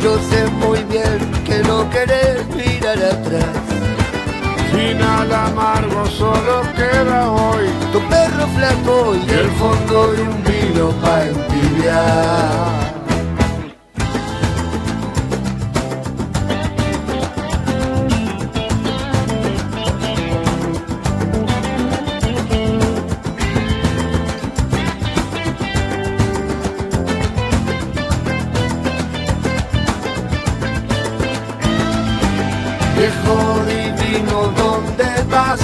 Yo sé muy bien que no querés mirar atrás. Final amargo solo queda hoy. Tu perro flaco y el fondo de un vino pa' entibiar. Viejo divino, ¿dónde vas?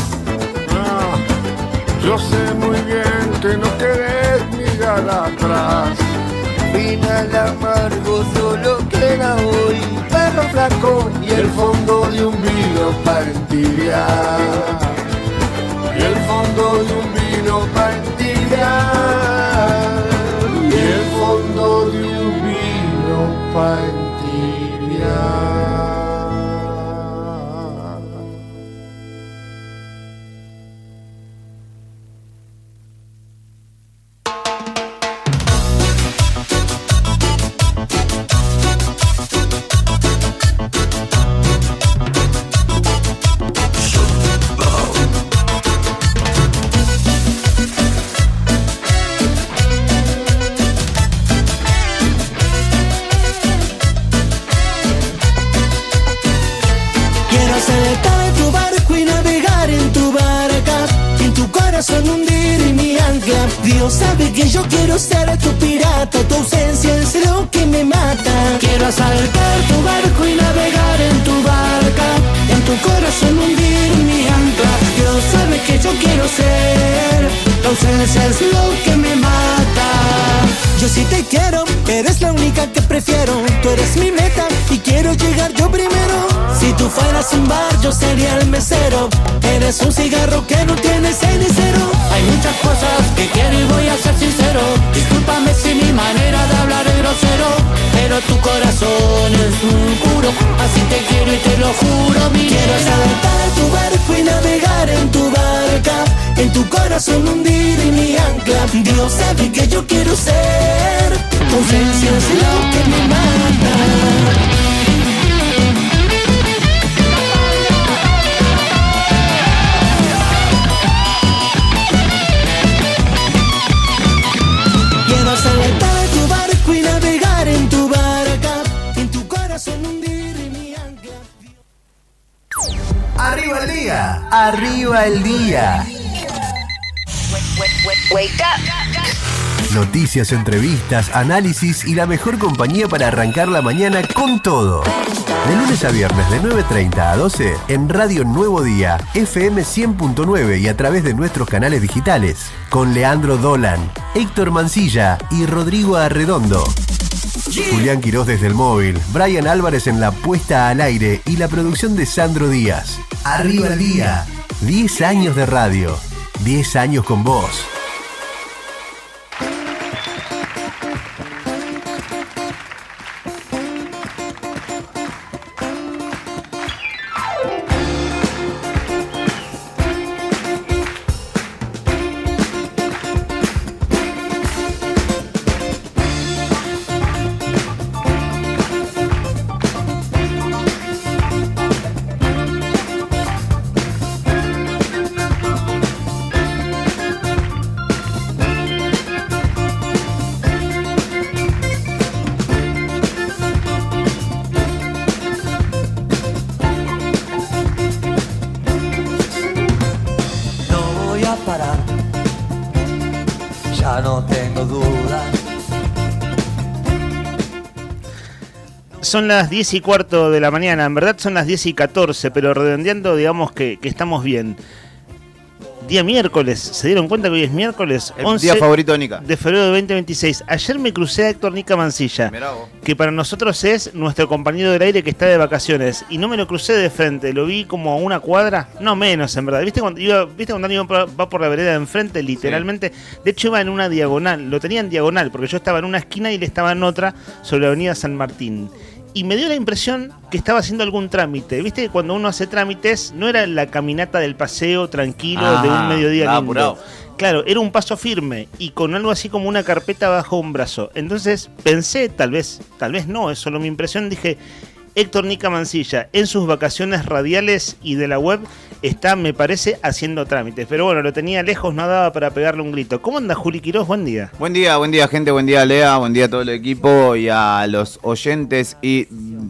Yo sé muy bien que no querés mirar atrás. Final amargo solo queda hoy. Perro flaco y el fondo de un vino pa' entibiar. Y el fondo de un vino pa' entibiar. Y el fondo de un vino pa' entibiar. Hundir en mi ancla. Dios sabe que yo quiero ser tu pirata. Tu ausencia es lo que me mata. Quiero asaltar tu barco y navegar en tu barca. En tu corazón hundir mi ancla. Dios sabe que yo quiero ser. Tu ausencia es lo que me mata. Yo sí te quiero, eres la única que prefiero. Tú eres mi meta y quiero llegar yo primero. Si tú fueras un bar, yo sería el mesero. Eres un cigarro que no tiene cenicero. Hay muchas cosas que quiero y voy a ser sincero. Discúlpame si mi manera de hablar es grosero, pero tu corazón es muy puro. Así te quiero y te lo juro, mi quiero saltar tu barco y navegar en tu barca. En tu corazón hundir en mi ancla. Dios sabe que yo quiero ser. Tu ausencia es lo que me mata. Arriba el día, arriba el día. Wake up. Noticias, entrevistas, análisis y la mejor compañía para arrancar la mañana con todo. De lunes a viernes de 9:30 a 12 en Radio Nuevo Día, FM 100.9 y a través de nuestros canales digitales. Con Leandro Dolan, Héctor Mancilla y Rodrigo Arredondo. Julián Quirós desde el móvil, Brian Álvarez en la puesta al aire y la producción de Sandro Díaz. Arriba el día. 10 años de radio. 10 años con vos. Son las 10:15 de la mañana, en verdad son las 10:14, pero redondeando digamos que estamos bien. Día miércoles, ¿se dieron cuenta que hoy es miércoles? El día favorito de Nica. De febrero de 2026. Ayer me crucé a Héctor Nica Mancilla, que para nosotros es nuestro compañero del aire que está de vacaciones. Y no me lo crucé de frente, lo vi como a una cuadra, no menos en verdad. ¿Viste cuando alguien va por la vereda de enfrente, literalmente? Sí. De hecho iba en una diagonal, lo tenía en diagonal, porque yo estaba en una esquina y él estaba en otra, sobre la avenida San Martín. Y me dio la impresión que estaba haciendo algún trámite. Viste que cuando uno hace trámites, no era la caminata del paseo tranquilo de un mediodía lindo. Apurado. Claro, era un paso firme y con algo así como una carpeta bajo un brazo. Entonces pensé, tal vez no, es solo mi impresión, dije, Héctor Nica Mancilla en sus vacaciones radiales y de la web está, me parece, haciendo trámites. Pero bueno, lo tenía lejos, no daba para pegarle un grito. ¿Cómo anda Juli Quiroz? Buen día. Buen día gente, buen día Lea, buen día a todo el equipo y a los oyentes y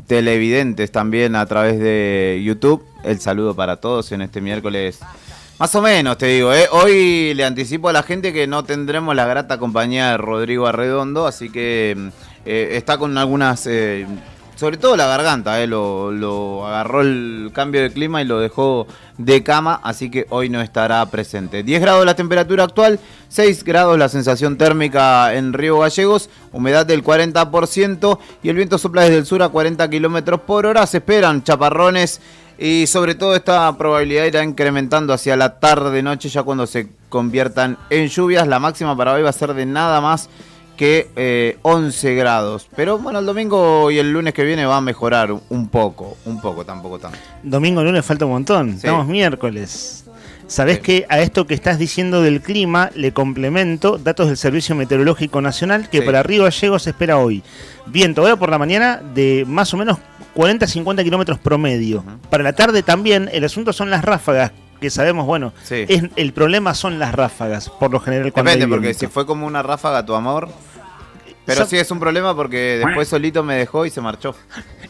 televidentes también a través de YouTube. El saludo para todos en este miércoles. Más o menos, te digo, hoy le anticipo a la gente que no tendremos la grata compañía de Rodrigo Arredondo, así que está con algunas... sobre todo la garganta, lo agarró el cambio de clima y lo dejó de cama, así que hoy no estará presente. 10 grados la temperatura actual, 6 grados la sensación térmica en Río Gallegos, humedad del 40% y el viento sopla desde el sur a 40 kilómetros por hora. Se esperan chaparrones y sobre todo esta probabilidad irá incrementando hacia la tarde-noche ya cuando se conviertan en lluvias. La máxima para hoy va a ser de nada más que 11 grados. Pero bueno, el domingo y el lunes que viene va a mejorar un poco, tampoco tanto. Domingo y lunes falta un montón, sí. Estamos miércoles. Sabés que a esto que estás diciendo del clima le complemento datos del Servicio Meteorológico Nacional que para Río Gallegos se espera hoy. Viento ahora por la mañana de más o menos 40-50 kilómetros promedio. Para la tarde también, el asunto son las ráfagas, que sabemos, bueno, el problema son las ráfagas, por lo general. Depende, porque si fue como una ráfaga tu amor... Pero sí es un problema porque después solito me dejó y se marchó.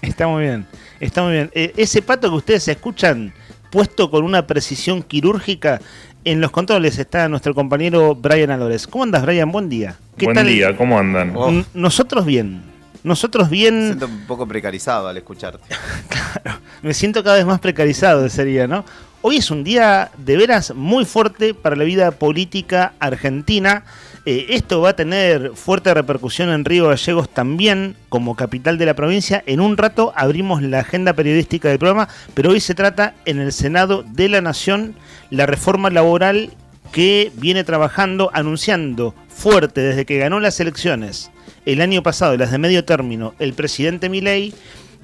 Está muy bien. Ese pato que ustedes escuchan puesto con una precisión quirúrgica, en los controles está nuestro compañero Brian Álvarez. ¿Cómo andas, Brian? Buen día. Buen día, ¿cómo andan? Nosotros bien. Me siento un poco precarizado al escucharte. Claro, me siento cada vez más precarizado, sería, ¿no? Hoy es un día de veras muy fuerte para la vida política argentina. Esto va a tener fuerte repercusión en Río Gallegos también, como capital de la provincia. En un rato abrimos la agenda periodística del programa, pero hoy se trata en el Senado de la Nación la reforma laboral que viene trabajando, anunciando fuerte desde que ganó las elecciones el año pasado, las de medio término, el presidente Milei,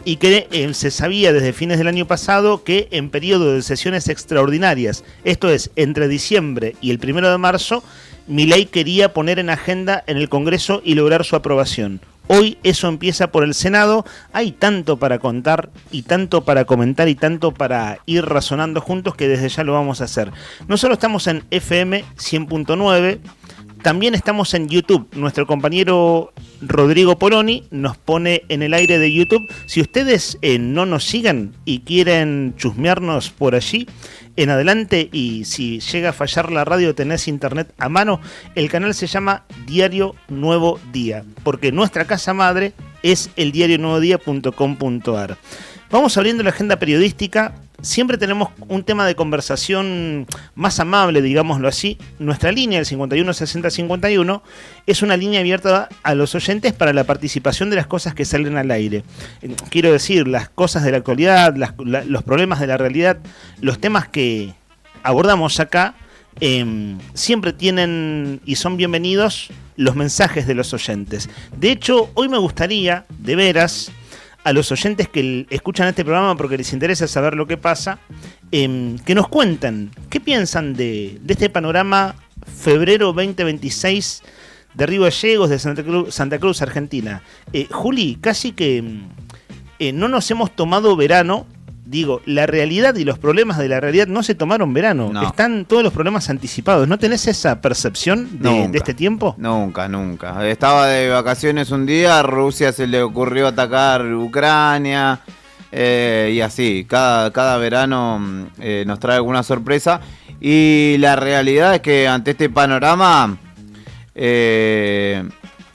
y que se sabía desde fines del año pasado que en periodo de sesiones extraordinarias, esto es, entre diciembre y el 1 de marzo, Milei quería poner en agenda en el Congreso y lograr su aprobación. Hoy eso empieza por el Senado. Hay tanto para contar y tanto para comentar y tanto para ir razonando juntos que desde ya lo vamos a hacer. Nosotros estamos en FM 100.9. También estamos en YouTube. Nuestro compañero Rodrigo Poloni nos pone en el aire de YouTube. Si ustedes no nos sigan y quieren chusmearnos por allí, en adelante, y si llega a fallar la radio, tenés internet a mano, el canal se llama Diario Nuevo Día, porque nuestra casa madre es el diarionuevodía.com.ar. Vamos abriendo la agenda periodística. Siempre tenemos un tema de conversación más amable, digámoslo así. Nuestra línea, el 516051, es una línea abierta a los oyentes para la participación de las cosas que salen al aire. Quiero decir, las cosas de la actualidad, los problemas de la realidad, los temas que abordamos acá, siempre tienen y son bienvenidos los mensajes de los oyentes. De hecho, hoy me gustaría, de veras, a los oyentes que escuchan este programa porque les interesa saber lo que pasa, que nos cuenten qué piensan de este panorama febrero 2026 de Río Gallegos, de Santa Cruz, Argentina. Juli, casi que no nos hemos tomado verano. Digo, la realidad y los problemas de la realidad no se tomaron verano. No. Están todos los problemas anticipados. ¿No tenés esa percepción de este tiempo? Nunca. Estaba de vacaciones un día, a Rusia se le ocurrió atacar Ucrania, y así. Cada verano nos trae alguna sorpresa. Y la realidad es que ante este panorama...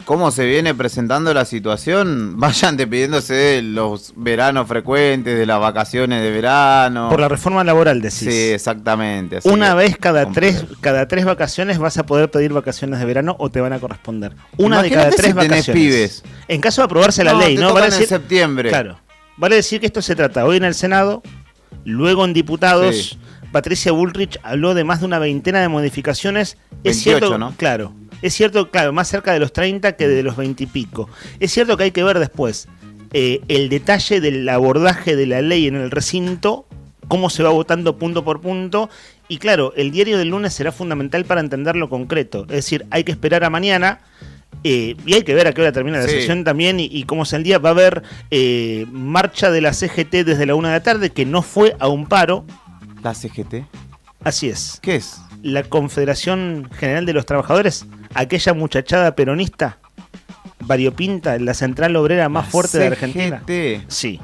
cómo se viene presentando la situación, vayan despidiéndose de los veranos frecuentes, de las vacaciones de verano. Por la reforma laboral, decís. Sí, exactamente. Así una vez cada tres vacaciones vas a poder pedir vacaciones de verano o te van a corresponder. Una de cada 3 vacaciones. Pibes. En caso de aprobarse la ley, ¿no? Vale decir, en septiembre. Claro. Vale decir que esto se trata hoy en el Senado, luego en diputados. Sí. Patricia Bullrich habló de más de una veintena de modificaciones. 28, es cierto, ¿no? Claro. Es cierto, claro, más cerca de los 30 que de los 20 y pico. Es cierto que hay que ver después el detalle del abordaje de la ley en el recinto, cómo se va votando punto por punto Y claro, el diario del lunes será fundamental para entender lo concreto. Es decir, hay que esperar a mañana. Y hay que ver a qué hora termina la sesión también y cómo es el día. Va a haber marcha de la CGT desde la 1 de la tarde, que no fue a un paro. ¿La CGT? Así es. ¿Qué es? La Confederación General de los Trabajadores, aquella muchachada peronista variopinta, la central obrera más fuerte de Argentina. Sí.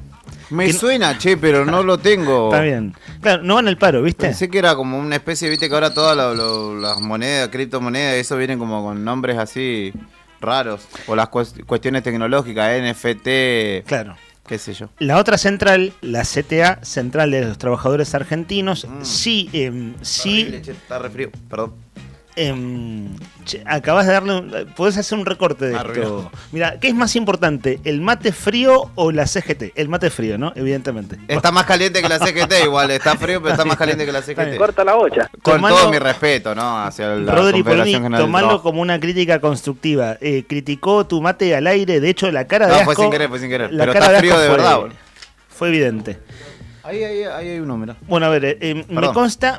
Me suena, che, pero no lo tengo. Está bien. Claro, no van al paro, ¿viste? Pensé que era como una especie, viste que ahora todas las monedas, criptomonedas, eso vienen como con nombres así raros. O las cuestiones tecnológicas, NFT. Claro. Qué sé yo. La otra central, la CTA, Central de los Trabajadores Argentinos, sí. Horrible, che, está re frío, perdón. Acabas de darle. Podés hacer un recorte de esto. Mira, ¿qué es más importante? ¿El mate frío o la CGT? El mate frío, ¿no? Evidentemente. Está más caliente que la CGT, igual. Está frío, pero está más caliente que la CGT. Corta la olla. Con todo mi respeto, ¿no? Hacia la Rodri Poloni, Confederación General del tomalo Trabajo. como una crítica constructiva. Criticó tu mate al aire. De hecho, la cara de asco. Fue sin querer. La Pero cara está frío de asco verdad, boludo. Fue evidente. Ahí hay uno, mirá. Bueno, a ver,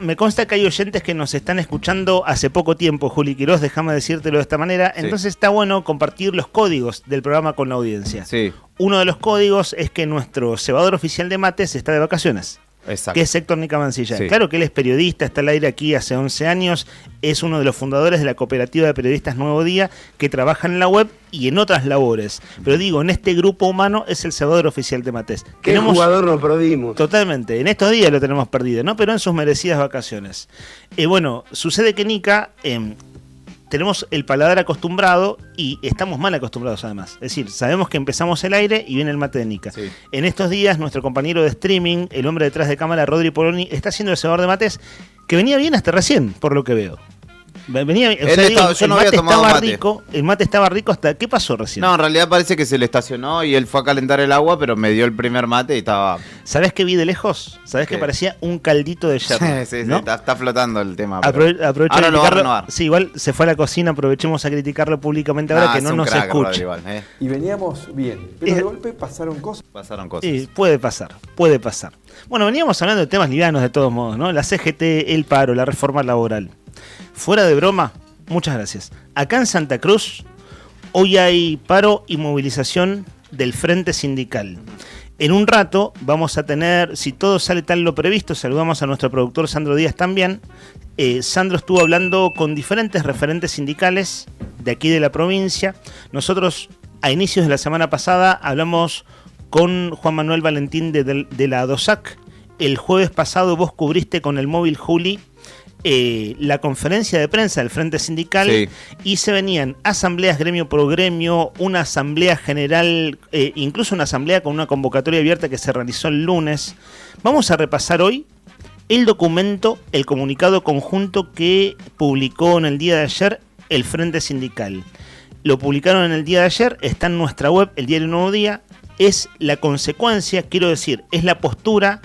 me consta que hay oyentes que nos están escuchando hace poco tiempo, Juli Quiroz, déjame decírtelo de esta manera. Sí. Entonces está bueno compartir los códigos del programa con la audiencia. Sí. Uno de los códigos es que nuestro cebador oficial de mates está de vacaciones. Exacto. Que es Héctor Nica Mancilla. Sí. Claro que él es periodista, está al aire aquí hace 11 años, es uno de los fundadores de la cooperativa de periodistas Nuevo Día, que trabajan en la web y en otras labores. Pero digo, en este grupo humano es el cebador oficial de mates. ¿Qué jugador nos perdimos? Totalmente, en estos días lo tenemos perdido, ¿no? Pero en sus merecidas vacaciones. Bueno, sucede que Nica... tenemos el paladar acostumbrado y estamos mal acostumbrados además. Es decir, sabemos que empezamos el aire y viene el mate de Nica. Sí. En estos días, nuestro compañero de streaming, el hombre detrás de cámara, Rodri Poloni, está haciendo el cebador de mates que venía bien hasta recién, por lo que veo. Venía, o sea, digo, yo no había tomado mate. Rico, el mate estaba rico hasta... ¿Qué pasó recién? No, en realidad parece que se le estacionó y él fue a calentar el agua, pero me dio el primer mate y estaba... ¿Sabés qué vi de lejos? ¿Sabés que parecía un caldito de yerba? Sí, ¿no? está flotando el tema. Aprovecho ahora lo va a criticarlo. renovar. Sí, igual se fue a la cocina, aprovechemos a criticarlo públicamente ahora que no nos escucha. Igual, Y veníamos bien, pero de golpe pasaron cosas. Sí, puede pasar. Bueno, veníamos hablando de temas livianos de todos modos, ¿no? La CGT, el paro, la reforma laboral. Fuera de broma, muchas gracias. Acá en Santa Cruz, hoy hay paro y movilización del Frente Sindical. En un rato vamos a tener, si todo sale tal lo previsto, saludamos a nuestro productor Sandro Díaz también. Sandro estuvo hablando con diferentes referentes sindicales de aquí de la provincia. Nosotros, a inicios de la semana pasada, hablamos con Juan Manuel Valentín de la ADOSAC. El jueves pasado vos cubriste con el móvil Juli la conferencia de prensa del Frente Sindical, sí. Y se venían asambleas gremio por gremio, una asamblea general, incluso una asamblea con una convocatoria abierta que se realizó el lunes. Vamos a repasar hoy el documento, el comunicado conjunto que publicó en el día de ayer el Frente Sindical. Lo publicaron en el día de ayer, está en nuestra web, el Diario Nuevo Día. Es la consecuencia, quiero decir, es la postura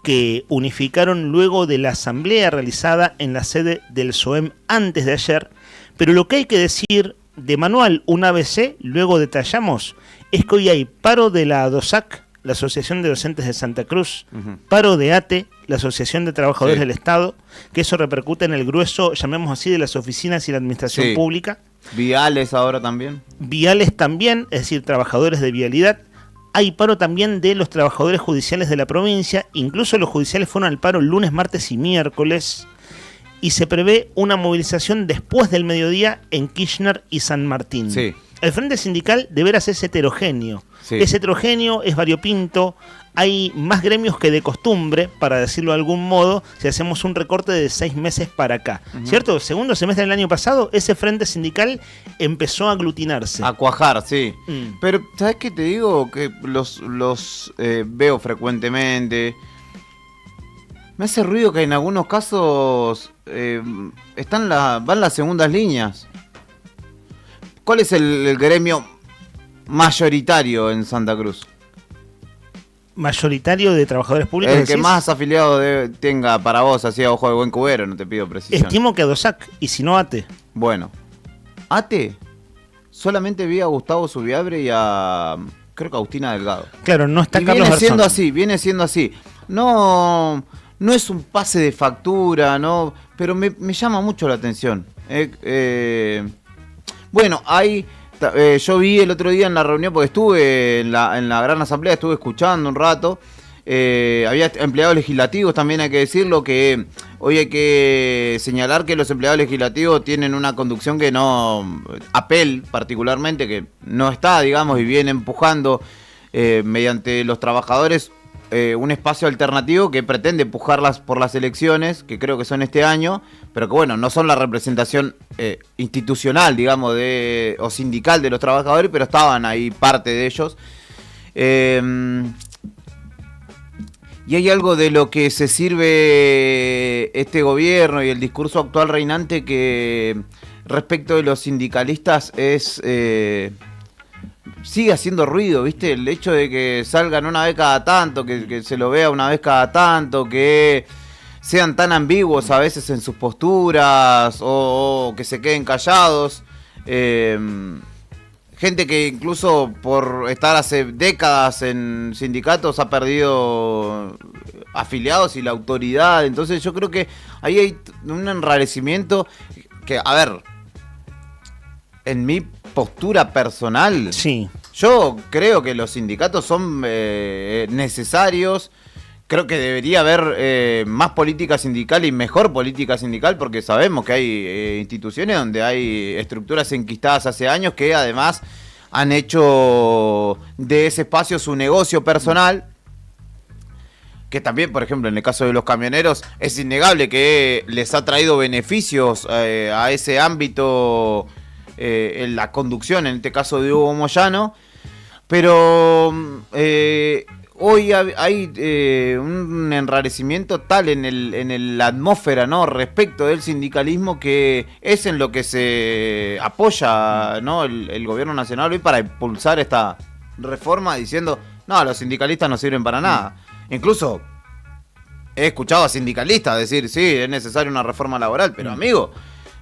que unificaron luego de la asamblea realizada en la sede del SOEM antes de ayer. Pero lo que hay que decir de manual, un ABC, luego detallamos, es que hoy hay paro de la ADOSAC, la Asociación de Docentes de Santa Cruz, paro de ATE, la Asociación de Trabajadores del Estado, que eso repercute en el grueso, llamemos así, de las oficinas y la administración pública. Viales ahora también. Viales también, es decir, trabajadores de vialidad. Hay paro también de los trabajadores judiciales de la provincia, incluso los judiciales fueron al paro lunes, martes y miércoles, y se prevé una movilización después del mediodía en Kirchner y San Martín. Sí. El Frente Sindical de veras es heterogéneo. Sí. Es heterogéneo, es variopinto, hay más gremios que de costumbre, para decirlo de algún modo, si hacemos un recorte de 6 meses para acá. ¿Cierto? Segundo semestre del año pasado, ese Frente Sindical empezó a aglutinarse. A cuajar, sí. Pero, ¿sabes qué te digo? Que los veo frecuentemente. Me hace ruido que en algunos casos van las segundas líneas. ¿Cuál es el gremio mayoritario en Santa Cruz? ¿Mayoritario de trabajadores públicos? El que más afiliado tenga para vos, así a ojo de buen cubero, no te pido precisión. Estimo que ADOSAC, y si no ATE. Bueno, ATE, solamente vi a Gustavo Subiabre y a, creo que a Agustina Delgado. Claro, no está y Carlos viene Garzón. Viene siendo así. No no es un pase de factura, ¿no? Pero me llama mucho la atención. Bueno, yo vi el otro día en la reunión, porque estuve en la gran asamblea, estuve escuchando un rato. Había empleados legislativos, también hay que decirlo, que hoy hay que señalar que los empleados legislativos tienen una conducción que no, APEL particularmente, que no está, digamos, y viene empujando mediante los trabajadores un espacio alternativo que pretende empujarlas por las elecciones, que creo que son este año, pero que bueno, no son la representación institucional, digamos, o sindical de los trabajadores, pero estaban ahí parte de ellos. Y hay algo de lo que se sirve este gobierno y el discurso actual reinante que respecto de los sindicalistas sigue haciendo ruido, ¿viste? El hecho de que salgan una vez cada tanto, que se lo vea una vez cada tanto, que sean tan ambiguos a veces en sus posturas o que se queden callados. Gente que incluso por estar hace décadas en sindicatos ha perdido afiliados y la autoridad. Entonces yo creo que ahí hay un enrarecimiento que, a ver, en mi postura personal, sí, yo creo que los sindicatos son necesarios. Creo que debería haber más política sindical y mejor política sindical, porque sabemos que hay instituciones donde hay estructuras enquistadas hace años que además han hecho de ese espacio su negocio personal, que también, por ejemplo, en el caso de los camioneros, es innegable que les ha traído beneficios a ese ámbito en la conducción, en este caso de Hugo Moyano, pero hoy hay un enrarecimiento tal en la atmósfera, ¿no?, respecto del sindicalismo, que es en lo que se apoya, ¿no?, el gobierno nacional hoy para impulsar esta reforma, diciendo, no, los sindicalistas no sirven para nada. Incluso he escuchado a sindicalistas decir, sí, es necesaria una reforma laboral, pero amigo,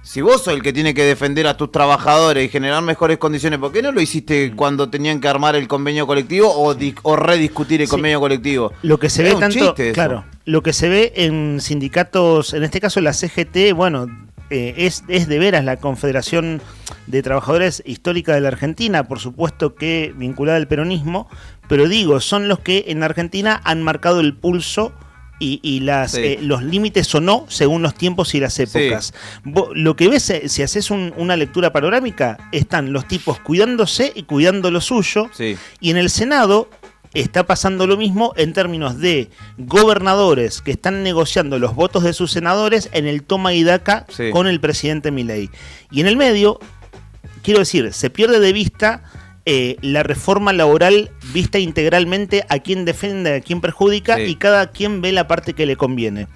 si vos sos el que tiene que defender a tus trabajadores y generar mejores condiciones, ¿por qué no lo hiciste cuando tenían que armar el convenio colectivo o rediscutir el convenio colectivo? Lo que se ve tanto, chiste, claro, lo que se ve en sindicatos, en este caso la CGT, bueno, es de veras la Confederación de Trabajadores Histórica de la Argentina, por supuesto que vinculada al peronismo, pero digo, son los que en Argentina han marcado el pulso y los límites o no según los tiempos y las épocas. Sí. Lo que ves, si haces una lectura panorámica, están los tipos cuidándose y cuidando lo suyo, sí, y en el Senado está pasando lo mismo en términos de gobernadores que están negociando los votos de sus senadores en el toma y daca, sí, con el presidente Milei. Y en el medio, quiero decir, se pierde de vista la reforma laboral vista integralmente a quien defiende, a quien perjudica, sí, y cada quien ve la parte que le conviene.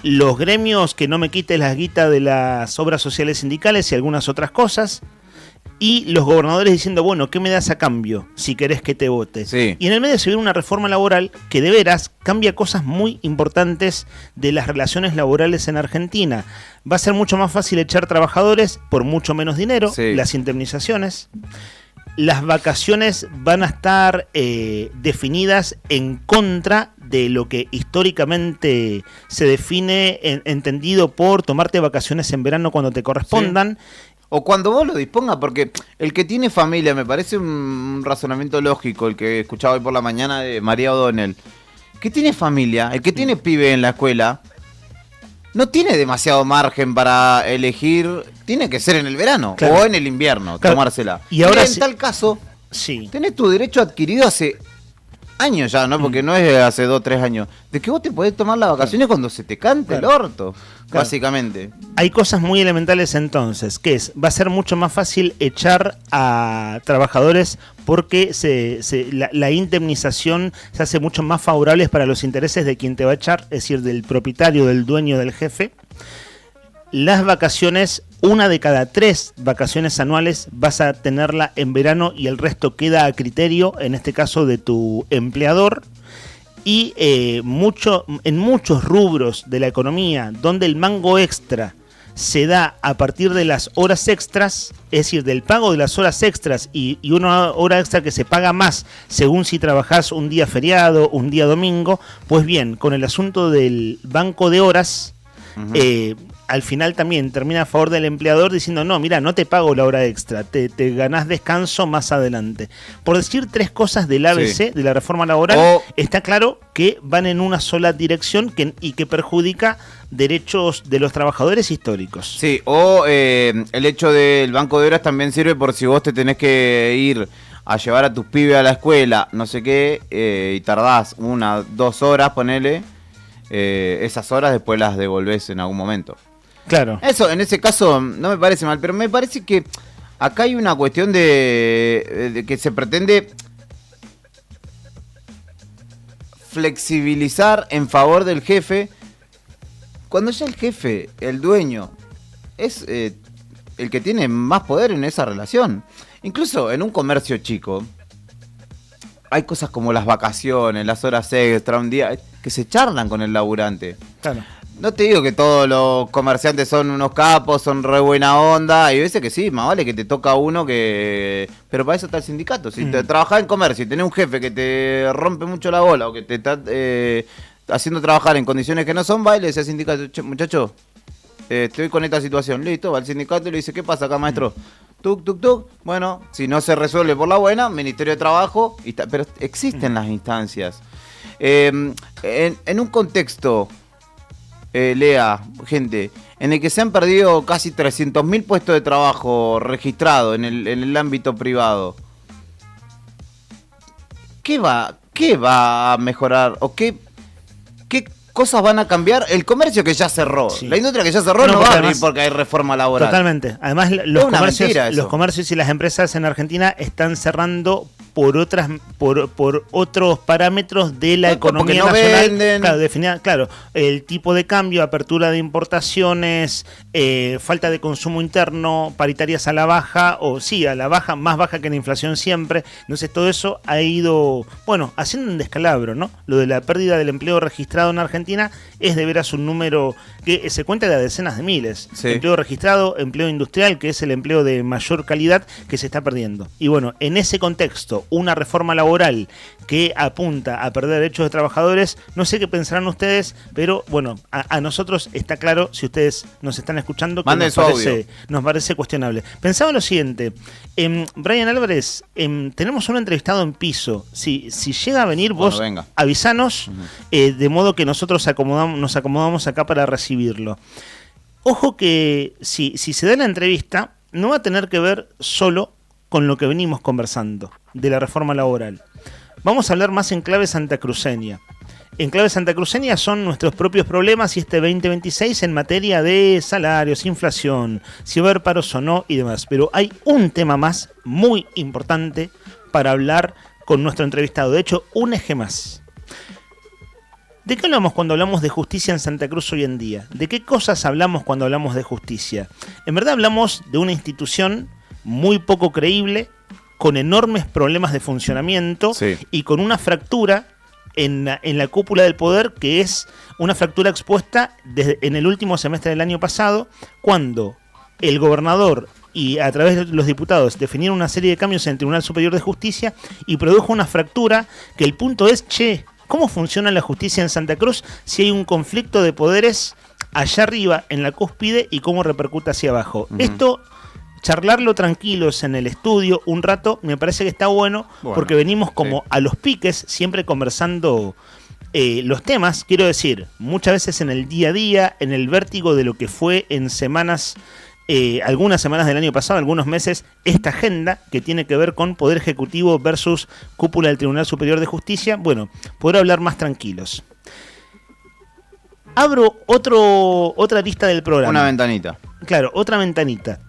Los gremios que no me quiten las guitas de las obras sociales sindicales y algunas otras cosas, y los gobernadores diciendo, bueno, ¿qué me das a cambio si querés que te vote? Sí. Y en el medio se viene una reforma laboral que de veras cambia cosas muy importantes de las relaciones laborales en Argentina. Va a ser mucho más fácil echar trabajadores por mucho menos dinero, sí, las indemnizaciones. Las vacaciones van a estar definidas en contra de lo que históricamente se define entendido por tomarte vacaciones en verano cuando te correspondan. Sí. O cuando vos lo dispongas, porque el que tiene familia, me parece un razonamiento lógico, el que escuchaba hoy por la mañana de María O'Donnell, que tiene familia, el que tiene pibe en la escuela, no tiene demasiado margen para elegir, tiene que ser en el verano, claro, o en el invierno, claro, tomársela. Y ahora en tal caso, sí, tenés tu derecho adquirido hace años ya, ¿no? Porque no es hace 2 o 3 años. De que vos te podés tomar las vacaciones cuando se te cante, claro, el orto, claro, básicamente. Hay cosas muy elementales entonces, que va a ser mucho más fácil echar a trabajadores porque la indemnización se hace mucho más favorable para los intereses de quien te va a echar, es decir, del propietario, del dueño, del jefe. Las vacaciones, 1 de cada 3 vacaciones anuales vas a tenerla en verano y el resto queda a criterio, en este caso, de tu empleador. Y en muchos rubros de la economía donde el mango extra se da a partir de las horas extras, es decir, del pago de las horas extras y una hora extra que se paga más según si trabajás un día feriado, un día domingo. Pues bien, con el asunto del banco de horas, al final también termina a favor del empleador diciendo, no, mira, no te pago la hora extra, te ganás descanso más adelante. Por decir tres cosas del ABC, de la reforma laboral, está claro que van en una sola dirección y que perjudica derechos de los trabajadores históricos. Sí, o el hecho del banco de horas también sirve por si vos te tenés que ir a llevar a tus pibes a la escuela, no sé qué, y tardás 1, 2 horas, ponele, esas horas después las devolvés en algún momento. Claro. Eso, en ese caso, no me parece mal, pero me parece que acá hay una cuestión de que se pretende flexibilizar en favor del jefe, cuando ya el jefe, el dueño, es el que tiene más poder en esa relación. Incluso en un comercio chico, hay cosas como las vacaciones, las horas extra, un día, que se charlan con el laburante. Claro. No te digo que todos los comerciantes son unos capos, son re buena onda. Hay veces que sí, más vale que te toca uno que... Pero para eso está el sindicato. Si te trabajás en comercio y tenés un jefe que te rompe mucho la bola o que te está haciendo trabajar en condiciones que no son, va y le dice al sindicato, che, muchacho, estoy con esta situación. Listo, va al sindicato y le dice, ¿qué pasa acá, maestro? Tuk, tuk, tuk. Bueno, si no se resuelve por la buena, Ministerio de Trabajo. Pero existen las instancias. En un contexto... Lea, gente, en el que se han perdido casi 300.000 puestos de trabajo registrados en el ámbito privado. ¿Qué va a mejorar? ¿O qué cosas van a cambiar? El comercio que ya cerró. Sí. La industria que ya cerró no va a abrir porque hay reforma laboral. Totalmente. Además, los comercios y las empresas en Argentina están cerrando por otros parámetros de la economía nacional. Claro, definida, el tipo de cambio, apertura de importaciones, falta de consumo interno, paritarias a la baja, a la baja, más baja que la inflación siempre. Entonces todo eso ha ido, haciendo un descalabro, ¿no? Lo de la pérdida del empleo registrado en Argentina es de veras un número que se cuenta de a decenas de miles. Sí. Empleo registrado, empleo industrial, que es el empleo de mayor calidad que se está perdiendo. Y bueno, en ese contexto, una reforma laboral que apunta a perder derechos de trabajadores, no sé qué pensarán ustedes, pero a nosotros está claro, si ustedes nos están escuchando, que nos parece cuestionable. Pensaba lo siguiente, Brian Álvarez, tenemos un entrevistado en piso, si llega a venir vos, avisanos, de modo que nosotros nos acomodamos acá para recibirlo. Ojo que si se da la entrevista, no va a tener que ver solo con lo que venimos conversando de la reforma laboral. Vamos a hablar más en clave santacruceña. En clave santacruceña son nuestros propios problemas y este 2026 en materia de salarios, inflación, si va a haber paros o no y demás. Pero hay un tema más muy importante para hablar con nuestro entrevistado. De hecho, un eje más. ¿De qué hablamos cuando hablamos de justicia en Santa Cruz hoy en día? ¿De qué cosas hablamos cuando hablamos de justicia? En verdad hablamos de una institución muy poco creíble, con enormes problemas de funcionamiento y con una fractura en la cúpula del poder, que es una fractura expuesta en el último semestre del año pasado, cuando el gobernador y a través de los diputados definieron una serie de cambios en el Tribunal Superior de Justicia y produjo una fractura que el punto es, ¿cómo funciona la justicia en Santa Cruz si hay un conflicto de poderes allá arriba en la cúspide y cómo repercute hacia abajo? Esto, charlarlo tranquilos en el estudio un rato, me parece que está bueno porque venimos como a los piques, siempre conversando los temas, quiero decir, muchas veces en el día a día, en el vértigo de lo que fue en semanas, algunas semanas del año pasado, algunos meses, esta agenda que tiene que ver con Poder Ejecutivo versus cúpula del Tribunal Superior de Justicia, poder hablar más tranquilos. Abro otra lista del programa. Una ventanita. Claro, otra ventanita.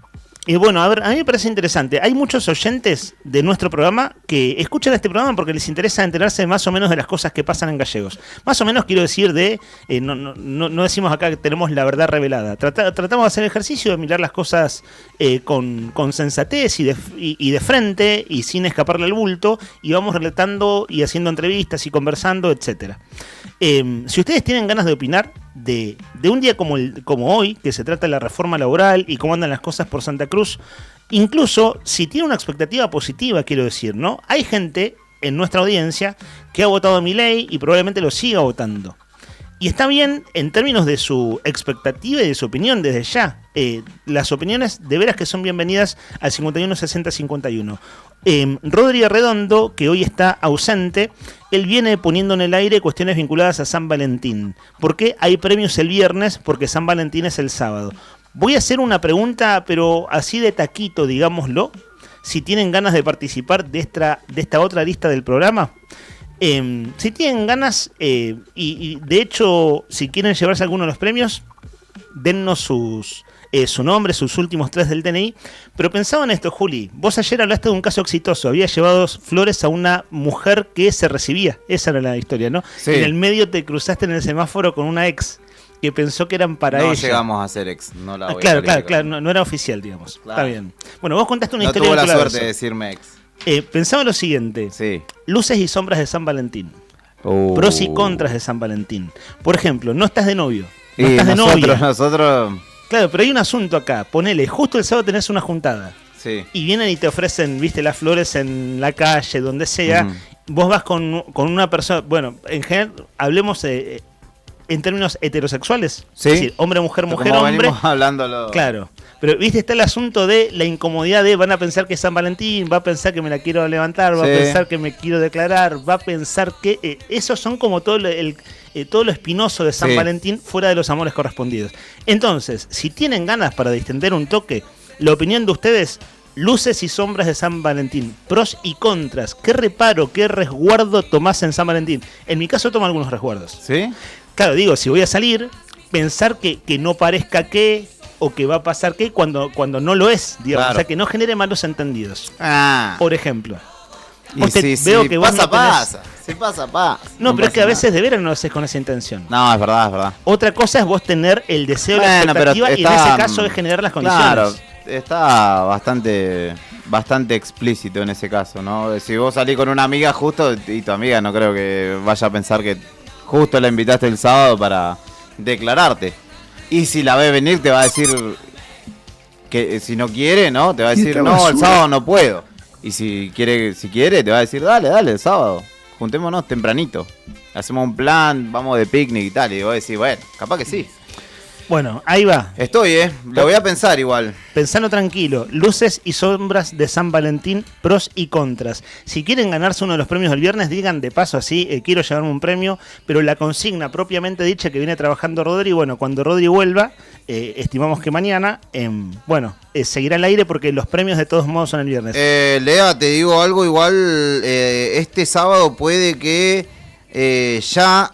Y a ver, a mí me parece interesante. Hay muchos oyentes de nuestro programa que escuchan este programa porque les interesa enterarse más o menos de las cosas que pasan en Gallegos. Más o menos quiero decir no decimos acá que tenemos la verdad revelada. Tratamos de hacer el ejercicio de mirar las cosas con sensatez y de frente y sin escaparle al bulto, y vamos relatando y haciendo entrevistas y conversando, etcétera. Si ustedes tienen ganas de opinar de un día como hoy, que se trata de la reforma laboral y cómo andan las cosas por Santa Cruz, incluso si tiene una expectativa positiva, quiero decir, ¿no? Hay gente en nuestra audiencia que ha votado a Milei y probablemente lo siga votando. Y está bien en términos de su expectativa y de su opinión desde ya. Las opiniones de veras que son bienvenidas al 516051. Rodri Redondo, que hoy está ausente, él viene poniendo en el aire cuestiones vinculadas a San Valentín. ¿Por qué hay premios el viernes? Porque San Valentín es el sábado. Voy a hacer una pregunta, pero así de taquito, digámoslo. Si tienen ganas de participar de esta otra lista del programa. Si tienen ganas, y de hecho, si quieren llevarse alguno de los premios, dennos su nombre, sus últimos 3 del DNI. Pero pensaba en esto, Juli. Vos ayer hablaste de un caso exitoso. Había llevado flores a una mujer que se recibía. Esa era la historia, ¿no? Sí. En el medio te cruzaste en el semáforo con una ex que pensó que eran para ella. No llegamos a ser ex, no la voy Claro, no era oficial, digamos. Claro. Está bien. Bueno, vos contaste una no historia. No tuvo la vinculada a suerte eso. de decirme ex. Pensaba lo siguiente. Sí. Luces y sombras de San Valentín. Pros y contras de San Valentín. Por ejemplo, no estás de novio. No estás de novia. Nosotros... Claro, pero hay un asunto acá. Ponele, justo el sábado tenés una juntada. Sí. Y vienen y te ofrecen, viste, las flores en la calle, donde sea. Vos vas con una persona... Bueno, en general, hablemos en términos heterosexuales. Sí. Es decir, hombre, mujer, mujer, como hombre. venimos hablándolo. Claro. Pero, viste, está el asunto de la incomodidad de van a pensar que es San Valentín, va a pensar que me la quiero levantar, va a pensar que me quiero declarar, va a pensar que... esos son como todo lo espinoso de San Valentín fuera de los amores correspondidos. Entonces, si tienen ganas para distender un toque, la opinión de ustedes, luces y sombras de San Valentín, pros y contras, qué reparo, qué resguardo tomás en San Valentín. En mi caso tomo algunos resguardos. ¿Sí? Claro, digo, si voy a salir, pensar que no parezca que... o que va a pasar que cuando no lo es, digamos, claro. O sea, que no genere malos entendidos. Ah. Por ejemplo. Y Veo que vos pasa. Si pasa. No, pero es que a veces de veras no lo haces con esa intención. No, es verdad. Otra cosa es vos tener el deseo, la expectativa, y en ese caso es generar las condiciones. Claro, está bastante explícito en ese caso, ¿no? Si vos salís con una amiga justo, y tu amiga no creo que vaya a pensar que justo la invitaste el sábado para declararte. Y si la ve venir te va a decir que si no quiere, ¿no? Te va a decir, no, el sábado no puedo. Y si quiere, te va a decir, dale, el sábado, juntémonos tempranito. Hacemos un plan, vamos de picnic y tal. Y vos decís, bueno, capaz que sí. Bueno, ahí va. Estoy, lo voy a pensar igual. Pensando tranquilo. Luces y sombras de San Valentín, pros y contras. Si quieren ganarse uno de los premios del viernes, digan de paso así, quiero llevarme un premio, pero la consigna propiamente dicha que viene trabajando Rodri, bueno, cuando Rodri vuelva, estimamos que mañana, seguirá al aire porque los premios de todos modos son el viernes. Lea, te digo algo, igual este sábado puede que ya...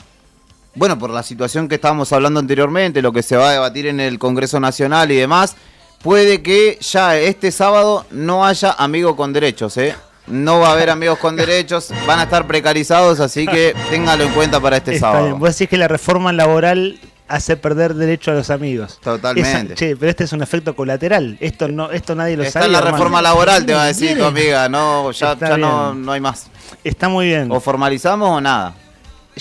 Bueno, por la situación que estábamos hablando anteriormente, lo que se va a debatir en el Congreso Nacional y demás, puede que ya este sábado no haya amigos con derechos, No va a haber amigos con derechos, van a estar precarizados, así que téngalo en cuenta para este sábado. Bien. Vos decís que la reforma laboral hace perder derecho a los amigos. Totalmente. Pero este es un efecto colateral. Esto nadie lo sabe. Está en la reforma laboral, te va a decir tu amiga. No, ya no hay más. Está muy bien. O formalizamos o nada.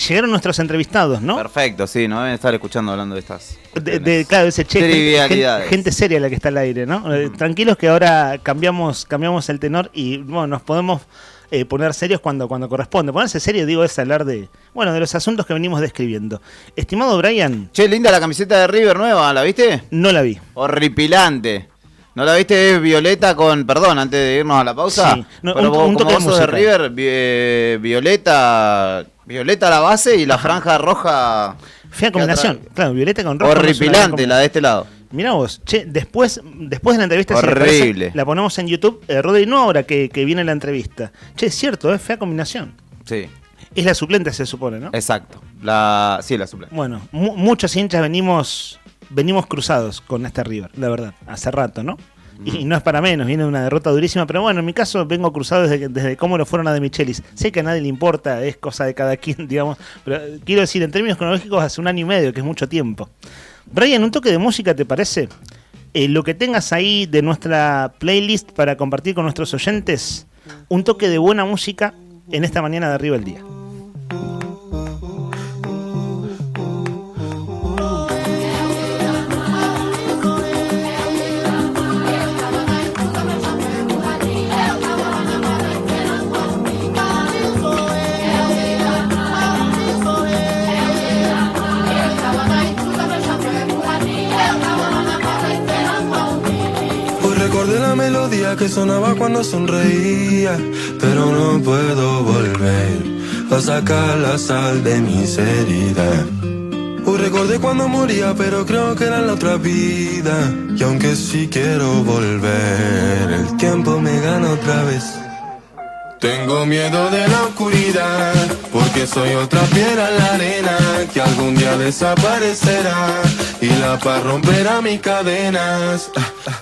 Llegaron nuestros entrevistados, ¿no? Perfecto, sí, nos deben estar escuchando hablando de estas. Claro, ese trivialidades. Gente seria la que está al aire, ¿no? Tranquilos que ahora cambiamos el tenor y bueno, nos podemos poner serios cuando corresponde. Ponerse serio, digo, es hablar de los asuntos que venimos describiendo. Estimado Brian. Che, linda la camiseta de River nueva, ¿la viste? No la vi. Horripilante. ¿No la viste? Es violeta con... Perdón, antes de irnos a la pausa. Sí. No, pero un toque como vos sos de River, violeta la base y la franja roja... Fea combinación. Claro, violeta con roja. Horripilante la de este lado. Mirá vos, che, después de la entrevista... Horrible. La ponemos en YouTube. Rodri, no ahora que viene la entrevista. Che, es cierto, es fea combinación. Sí. Es la suplente, se supone, ¿no? Exacto. Sí, la suplente. Bueno, muchos hinchas venimos cruzados con este River, la verdad, hace rato, ¿no? Y no es para menos, viene una derrota durísima, pero bueno, en mi caso vengo cruzado desde cómo lo fueron a De Michelis. Sé que a nadie le importa, es cosa de cada quien, digamos, pero quiero decir, en términos cronológicos, hace 1 año y medio, que es mucho tiempo. Brian, un toque de música, ¿te parece? Lo que tengas ahí de nuestra playlist para compartir con nuestros oyentes, un toque de buena música en esta mañana de Arriba el Día. música que sonaba cuando sonreía, pero no puedo volver a sacar la sal de mis heridas. Hoy recordé cuando moría, pero creo que era en la otra vida. Y aunque sí quiero volver, el tiempo me gana otra vez. Tengo miedo de la oscuridad, porque soy otra piedra en la arena que algún día desaparecerá y la paz romperá mis cadenas.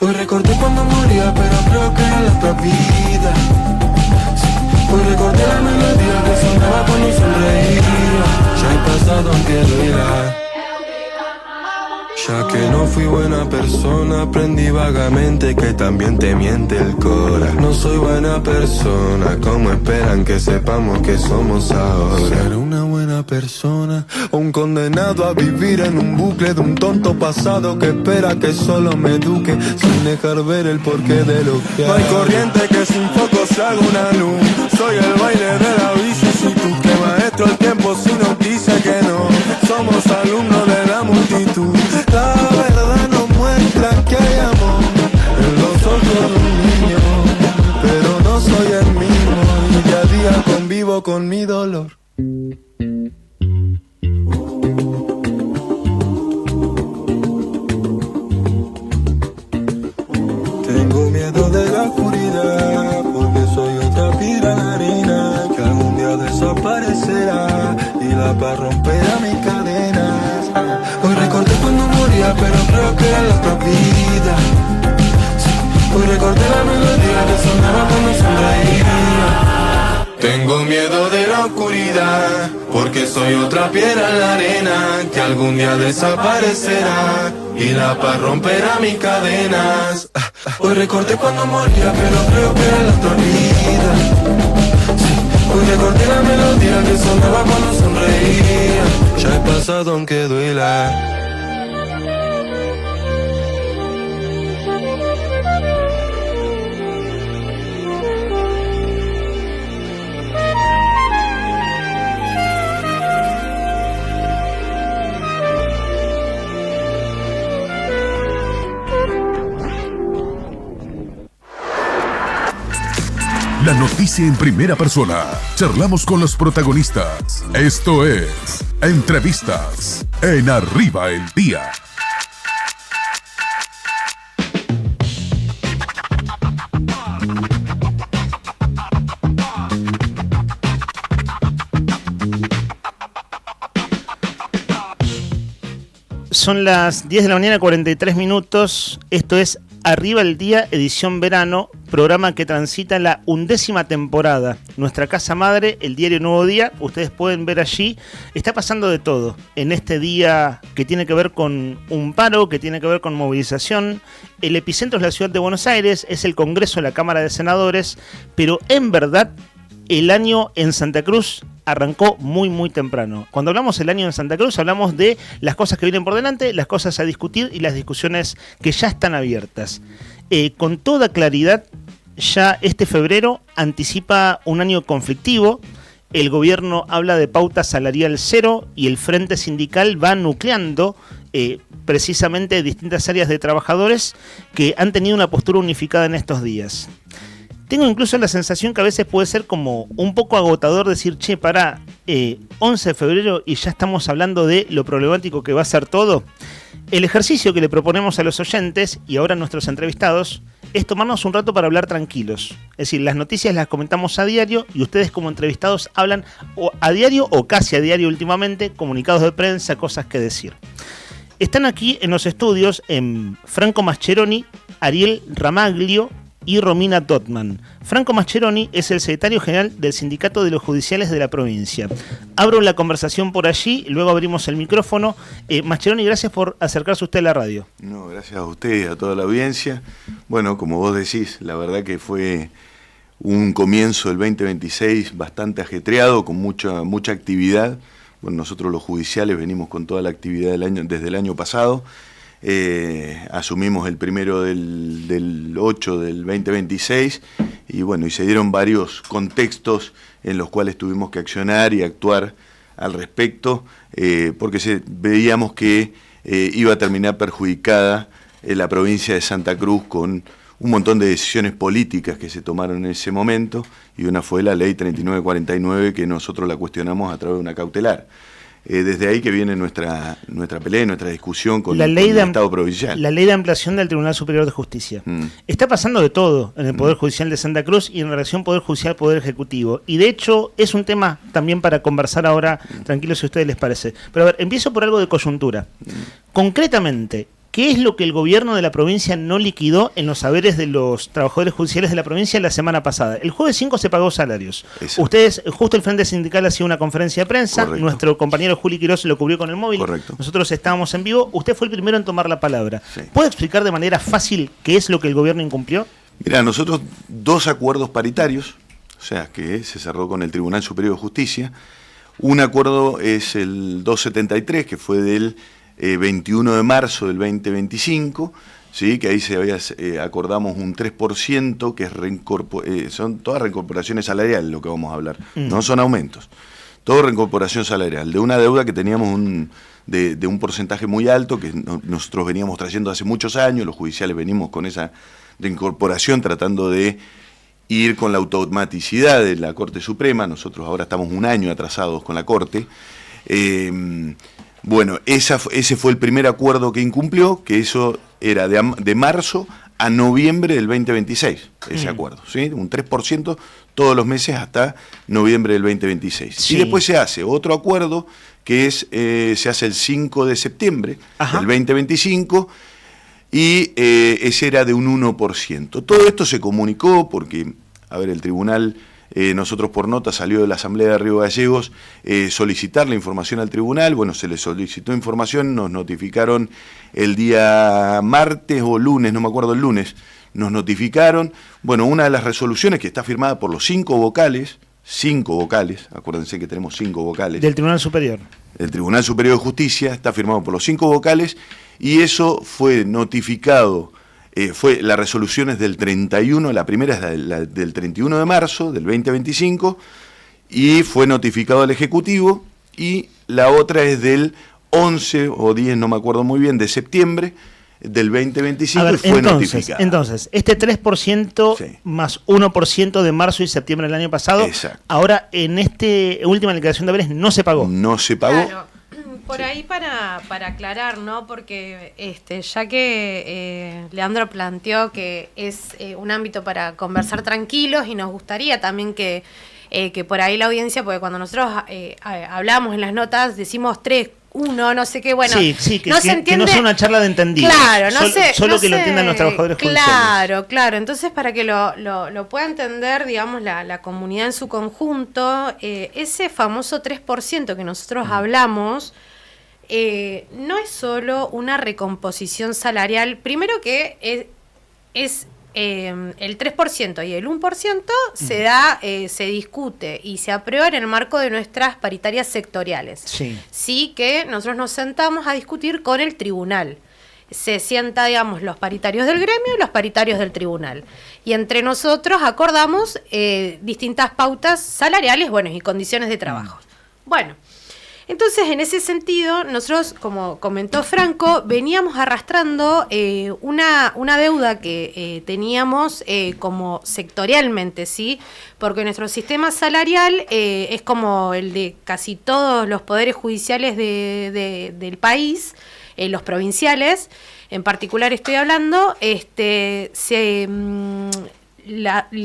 Hoy recordé cuando moría, pero creo que era la otra vida. Hoy recordé la melodía que sonaba cuando sonreía. Ya he pasado aunque duela. Ya que no fui buena persona, aprendí vagamente que también te miente el cora. No soy buena persona, como esperan que sepamos que somos ahora. ¿Seré una buena persona o un condenado a vivir en un bucle de un tonto pasado que espera que solo me eduque sin dejar ver el porqué de lo que hay? No hay corriente que sin foco se haga una luz. Soy el baile de la vicisitud, que maestro el tiempo si nos dice que no. Somos alumnos de la multitud. La verdad nos muestra que hay amor en los ojos de un niño, pero no soy el mismo y día a día convivo con mi dolor. Tengo miedo de la oscuridad, porque soy otra piedra en la arena que algún día desaparecerá y la paz romperá mis cadenas. Hoy recordé cuando moría, pero creo que era la otra vida. Hoy recordé la melodía que sonaba cuando sonreía. Tengo miedo de la oscuridad, porque soy otra piedra en la arena que algún día desaparecerá y la paz romperá mis cadenas. Hoy recordé cuando moría, pero creo que era la otra vida. Hoy recordé la melodía que sonaba cuando sonreía. Ya he pasado aunque duela. La noticia en primera persona. Charlamos con los protagonistas. Esto es Entrevistas en Arriba el Día. Son las 10 de la mañana, 43 minutos. Esto es Arriba el Día, edición verano, programa que transita la 11ª temporada. Nuestra casa madre, el diario Nuevo Día, ustedes pueden ver allí, está pasando de todo. En este día que tiene que ver con un paro, que tiene que ver con movilización, el epicentro es la ciudad de Buenos Aires, es el Congreso de la Cámara de Senadores, pero en verdad el año en Santa Cruz arrancó muy temprano. Cuando hablamos del año en Santa Cruz, hablamos de las cosas que vienen por delante, las cosas a discutir y las discusiones que ya están abiertas. Con toda claridad, ya este febrero anticipa un año conflictivo. El gobierno habla de pauta salarial cero y el frente sindical va nucleando precisamente distintas áreas de trabajadores que han tenido una postura unificada en estos días. Tengo incluso la sensación que a veces puede ser como un poco agotador decir, che, pará, 11 de febrero y ya estamos hablando de lo problemático que va a ser todo. El ejercicio que le proponemos a los oyentes y ahora a nuestros entrevistados es tomarnos un rato para hablar tranquilos. Es decir, las noticias las comentamos a diario y ustedes como entrevistados hablan a diario o casi a diario últimamente, comunicados de prensa, cosas que decir. Están aquí en los estudios Franco Mascheroni, Ariel Ramaglio y Romina Dotman. Franco Mascheroni es el secretario general del Sindicato de los Judiciales de la provincia. Abro la conversación por allí, luego abrimos el micrófono. Mascheroni, gracias por acercarse usted a la radio. No, gracias a usted y a toda la audiencia. Bueno, como vos decís, la verdad que fue un comienzo del 2026 bastante ajetreado, con mucha actividad. Bueno, nosotros los judiciales venimos con toda la actividad desde el año pasado. Asumimos el 1 del 8 del 2026 y bueno, y se dieron varios contextos en los cuales tuvimos que accionar y actuar al respecto, porque veíamos que iba a terminar perjudicada la provincia de Santa Cruz con un montón de decisiones políticas que se tomaron en ese momento, y una fue la ley 3949, que nosotros la cuestionamos a través de una cautelar. Desde ahí que viene nuestra pelea, nuestra discusión con el Estado provincial. La ley de ampliación del Tribunal Superior de Justicia. Está pasando de todo en el Poder Judicial de Santa Cruz y en relación Poder Judicial, Poder Ejecutivo. Y de hecho es un tema también para conversar ahora, tranquilos si a ustedes les parece. Pero a ver, empiezo por algo de coyuntura. Concretamente, ¿qué es lo que el gobierno de la provincia no liquidó en los saberes de los trabajadores judiciales de la provincia la semana pasada? El jueves 5 se pagó salarios. Exacto. Ustedes, justo el Frente Sindical hacía una conferencia de prensa. Correcto. Nuestro compañero Juli Quirós lo cubrió con el móvil. Correcto. Nosotros estábamos en vivo. Usted fue el primero en tomar la palabra. Sí. ¿Puede explicar de manera fácil qué es lo que el gobierno incumplió? Mira, nosotros 2 acuerdos paritarios, o sea, que se cerró con el Tribunal Superior de Justicia. Un acuerdo es el 273, que fue del 21 de marzo del 2025, ¿sí? Que ahí acordamos un 3%, que es son todas reincorporaciones salariales lo que vamos a hablar, no son aumentos, todo reincorporación salarial, de una deuda que teníamos de un porcentaje muy alto, que nosotros veníamos trayendo hace muchos años, los judiciales venimos con esa reincorporación tratando de ir con la automaticidad de la Corte Suprema. Nosotros ahora estamos un año atrasados con la Corte. Bueno, ese fue el primer acuerdo que incumplió, que eso era de marzo a noviembre del 2026, ese acuerdo, ¿sí? Un 3% todos los meses hasta noviembre del 2026. Sí. Y después se hace otro acuerdo que se hace el 5 de septiembre del 2025, y ese era de un 1%. Todo esto se comunicó porque, a ver, el tribunal... nosotros por nota salió de la Asamblea de Río Gallegos solicitar la información al tribunal. Bueno, se le solicitó información, nos notificaron el día martes o lunes, no me acuerdo, el lunes, nos notificaron. Bueno, una de las resoluciones que está firmada por los 5 vocales, acuérdense que tenemos 5 vocales. Del Tribunal Superior. El Tribunal Superior de Justicia está firmado por los 5 vocales, y eso fue notificado. La resolución es del 31, la primera es la del 31 de marzo del 2025, y fue notificado al Ejecutivo, y la otra es del 11 o 10, no me acuerdo muy bien, de septiembre del 2025, y fue notificada. Entonces, este 3% más 1% de marzo y septiembre del año pasado, ahora en esta última liquidación de haberes no se pagó. No se pagó. Claro. Por ahí para aclarar, ¿no? Porque ya que Leandro planteó que es un ámbito para conversar tranquilos, y nos gustaría también que por ahí la audiencia, porque cuando nosotros hablamos en las notas decimos 3, 1, no sé qué, bueno, sí, que no sea una charla de entendidos. Claro, solo que lo entiendan los trabajadores judiciales. Claro, entonces para que lo pueda entender, digamos, la comunidad en su conjunto, ese famoso 3% que nosotros hablamos, no es solo una recomposición salarial. Primero que es el 3% y el 1% se discute y se aprueba en el marco de nuestras paritarias sectoriales. Sí, que nosotros nos sentamos a discutir con el tribunal. Se sienta, digamos, los paritarios del gremio y los paritarios del tribunal. Y entre nosotros acordamos distintas pautas salariales, bueno, y condiciones de trabajo. Bueno, entonces, en ese sentido, nosotros, como comentó Franco, veníamos arrastrando una deuda que teníamos como sectorialmente, ¿sí? Porque nuestro sistema salarial es como el de casi todos los poderes judiciales del país, los provinciales, en particular estoy hablando, el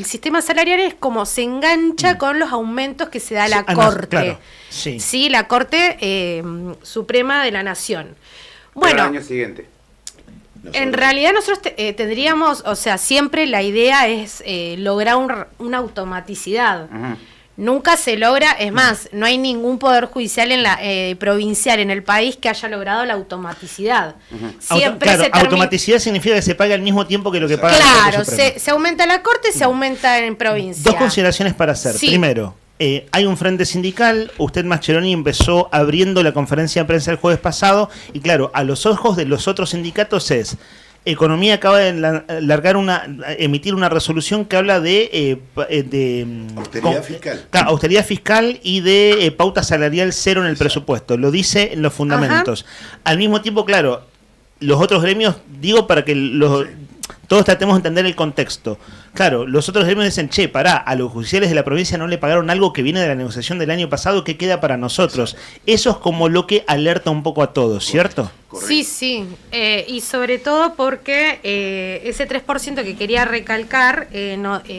sistema salarial es como se engancha con los aumentos que se da la Corte. Claro. Sí, la Corte Suprema de la Nación. Bueno, pero el año siguiente. En realidad nosotros tendríamos, o sea, siempre la idea es lograr una automaticidad. Nunca se logra, es más, no hay ningún poder judicial provincial en el país que haya logrado la automaticidad. Siempre automaticidad significa que se paga al mismo tiempo que lo que paga la Corte Suprema. Se aumenta la Corte, se aumenta en provincia. Dos consideraciones para hacer. Primero, hay un frente sindical. Usted, Mascheroni, empezó abriendo la conferencia de prensa el jueves pasado, y claro, a los ojos de los otros sindicatos Economía acaba de emitir una resolución que habla de austeridad fiscal. Austeridad fiscal y de pauta salarial cero en el presupuesto. Lo dice en los fundamentos. Al mismo tiempo, claro, los otros gremios, digo para que todos tratemos de entender el contexto. Claro, los otros gremios dicen, che, pará, a los judiciales de la provincia no le pagaron algo que viene de la negociación del año pasado que queda para nosotros. Eso es como lo que alerta un poco a todos, ¿cierto? Sí, sí, y sobre todo porque ese 3% que quería recalcar,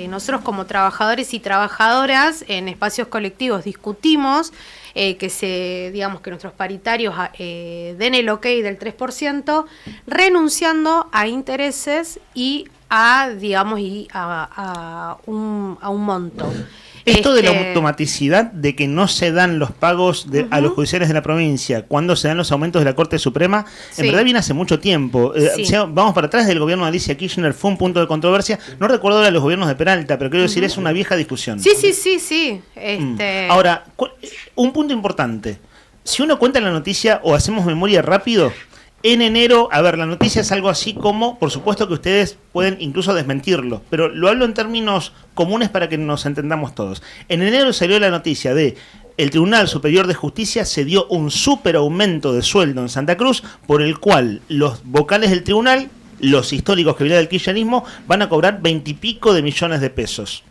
nosotros como trabajadores y trabajadoras en espacios colectivos discutimos digamos que nuestros paritarios den el ok del 3%, renunciando a intereses y a un monto. Esto de la automaticidad de que no se dan los pagos a los judiciales de la provincia cuando se dan los aumentos de la Corte Suprema, en verdad viene hace mucho tiempo. Sí. O sea, vamos para atrás del gobierno de Alicia Kirchner, fue un punto de controversia. No recuerdo ahora los gobiernos de Peralta, pero quiero decir, es una vieja discusión. Sí. Ahora, un punto importante. Si uno cuenta la noticia o hacemos memoria rápido, en enero, a ver, la noticia es algo así como, por supuesto que ustedes pueden incluso desmentirlo, pero lo hablo en términos comunes para que nos entendamos todos. En enero salió la noticia de el Tribunal Superior de Justicia se dio un súper aumento de sueldo en Santa Cruz, por el cual los vocales del tribunal, los históricos que vienen del kirchnerismo, van a cobrar 20 y pico de millones de pesos.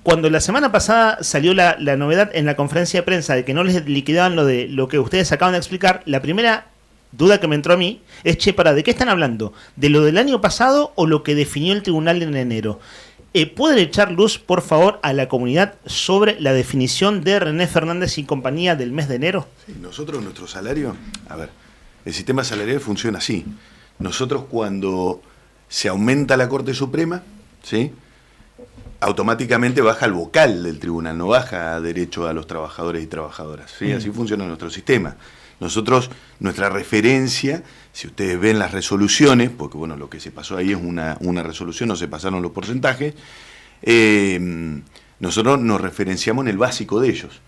Cuando la semana pasada salió la novedad en la conferencia de prensa de que no les liquidaban lo que ustedes acaban de explicar, la primera duda que me entró a mí es, che, ¿de qué están hablando? ¿De lo del año pasado o lo que definió el tribunal en enero? ¿Pueden echar luz, por favor, a la comunidad sobre la definición de René Fernández y compañía del mes de enero? Sí, nosotros, nuestro salario, a ver, el sistema salarial funciona así. Nosotros cuando se aumenta la Corte Suprema, ¿sí?, automáticamente baja el vocal del tribunal, no baja derecho a los trabajadores y trabajadoras, ¿sí? Así funciona nuestro sistema. Nosotros, nuestra referencia, si ustedes ven las resoluciones, porque bueno, lo que se pasó ahí es una resolución, no se pasaron los porcentajes, nosotros nos referenciamos en el básico de ellos.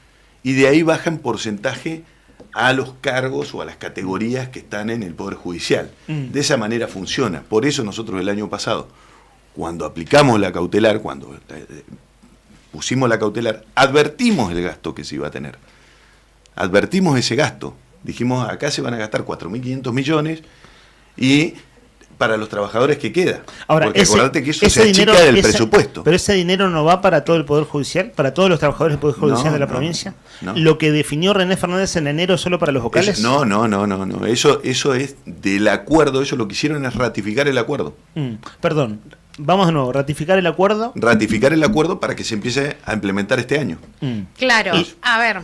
Y de ahí baja en porcentaje a los cargos o a las categorías que están en el Poder Judicial. De esa manera funciona. Por eso nosotros el año pasado, cuando aplicamos la cautelar, cuando pusimos la cautelar, advertimos el gasto que se iba a tener. Advertimos ese gasto. Dijimos, acá se van a gastar 4.500 millones y para los trabajadores que queda. Ahora, porque acordate que eso se dinero, achica del presupuesto. Pero ese dinero no va para todo el Poder Judicial, para todos los trabajadores del Poder Judicial de la provincia. No. Lo que definió René Fernández en enero es solo para los vocales. No. Eso es del acuerdo. Ellos lo que hicieron es ratificar el acuerdo. Perdón. Vamos de nuevo, ratificar el acuerdo. Ratificar el acuerdo para que se empiece a implementar este año. Claro, a ver,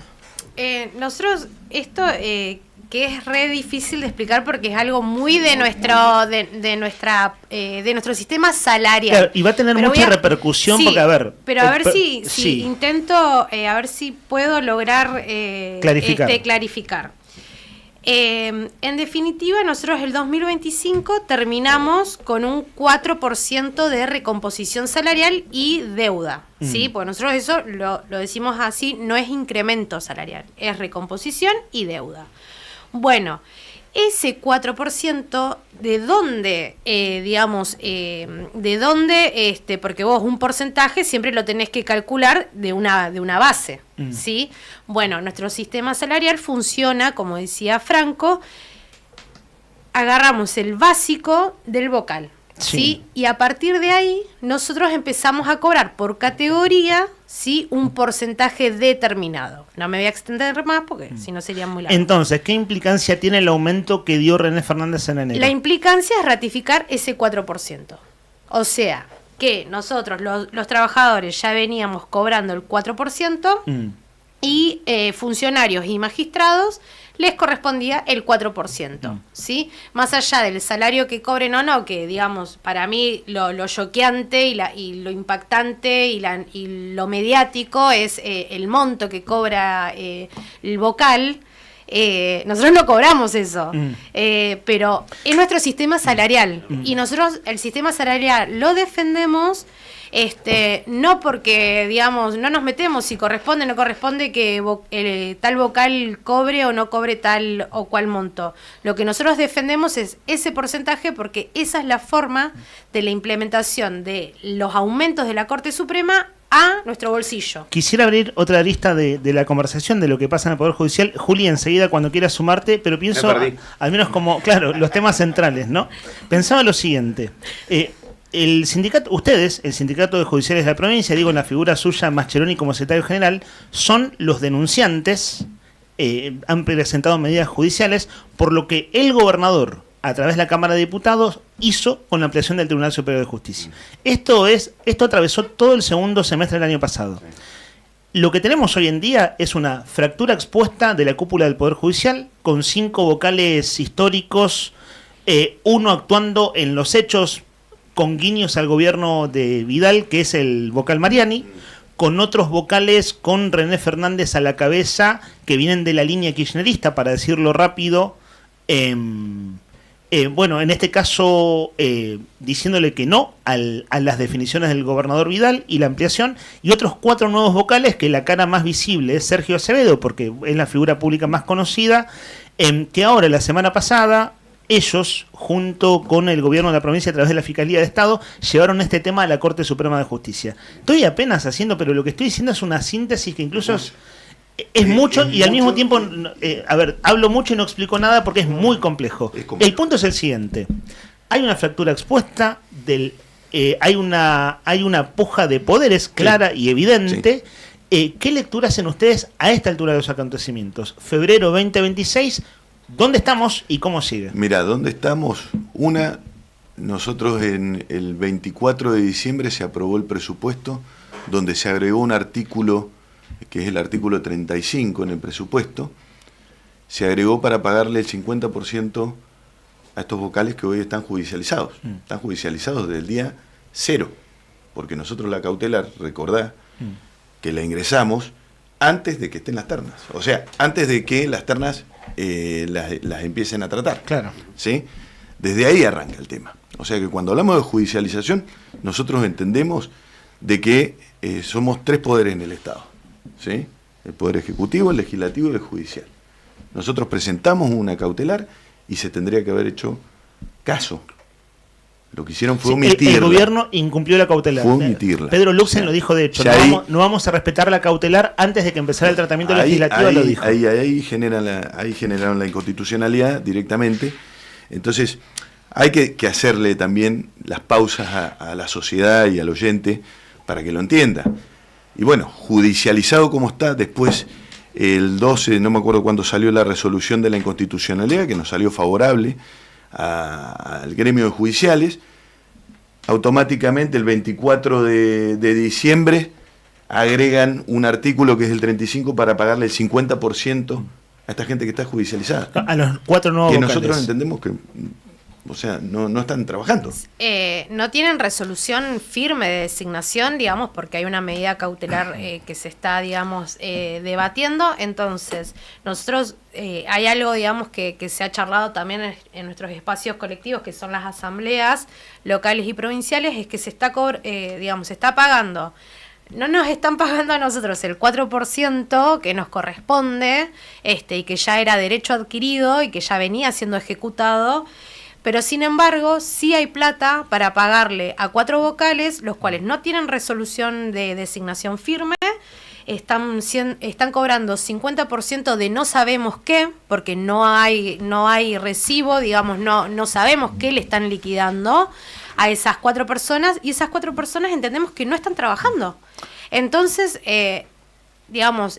nosotros esto que es re difícil de explicar porque es algo muy de nuestro sistema salarial. Claro, y va a tener mucha repercusión porque, a ver... Pero a ver si intento, a ver si puedo lograr clarificar. En definitiva, nosotros el 2025 terminamos con un 4% de recomposición salarial y deuda, ¿sí? Porque nosotros eso lo decimos así, no es incremento salarial, es recomposición y deuda. Bueno, ese 4%, ¿de dónde, porque vos un porcentaje siempre lo tenés que calcular de una base, ¿sí? Bueno, nuestro sistema salarial funciona, como decía Franco, agarramos el básico del vocal, ¿sí? Y a partir de ahí nosotros empezamos a cobrar por categoría, ¿sí?, un porcentaje determinado. No me voy a extender más porque si no sería muy largo. Entonces, ¿qué implicancia tiene el aumento que dio René Fernández en enero? La implicancia es ratificar ese 4%. O sea, que nosotros, los trabajadores, ya veníamos cobrando el 4% y funcionarios y magistrados les correspondía el 4%, ¿sí? Más allá del salario que cobren o no, que digamos, para mí lo choqueante y lo impactante y lo mediático es el monto que cobra el vocal. Nosotros no cobramos eso, pero es nuestro sistema salarial y nosotros el sistema salarial lo defendemos. No porque, digamos, no nos metemos si corresponde o no corresponde que tal vocal cobre o no cobre tal o cual monto. Lo que nosotros defendemos es ese porcentaje porque esa es la forma de la implementación de los aumentos de la Corte Suprema a nuestro bolsillo. Quisiera abrir otra lista de la conversación de lo que pasa en el Poder Judicial. Juli, enseguida cuando quieras sumarte, pero pienso, al menos como, claro, los temas centrales, ¿no? Pensaba lo siguiente. el sindicato, ustedes, el Sindicato de Judiciales de la Provincia, digo en la figura suya, Mascheroni como secretario general, son los denunciantes, han presentado medidas judiciales por lo que el gobernador, a través de la Cámara de Diputados, hizo con la ampliación del Tribunal Superior de Justicia. Esto atravesó todo el segundo semestre del año pasado. Lo que tenemos hoy en día es una fractura expuesta de la cúpula del Poder Judicial, con 5 vocales históricos, uno actuando en los hechos con guiños al gobierno de Vidal, que es el vocal Mariani, con otros vocales con René Fernández a la cabeza, que vienen de la línea kirchnerista, para decirlo rápido, bueno, en este caso diciéndole que no a las definiciones del gobernador Vidal y la ampliación, y otros 4 nuevos vocales, que la cara más visible es Sergio Acevedo, porque es la figura pública más conocida, que ahora, la semana pasada, ellos, junto con el gobierno de la provincia a través de la Fiscalía de Estado, llevaron este tema a la Corte Suprema de Justicia. Estoy apenas haciendo, pero lo que estoy diciendo es una síntesis que incluso es mucho, y al mismo tiempo, hablo mucho y no explico nada porque es muy complejo. El punto es el siguiente: hay una fractura expuesta, hay una puja de poderes clara y evidente. ¿Qué lectura hacen ustedes a esta altura de los acontecimientos? Febrero 2026, ¿dónde estamos y cómo sigue? Mira, ¿dónde estamos? Nosotros en el 24 de diciembre se aprobó el presupuesto, donde se agregó un artículo, que es el artículo 35 en el presupuesto, se agregó para pagarle el 50% a estos vocales que hoy están judicializados. Están judicializados desde el día 0, porque nosotros la cautelar, recordá, que la ingresamos antes de que estén las ternas. O sea, antes de que las ternas las empiecen a tratar. Claro. ¿Sí? Desde ahí arranca el tema. O sea que cuando hablamos de judicialización, nosotros entendemos de que somos 3 poderes en el Estado. ¿Sí? El Poder Ejecutivo, el Legislativo y el Judicial. Nosotros presentamos una cautelar y se tendría que haber hecho caso. Lo que hicieron fue omitirla. El gobierno incumplió la cautelar. Fue omitirla. Pedro Luxen lo dijo, de hecho. No vamos a respetar la cautelar antes de que empezara el tratamiento legislativo, lo dijo. Ahí generaron la inconstitucionalidad directamente. Entonces, hay que hacerle también las pausas a la sociedad y al oyente para que lo entienda. Y bueno, judicializado como está, después el 12, no me acuerdo cuándo salió la resolución de la inconstitucionalidad, que nos salió favorable al gremio de judiciales, automáticamente el 24 de diciembre agregan un artículo que es el 35 para pagarle el 50% a esta gente que está judicializada. A los 4 nuevos que vocales. Nosotros entendemos que, o sea, no están trabajando. No tienen resolución firme de designación, digamos, porque hay una medida cautelar que se está, digamos, debatiendo. Entonces, nosotros, hay algo, digamos, que se ha charlado también en nuestros espacios colectivos, que son las asambleas locales y provinciales, es que se está, se está pagando. No nos están pagando a nosotros el 4% que nos corresponde, y que ya era derecho adquirido y que ya venía siendo ejecutado. Pero sin embargo, sí hay plata para pagarle a 4 vocales, los cuales no tienen resolución de designación firme, están cobrando 50% de no sabemos qué, porque no hay recibo, digamos, no sabemos qué le están liquidando a esas 4 personas, y esas 4 personas entendemos que no están trabajando. Entonces, digamos,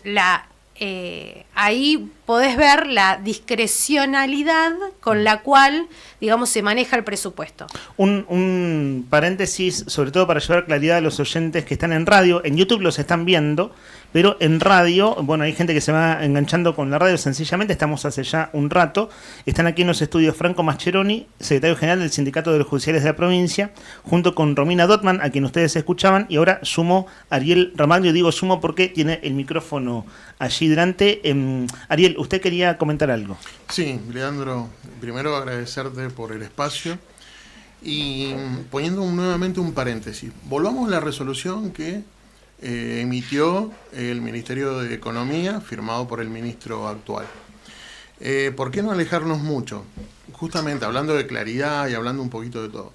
ahí podés ver la discrecionalidad con la cual, digamos, se maneja el presupuesto. Un paréntesis, sobre todo para llevar claridad a los oyentes que están en radio. En YouTube los están viendo, pero en radio, bueno, hay gente que se va enganchando con la radio sencillamente. Estamos hace ya un rato. Están aquí en los estudios Franco Mascheroni, secretario general del Sindicato de los Judiciales de la Provincia, junto con Romina Dotman, a quien ustedes escuchaban, y ahora sumo Ariel Ramaglio. Digo sumo porque tiene el micrófono allí delante. Ariel, usted quería comentar algo. Sí, Leandro, primero agradecerte por el espacio y poniendo nuevamente un paréntesis. Volvamos a la resolución que emitió el Ministerio de Economía, firmado por el ministro actual. ¿Por qué no alejarnos mucho? Justamente hablando de claridad y hablando un poquito de todo.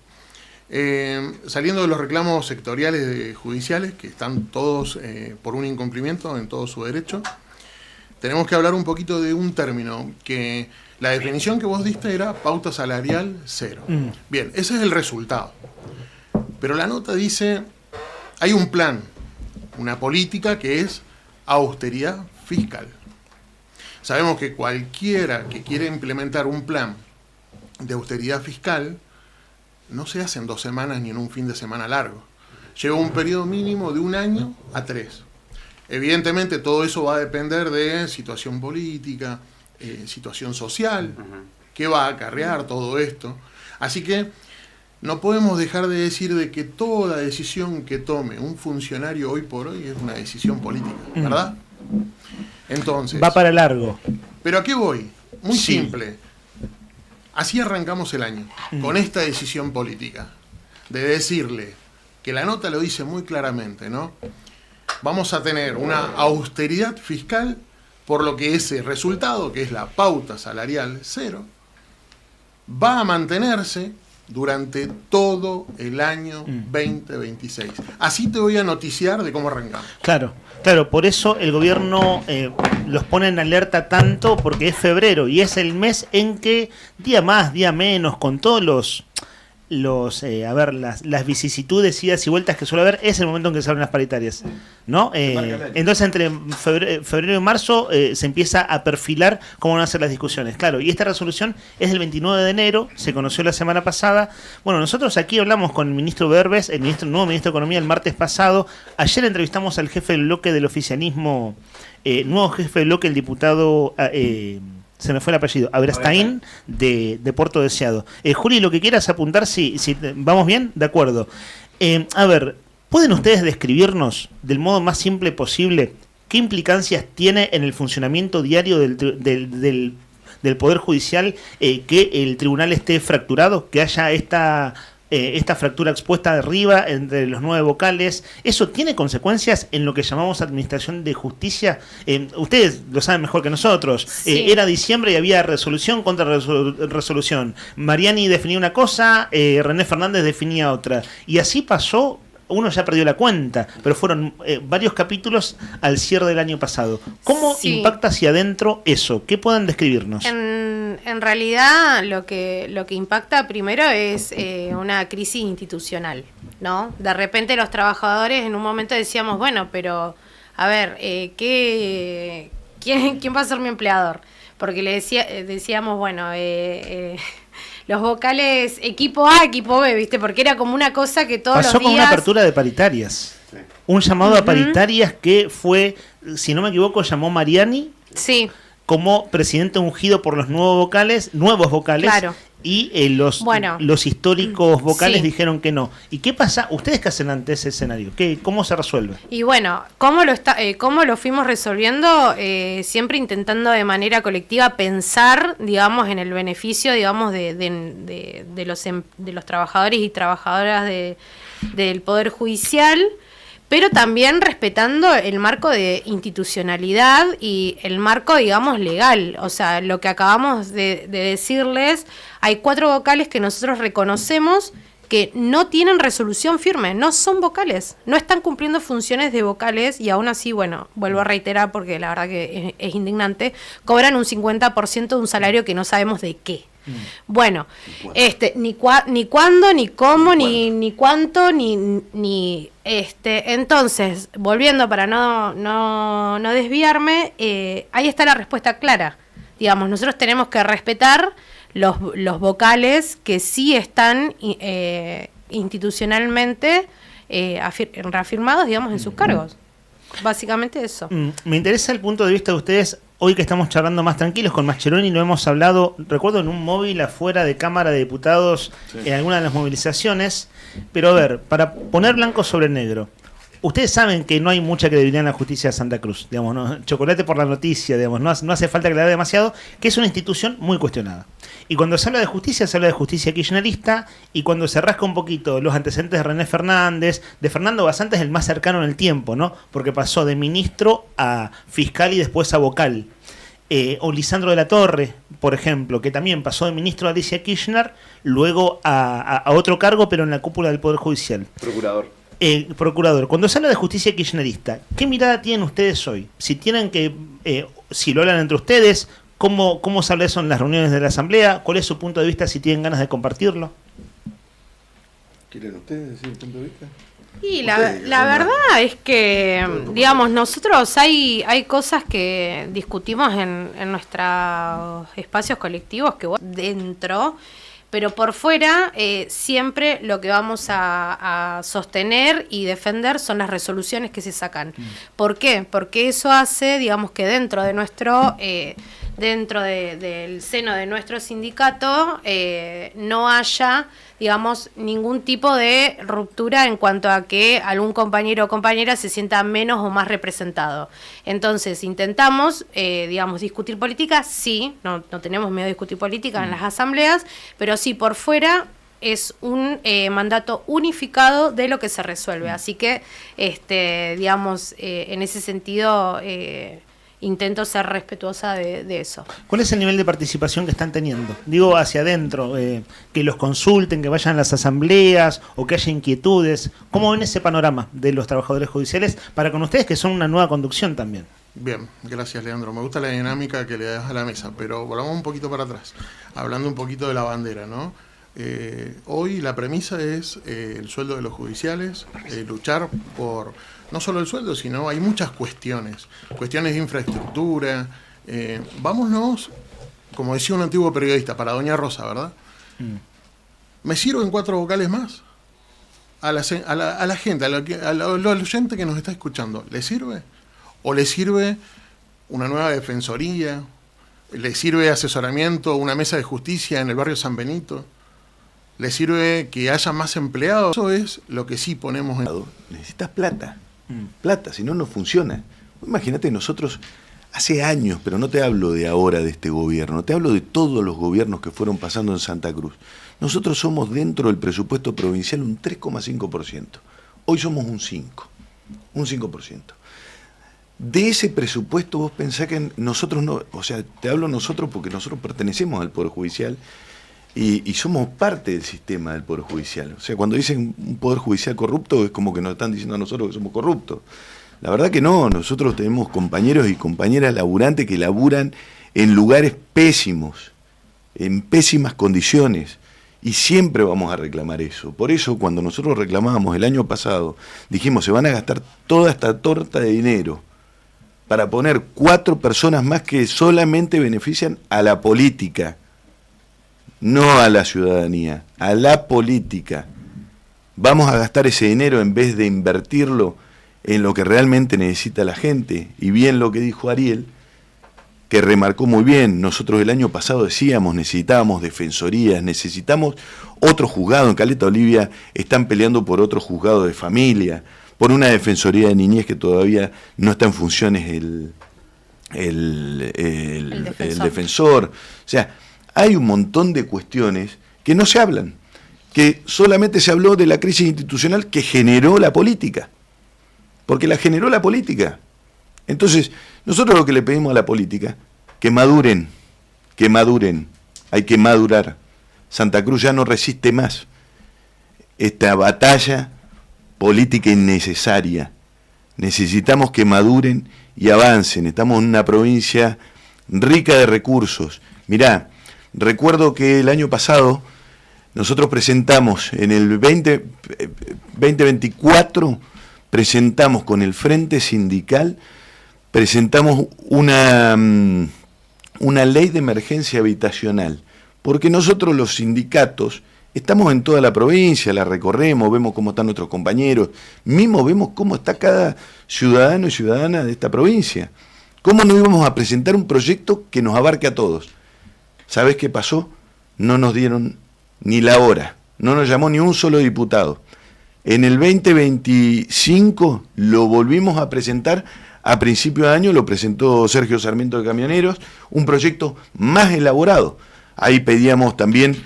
Saliendo de los reclamos sectoriales judiciales, que están todos por un incumplimiento en todo su derecho, tenemos que hablar un poquito de un término que la definición que vos diste era pauta salarial 0. Bien, ese es el resultado. Pero la nota dice, hay un plan, una política que es austeridad fiscal. Sabemos que cualquiera que quiere implementar un plan de austeridad fiscal no se hace en 2 semanas ni en un fin de semana largo. Lleva un periodo mínimo de 1 año a 3. Evidentemente todo eso va a depender de situación política, situación social, qué va a acarrear todo esto. Así que no podemos dejar de decir de que toda decisión que tome un funcionario hoy por hoy es una decisión política, ¿verdad? Entonces, va para largo. ¿Pero a qué voy? Muy simple. Así arrancamos el año, con esta decisión política, de decirle, que la nota lo dice muy claramente, ¿no? Vamos a tener una austeridad fiscal, por lo que ese resultado, que es la pauta salarial 0, va a mantenerse durante todo el año 2026. Así te voy a noticiar de cómo arrancamos. Claro, por eso el gobierno los pone en alerta tanto, porque es febrero y es el mes en que día más, día menos, con todos las vicisitudes, idas y vueltas que suele haber, es el momento en que se abren las paritarias, ¿no? Entonces entre febrero y marzo se empieza a perfilar cómo van a ser las discusiones, claro, y esta resolución es del 29 de enero, se conoció la semana pasada. Bueno, nosotros aquí hablamos con el ministro Berbes, el nuevo ministro de Economía, el martes pasado. Ayer entrevistamos al jefe del bloque del oficialismo, nuevo jefe del bloque, el diputado... se me fue el apellido, Aberastain, de Puerto Deseado. Juli, lo que quieras apuntar, si vamos bien, de acuerdo. A ver, ¿pueden ustedes describirnos del modo más simple posible qué implicancias tiene en el funcionamiento diario del Poder Judicial que el tribunal esté fracturado, que haya esta fractura expuesta de arriba entre los 9 vocales? ¿Eso tiene consecuencias en lo que llamamos administración de justicia? Ustedes lo saben mejor que nosotros. Sí. Era diciembre y había resolución contra resolución. Mariani definía una cosa, René Fernández definía otra. Y así pasó. Uno ya perdió la cuenta, pero fueron varios capítulos al cierre del año pasado. ¿Cómo impacta hacia adentro eso? ¿Qué pueden describirnos? En realidad lo que impacta primero es una crisis institucional, ¿no? De repente los trabajadores en un momento decíamos, bueno, pero a ver, ¿quién va a ser mi empleador? Porque decíamos, bueno, los vocales equipo A, equipo B, ¿viste? Porque era como una cosa que todos los días... Pasó con una apertura de paritarias. Sí. Un llamado a paritarias que fue, si no me equivoco, llamó Mariani. Sí. Como presidente ungido por los nuevos vocales. Claro. Y los históricos vocales dijeron que no. ¿Y qué pasa? ¿Ustedes qué hacen ante ese escenario? ¿Cómo se resuelve? Y bueno, ¿cómo lo fuimos resolviendo? Siempre intentando de manera colectiva pensar, digamos, en el beneficio, digamos, de los trabajadores y trabajadoras del Poder Judicial, pero también respetando el marco de institucionalidad y el marco, digamos, legal. O sea, lo que acabamos de decirles, hay 4 vocales que nosotros reconocemos que no tienen resolución firme, no son vocales, no están cumpliendo funciones de vocales y aún así, bueno, vuelvo a reiterar porque la verdad que es indignante, cobran un 50% de un salario que no sabemos de qué. Bueno, ni cuándo, ni cómo, ni cuánto, ni entonces, volviendo para no desviarme, ahí está la respuesta clara. Digamos, nosotros tenemos que respetar los vocales que sí están institucionalmente reafirmados, digamos, en sus cargos. Básicamente eso. Me interesa el punto de vista de ustedes. Hoy que estamos charlando más tranquilos con Mascheroni, lo hemos hablado, recuerdo, en un móvil afuera de Cámara de Diputados, en alguna de las movilizaciones. Pero a ver, para poner blanco sobre negro, ustedes saben que no hay mucha credibilidad en la justicia de Santa Cruz, digamos, ¿no? Chocolate por la noticia, digamos, no hace falta aclarar demasiado, que es una institución muy cuestionada. Y cuando se habla de justicia, se habla de justicia kirchnerista, y cuando se rasca un poquito los antecedentes de René Fernández, de Fernando Basante es el más cercano en el tiempo, ¿no? Porque pasó de ministro a fiscal y después a vocal. O Lisandro de la Torre, por ejemplo, que también pasó de ministro a Alicia Kirchner, luego a otro cargo, pero en la cúpula del Poder Judicial. Procurador. Cuando se habla de justicia kirchnerista, ¿qué mirada tienen ustedes hoy? Si tienen si lo hablan entre ustedes, ¿cómo se habla eso en las reuniones de la Asamblea? ¿Cuál es su punto de vista, si tienen ganas de compartirlo? ¿Quieren ustedes decir el punto de vista? Y la verdad es que, digamos, nosotros hay cosas que discutimos en nuestros espacios colectivos que dentro, pero por fuera siempre lo que vamos a sostener y defender son las resoluciones que se sacan. ¿Por qué? Porque eso hace, digamos, que dentro de nuestro del seno de nuestro sindicato no haya, digamos, ningún tipo de ruptura en cuanto a que algún compañero o compañera se sienta menos o más representado. Entonces, intentamos, digamos, discutir política, sí, no tenemos miedo de discutir política en las asambleas, pero sí, por fuera es un mandato unificado de lo que se resuelve. Así que, digamos, en ese sentido intento ser respetuosa de eso. ¿Cuál es el nivel de participación que están teniendo? Digo, hacia adentro, que los consulten, que vayan a las asambleas o que haya inquietudes. ¿Cómo ven ese panorama de los trabajadores judiciales para con ustedes, que son una nueva conducción también? Bien, gracias, Leandro. Me gusta la dinámica que le das a la mesa, pero volvamos un poquito para atrás, hablando un poquito de la bandera, ¿no? Hoy la premisa es el sueldo de los judiciales, luchar por no solo el sueldo, sino hay muchas cuestiones de infraestructura. Vámonos, como decía un antiguo periodista, para Doña Rosa, ¿verdad? ¿Me sirven 4 vocales más? A la gente, al oyente que nos está escuchando, ¿le sirve? ¿O le sirve una nueva defensoría? ¿Le sirve asesoramiento, una mesa de justicia en el barrio San Benito? ¿Le sirve que haya más empleados? Eso es lo que sí ponemos en... Necesitas plata. Plata, si no, no funciona. Imagínate, nosotros hace años, pero no te hablo de ahora de este gobierno, te hablo de todos los gobiernos que fueron pasando en Santa Cruz. Nosotros somos dentro del presupuesto provincial un 3,5%. Hoy somos un 5%. De ese presupuesto vos pensás que nosotros no, o sea, te hablo nosotros porque nosotros pertenecemos al Poder Judicial y somos parte del sistema del Poder Judicial. O sea, cuando dicen un Poder Judicial corrupto es como que nos están diciendo a nosotros que somos corruptos. La verdad que no, nosotros tenemos compañeros y compañeras laburantes que laburan en lugares pésimos, en pésimas condiciones, y siempre vamos a reclamar eso. Por eso cuando nosotros reclamábamos el año pasado, dijimos, se van a gastar toda esta torta de dinero para poner 4 personas más que solamente benefician a la política, no a la ciudadanía, a la política. Vamos a gastar ese dinero en vez de invertirlo en lo que realmente necesita la gente. Y bien lo que dijo Ariel, que remarcó muy bien, nosotros el año pasado decíamos, necesitábamos defensorías, necesitamos otro juzgado. En Caleta Olivia están peleando por otro juzgado de familia, por una defensoría de niñez que todavía no está en funciones el defensor. O sea, hay un montón de cuestiones que no se hablan, que solamente se habló de la crisis institucional que generó la política, porque la generó la política. Entonces, nosotros lo que le pedimos a la política, que maduren, hay que madurar. Santa Cruz ya no resiste más esta batalla política innecesaria. Necesitamos que maduren y avancen. Estamos en una provincia rica de recursos. Mirá, recuerdo que el año pasado nosotros presentamos, en el 2024, presentamos con el Frente Sindical, presentamos una ley de emergencia habitacional, porque nosotros los sindicatos estamos en toda la provincia, la recorremos, vemos cómo están nuestros compañeros, mismo vemos cómo está cada ciudadano y ciudadana de esta provincia. ¿Cómo no íbamos a presentar un proyecto que nos abarque a todos? ¿Sabés qué pasó? No nos dieron ni la hora, no nos llamó ni un solo diputado. En el 2025 lo volvimos a presentar, a principio de año lo presentó Sergio Sarmiento de Camioneros, un proyecto más elaborado. Ahí pedíamos también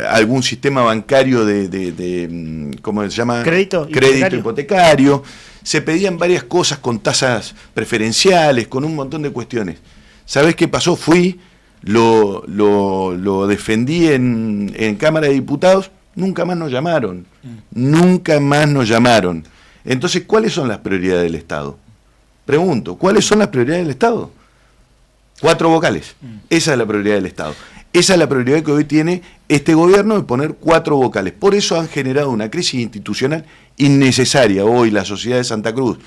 algún sistema bancario de ¿cómo se llama? Crédito hipotecario. Se pedían varias cosas con tasas preferenciales, con un montón de cuestiones. ¿Sabés qué pasó? Fui, lo defendí en Cámara de Diputados, nunca más nos llamaron. Entonces, ¿cuáles son las prioridades del Estado? Pregunto, ¿cuáles son las prioridades del Estado? 4 vocales. Esa es la prioridad del Estado. Esa es la prioridad que hoy tiene este gobierno de poner 4 vocales. Por eso han generado una crisis institucional innecesaria hoy la sociedad de Santa Cruz,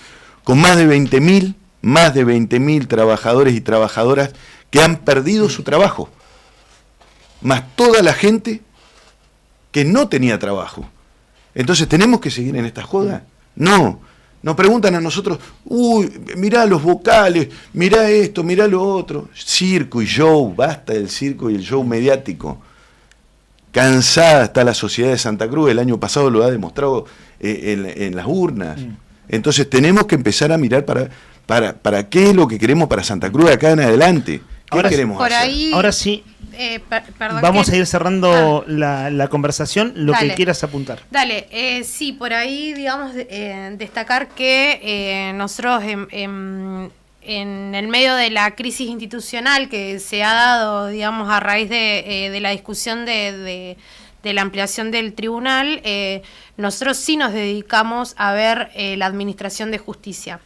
con más de 20.000 trabajadores y trabajadoras que han perdido su trabajo, más toda la gente que no tenía trabajo. Entonces, ¿tenemos que seguir en esta joda? No. Nos preguntan a nosotros, mirá los vocales, mirá esto, mirá lo otro. Circo y show, basta del circo y el show mediático. Cansada está la sociedad de Santa Cruz, el año pasado lo ha demostrado en las urnas. Entonces tenemos que empezar a mirar para qué es lo que queremos para Santa Cruz de acá en adelante. ¿Qué queremos por hacer? ahí, Ahora sí, perdón, vamos a ir cerrando la conversación, lo Dale. que quieras apuntar. Dale, sí, por ahí, digamos, destacar que nosotros en el medio de la crisis institucional que se ha dado, digamos, a raíz de la discusión de la ampliación del tribunal, nosotros sí nos dedicamos a ver la administración de justicia.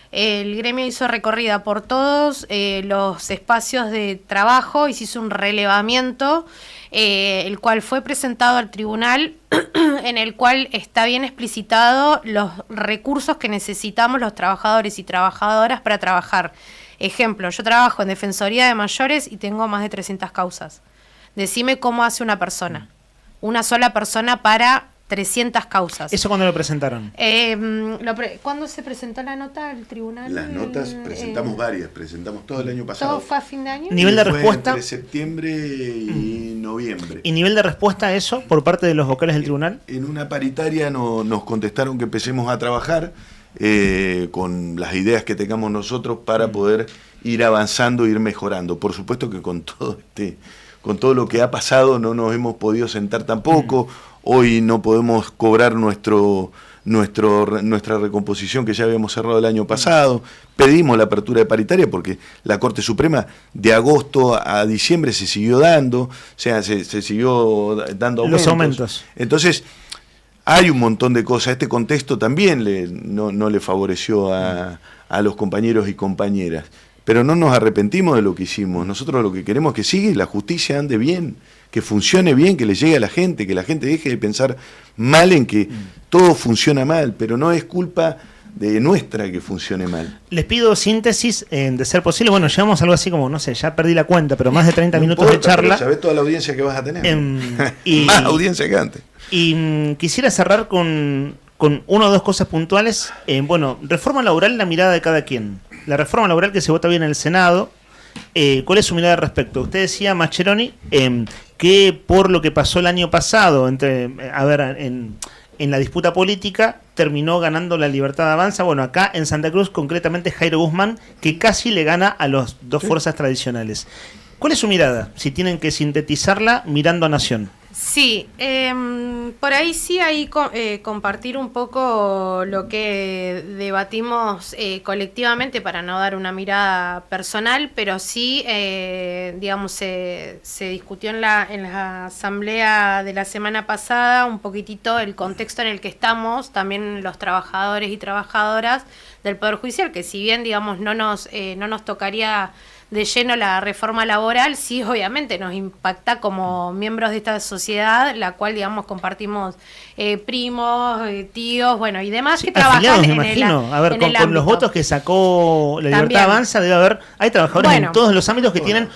El gremio hizo recorrida por todos los espacios de trabajo y se hizo un relevamiento, el cual fue presentado al tribunal, en el cual está bien explicitado los recursos que necesitamos los trabajadores y trabajadoras para trabajar. Ejemplo, yo trabajo en Defensoría de Mayores y tengo más de 300 causas. Decime cómo hace una persona, una sola persona para 300 causas. ¿Eso cuándo lo presentaron? ¿Cuándo se presentó la nota al tribunal? Las notas presentamos varias, presentamos todo el año pasado. ¿Todo fue a fin de año? ¿Nivel de Fue respuesta? entre septiembre y noviembre. ¿Y nivel de respuesta a eso por parte de los vocales del tribunal? En una paritaria nos contestaron que empecemos a trabajar con las ideas que tengamos nosotros para poder ir avanzando e ir mejorando. Por supuesto que con todo lo que ha pasado no nos hemos podido sentar tampoco. Hoy no podemos cobrar nuestra recomposición que ya habíamos cerrado el año pasado. Pedimos la apertura de paritaria porque la Corte Suprema de agosto a diciembre se siguió dando, o sea, se siguió dando aumentos. Los aumentos. Entonces, hay un montón de cosas. Este contexto también no le favoreció a los compañeros y compañeras. Pero no nos arrepentimos de lo que hicimos. Nosotros lo que queremos es que siga y la justicia ande bien, que funcione bien, que le llegue a la gente, que la gente deje de pensar mal en que todo funciona mal, pero no es culpa de nuestra que funcione mal. Les pido síntesis, de ser posible. Bueno, llevamos algo así como, no sé, ya perdí la cuenta, pero más de 30 minutos de charla. Sabés toda la audiencia que vas a tener. Y, más audiencia que antes. Y quisiera cerrar con una o dos cosas puntuales. Bueno, reforma laboral, la mirada de cada quien. La reforma laboral que se vota bien en el Senado, ¿cuál es su mirada al respecto? Usted decía, Mascheroni, que por lo que pasó el año pasado, en la disputa política, terminó ganando la Libertad Avanza. Bueno, acá en Santa Cruz, concretamente Jairo Guzmán, que casi le gana a las dos fuerzas tradicionales. ¿Cuál es su mirada, si tienen que sintetizarla mirando a Nación? Sí, por ahí sí, compartir un poco lo que debatimos colectivamente para no dar una mirada personal, pero sí, digamos, se discutió en la asamblea de la semana pasada un poquitito el contexto en el que estamos, también los trabajadores y trabajadoras del Poder Judicial, que si bien, digamos, no nos tocaría de lleno la reforma laboral, sí obviamente nos impacta como miembros de esta sociedad, la cual, digamos, compartimos primos, tíos, bueno, y demás, que trabajan me imagino. A ver, con los votos que sacó la Libertad Avanza, hay trabajadores en todos los ámbitos que tienen,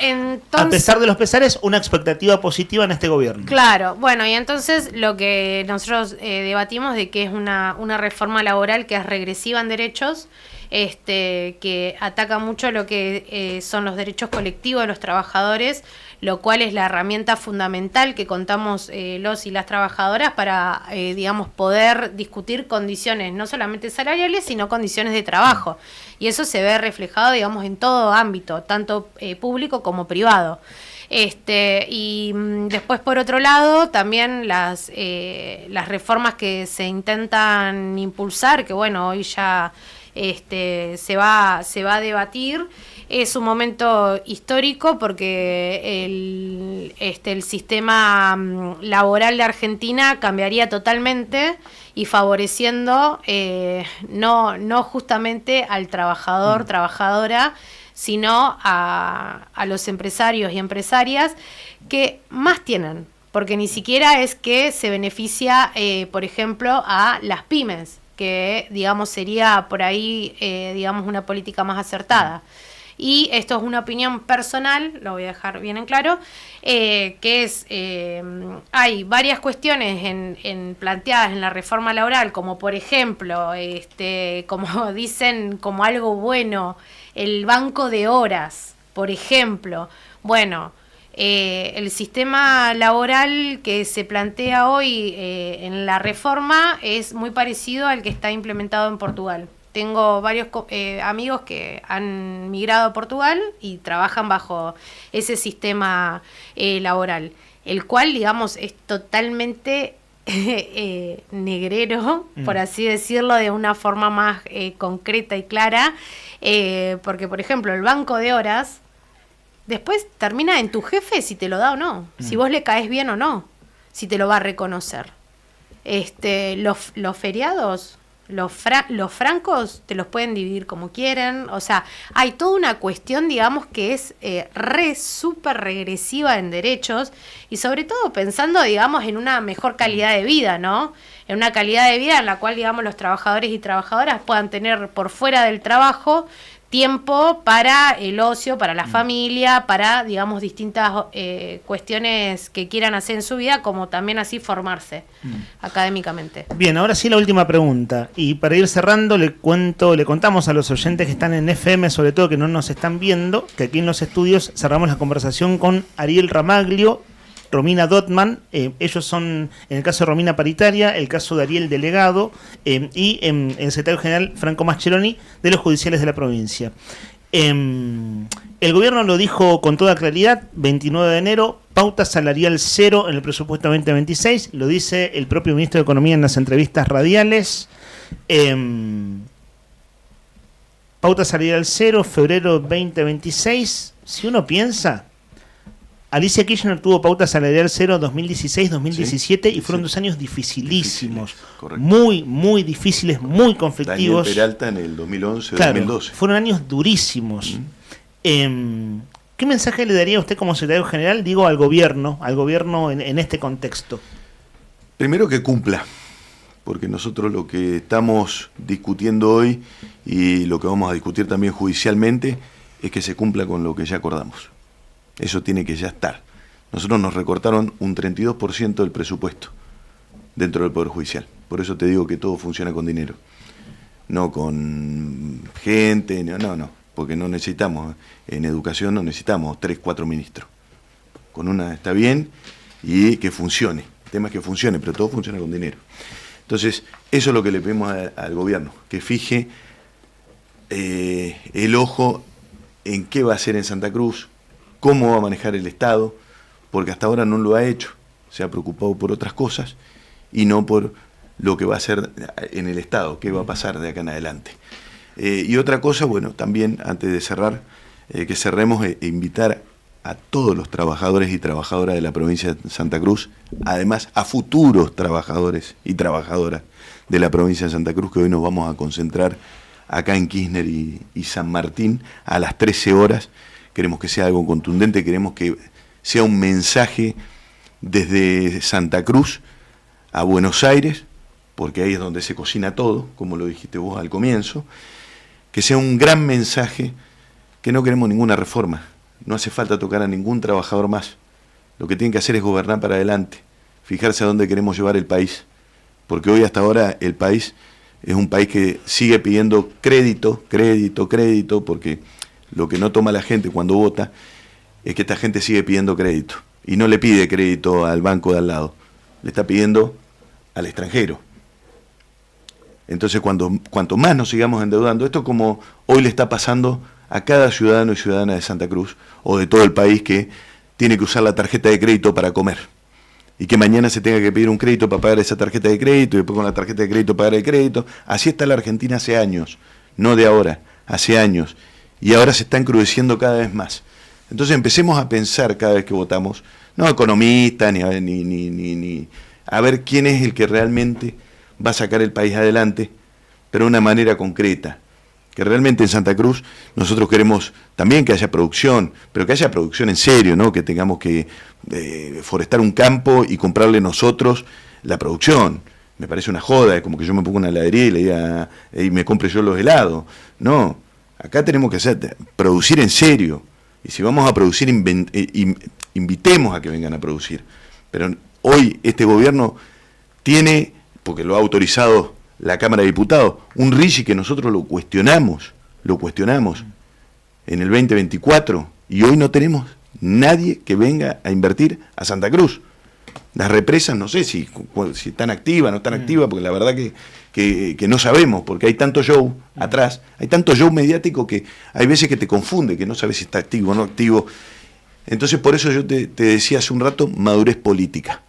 a pesar de los pesares, una expectativa positiva en este gobierno. Claro, bueno, y entonces lo que nosotros debatimos de que es una reforma laboral que es regresiva en derechos, que ataca mucho lo que son los derechos colectivos de los trabajadores, lo cual es la herramienta fundamental que contamos los y las trabajadoras para, digamos, poder discutir condiciones no solamente salariales, sino condiciones de trabajo. Y eso se ve reflejado, digamos, en todo ámbito, tanto público como privado. Y después, por otro lado, también las reformas que se intentan impulsar, que bueno, hoy ya se va a debatir. Es un momento histórico porque el sistema laboral de Argentina cambiaría totalmente y favoreciendo no justamente al trabajador, trabajadora, sino a los empresarios y empresarias que más tienen, porque ni siquiera es que se beneficia, por ejemplo, a las pymes, que digamos sería por ahí digamos una política más acertada. Y esto es una opinión personal, lo voy a dejar bien en claro, que es, hay varias cuestiones planteadas en la reforma laboral, como por ejemplo, como dicen como algo bueno, el banco de horas, por ejemplo. Bueno, el sistema laboral que se plantea hoy en la reforma es muy parecido al que está implementado en Portugal. Tengo varios amigos que han migrado a Portugal y trabajan bajo ese sistema laboral, el cual, digamos, es totalmente negrero, por así decirlo, de una forma más concreta y clara, porque, por ejemplo, el banco de horas después termina en tu jefe si te lo da o no, si vos le caes bien o no, si te lo va a reconocer. Los feriados... Los francos te los pueden dividir como quieren, o sea, hay toda una cuestión, digamos, que es súper regresiva en derechos y sobre todo pensando, digamos, en una mejor calidad de vida, ¿no? En una calidad de vida en la cual, digamos, los trabajadores y trabajadoras puedan tener por fuera del trabajo tiempo para el ocio, para la familia, para, digamos, distintas cuestiones que quieran hacer en su vida, como también así formarse académicamente. Bien, ahora sí la última pregunta. Y para ir cerrando, le contamos a los oyentes que están en FM, sobre todo que no nos están viendo, que aquí en los estudios cerramos la conversación con Ariel Ramaglio, Romina Dotman, ellos son, en el caso de Romina paritaria, el caso de Ariel delegado, y el secretario general Franco Mascheroni de los judiciales de la provincia. El gobierno lo dijo con toda claridad, 29 de enero, pauta salarial cero en el presupuesto 2026, lo dice el propio ministro de Economía en las entrevistas radiales. Pauta salarial cero, febrero 2026, si uno piensa... Alicia Kirchner tuvo pauta salarial cero 2016-2017 y fueron 2 años dificilísimos, muy, muy difíciles, muy conflictivos. Daniel Peralta en el 2011-2012. Claro, fueron años durísimos. ¿Qué mensaje le daría usted como secretario general, digo, al gobierno en este contexto? Primero que cumpla, porque nosotros lo que estamos discutiendo hoy y lo que vamos a discutir también judicialmente es que se cumpla con lo que ya acordamos. Eso tiene que ya estar. Nosotros nos recortaron un 32% del presupuesto dentro del Poder Judicial. Por eso te digo que todo funciona con dinero. No con gente, no, porque no necesitamos, en educación no necesitamos 3, 4 ministros. Con una está bien y que funcione. El tema es que funcione, pero todo funciona con dinero. Entonces, eso es lo que le pedimos al gobierno, que fije el ojo en qué va a hacer en Santa Cruz, cómo va a manejar el Estado, porque hasta ahora no lo ha hecho, se ha preocupado por otras cosas y no por lo que va a hacer en el Estado, qué va a pasar de acá en adelante. Y otra cosa, bueno, también antes de cerrar, que cerremos, invitar a todos los trabajadores y trabajadoras de la provincia de Santa Cruz, además a futuros trabajadores y trabajadoras de la provincia de Santa Cruz, que hoy nos vamos a concentrar acá en Kirchner y San Martín a las 13 horas, queremos que sea algo contundente, queremos que sea un mensaje desde Santa Cruz a Buenos Aires, porque ahí es donde se cocina todo, como lo dijiste vos al comienzo, que sea un gran mensaje, que no queremos ninguna reforma, no hace falta tocar a ningún trabajador más, lo que tienen que hacer es gobernar para adelante, fijarse a dónde queremos llevar el país, porque hoy hasta ahora el país es un país que sigue pidiendo crédito, porque lo que no toma la gente cuando vota es que esta gente sigue pidiendo crédito. Y no le pide crédito al banco de al lado, le está pidiendo al extranjero. Entonces, cuanto más nos sigamos endeudando, esto como hoy le está pasando a cada ciudadano y ciudadana de Santa Cruz o de todo el país que tiene que usar la tarjeta de crédito para comer. Y que mañana se tenga que pedir un crédito para pagar esa tarjeta de crédito y después con la tarjeta de crédito pagar el crédito. Así está la Argentina hace años, no de ahora, hace años. Y ahora se está encrudeciendo cada vez más. Entonces empecemos a pensar cada vez que votamos, no economistas, ni a ver quién es el que realmente va a sacar el país adelante, pero de una manera concreta, que realmente en Santa Cruz nosotros queremos también que haya producción, pero que haya producción en serio, ¿no? Que tengamos que forestar un campo y comprarle nosotros la producción. Me parece una joda, es como que yo me pongo una heladería y le diga, y me compre yo los helados. No, acá tenemos que producir en serio. Y si vamos a producir, invitemos a que vengan a producir. Pero hoy este gobierno tiene, porque lo ha autorizado la Cámara de Diputados, un RIGI que nosotros lo cuestionamos en el 2024, y hoy no tenemos nadie que venga a invertir a Santa Cruz. Las represas no sé si están activas, no están activas, porque la verdad que no sabemos, porque hay tanto show atrás, hay tanto show mediático que hay veces que te confunde, que no sabes si está activo o no activo. Entonces por eso yo te decía hace un rato, madurez política.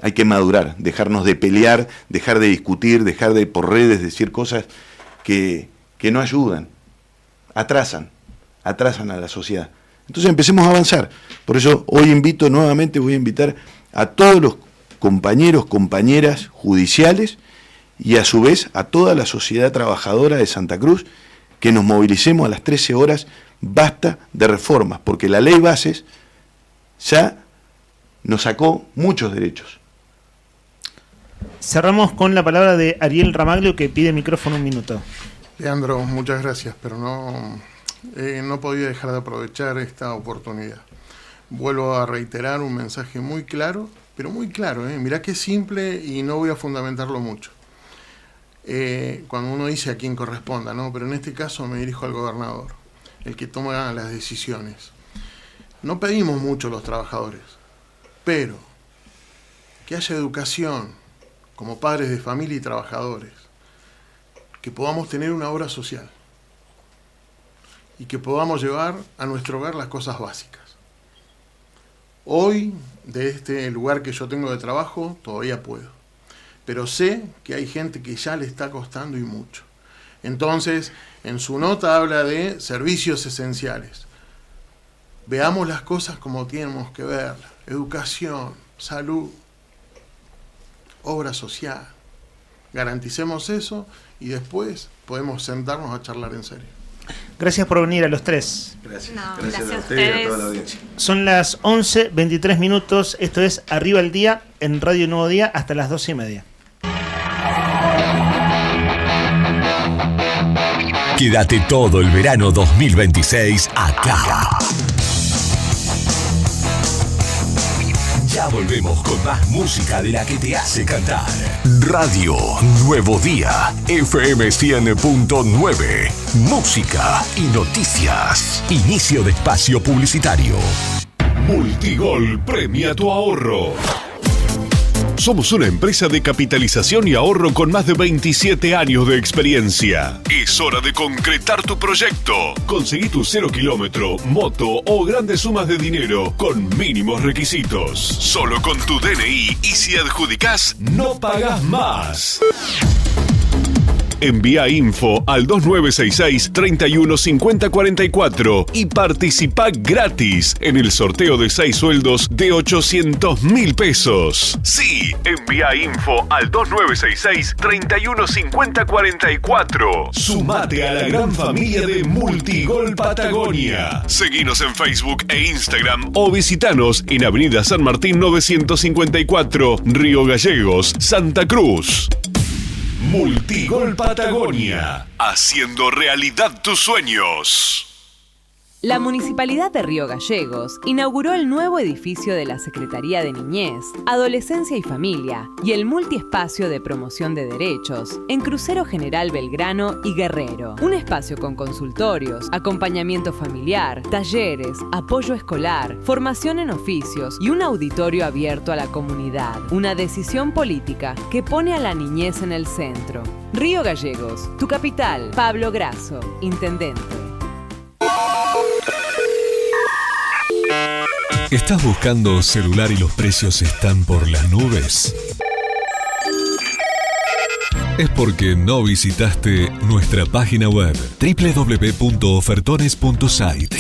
Hay que madurar, dejarnos de pelear, dejar de discutir, dejar de por redes decir cosas que no ayudan, atrasan a la sociedad. Entonces empecemos a avanzar. Por eso hoy voy a invitar a todos los compañeros, compañeras judiciales y a su vez a toda la sociedad trabajadora de Santa Cruz, que nos movilicemos a las 13 horas, basta de reformas, porque la ley Bases ya nos sacó muchos derechos. Cerramos con la palabra de Ariel Ramaglio, que pide micrófono 1 minuto. Leandro, muchas gracias, pero no podía dejar de aprovechar esta oportunidad. Vuelvo a reiterar un mensaje muy claro, pero muy claro, mirá qué simple y no voy a fundamentarlo mucho. Cuando uno dice a quién corresponda, ¿no? Pero en este caso me dirijo al gobernador, el que toma las decisiones. No pedimos mucho los trabajadores, pero que haya educación como padres de familia y trabajadores, que podamos tener una obra social y que podamos llevar a nuestro hogar las cosas básicas. Hoy, de este lugar que yo tengo de trabajo, todavía puedo. Pero sé que hay gente que ya le está costando y mucho. Entonces, en su nota habla de servicios esenciales. Veamos las cosas como tenemos que verlas. Educación, salud, obra social. Garanticemos eso y después podemos sentarnos a charlar en serio. Gracias por venir a los tres. Gracias. No, Gracias a gracias a ustedes y a ustedes. toda la audiencia. Son las 11:23 minutos. Esto es Arriba el Día en Radio Nuevo Día hasta las 12:30. Quédate todo el verano 2026 acá. Ya volvemos con más música de la que te hace cantar. Radio Nuevo Día, FM 100.9. Música y noticias. Inicio de espacio publicitario. Multigol premia tu ahorro. Somos una empresa de capitalización y ahorro con más de 27 años de experiencia. Es hora de concretar tu proyecto. Conseguí tu 0 kilómetro, moto o grandes sumas de dinero con mínimos requisitos. Solo con tu DNI y si adjudicás, no pagás más. Envía info al 2966 315044 y participa gratis en el sorteo de 6 sueldos de 800.000 pesos. Sí, envía info al 2966 315044. Sumate a la gran familia de Multigol Patagonia. Seguinos en Facebook e Instagram o visitanos en Avenida San Martín 954, Río Gallegos, Santa Cruz. Multigol Patagonia, haciendo realidad tus sueños. La Municipalidad de Río Gallegos inauguró el nuevo edificio de la Secretaría de Niñez, Adolescencia y Familia y el multiespacio de promoción de derechos en Crucero General Belgrano y Guerrero. Un espacio con consultorios, acompañamiento familiar, talleres, apoyo escolar, formación en oficios y un auditorio abierto a la comunidad. Una decisión política que pone a la niñez en el centro. Río Gallegos, tu capital. Pablo Grasso, Intendente. ¿Estás buscando celular y los precios están por las nubes? Es porque no visitaste nuestra página web www.ofertones.site.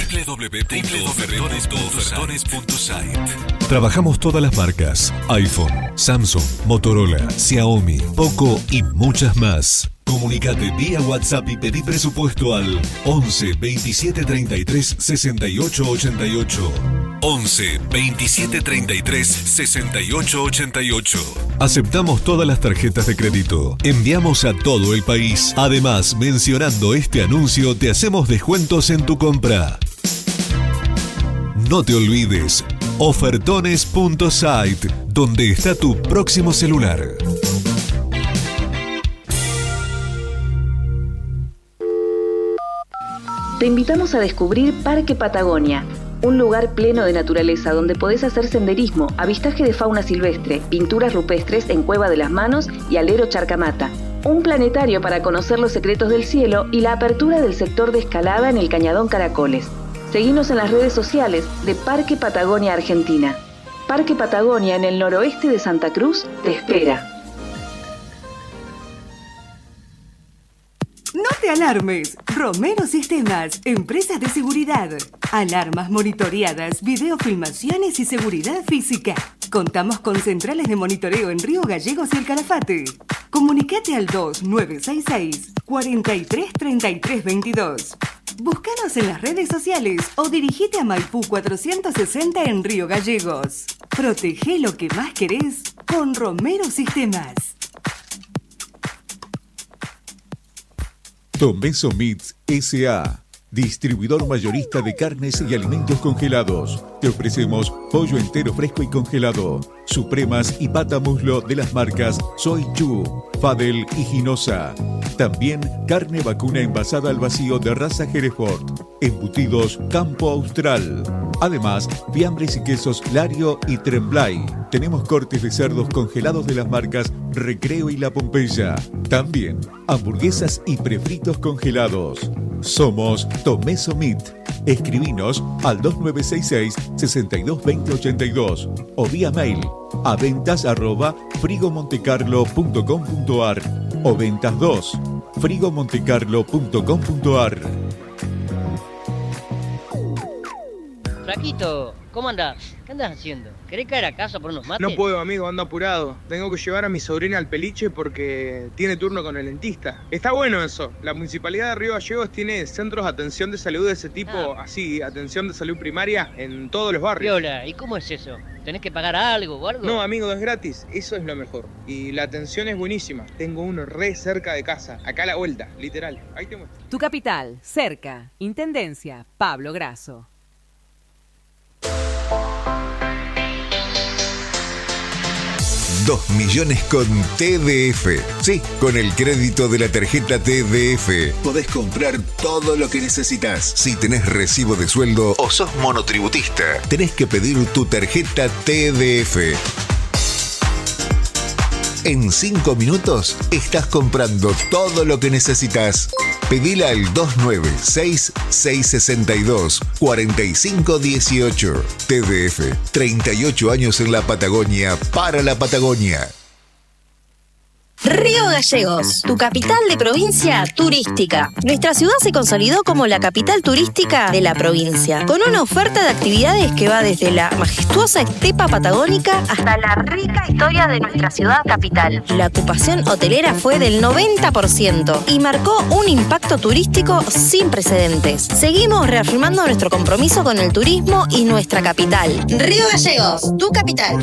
Trabajamos todas las marcas: iPhone, Samsung, Motorola, Xiaomi, Poco y muchas más. Comunicate vía WhatsApp y pedí presupuesto al 11 27 33 68 88. 11 27 33 68 88. Aceptamos todas las tarjetas de crédito. Enviamos a todo el país. Además, mencionando este anuncio, te hacemos descuentos en tu compra. No te olvides, ofertones.site, donde está tu próximo celular. Te invitamos a descubrir Parque Patagonia, un lugar pleno de naturaleza donde podés hacer senderismo, avistaje de fauna silvestre, pinturas rupestres en Cueva de las Manos y Alero Charcamata, un planetario para conocer los secretos del cielo y la apertura del sector de escalada en el Cañadón Caracoles. Seguinos en las redes sociales de Parque Patagonia Argentina. Parque Patagonia en el noroeste de Santa Cruz te espera. No te alarmes. Romero Sistemas, empresas de seguridad. Alarmas monitoreadas, videofilmaciones y seguridad física. Contamos con centrales de monitoreo en Río Gallegos y El Calafate. Comunicate al 2966 43 33 22. Búscanos en las redes sociales o dirigite a Maipú 460 en Río Gallegos. Protege lo que más querés con Romero Sistemas. Tomeso Meats S.A., distribuidor mayorista de carnes y alimentos congelados. Te ofrecemos pollo entero fresco y congelado, supremas y pata muslo de las marcas Soy Chu, Fadel y Ginosa. También carne vacuna envasada al vacío de raza Hereford, embutidos Campo Austral. Además, fiambres y quesos Lario y Tremblay. Tenemos cortes de cerdos congelados de las marcas Recreo y La Pompeya. También hamburguesas y prefritos congelados. Somos Tomeso Meat. Escribinos al 2966 622082 o vía mail a ventas@frigomontecarlo.com.ar o ventas2 frigomontecarlo.com.ar. Flaquito, ¿cómo andás? ¿Qué andás haciendo? ¿Querés caer a casa por unos mates? No puedo, amigo, ando apurado. Tengo que llevar a mi sobrina al peliche porque tiene turno con el dentista. Está bueno eso. La Municipalidad de Río Gallegos tiene centros de atención de salud de ese tipo, así, atención de salud primaria en todos los barrios. Viola, ¿y cómo es eso? ¿Tenés que pagar algo o algo? No, amigo, es gratis. Eso es lo mejor. Y la atención es buenísima. Tengo uno re cerca de casa. Acá a la vuelta, literal. Ahí te muestro. Tu capital, cerca. Intendencia, Pablo Grasso. 2 millones con TDF. Sí, con el crédito de la tarjeta TDF podés comprar todo lo que necesitas. Si tenés recibo de sueldo o sos monotributista, tenés que pedir tu tarjeta TDF. En 5 minutos estás comprando todo lo que necesitas. Pedila al 296-662-4518. TDF, 38 años en la Patagonia, para la Patagonia. Río Gallegos, tu capital de provincia turística. Nuestra ciudad se consolidó como la capital turística de la provincia, con una oferta de actividades que va desde la majestuosa estepa patagónica hasta la rica historia de nuestra ciudad capital. La ocupación hotelera fue del 90% y marcó un impacto turístico sin precedentes. Seguimos reafirmando nuestro compromiso con el turismo y nuestra capital. Río Gallegos, tu capital.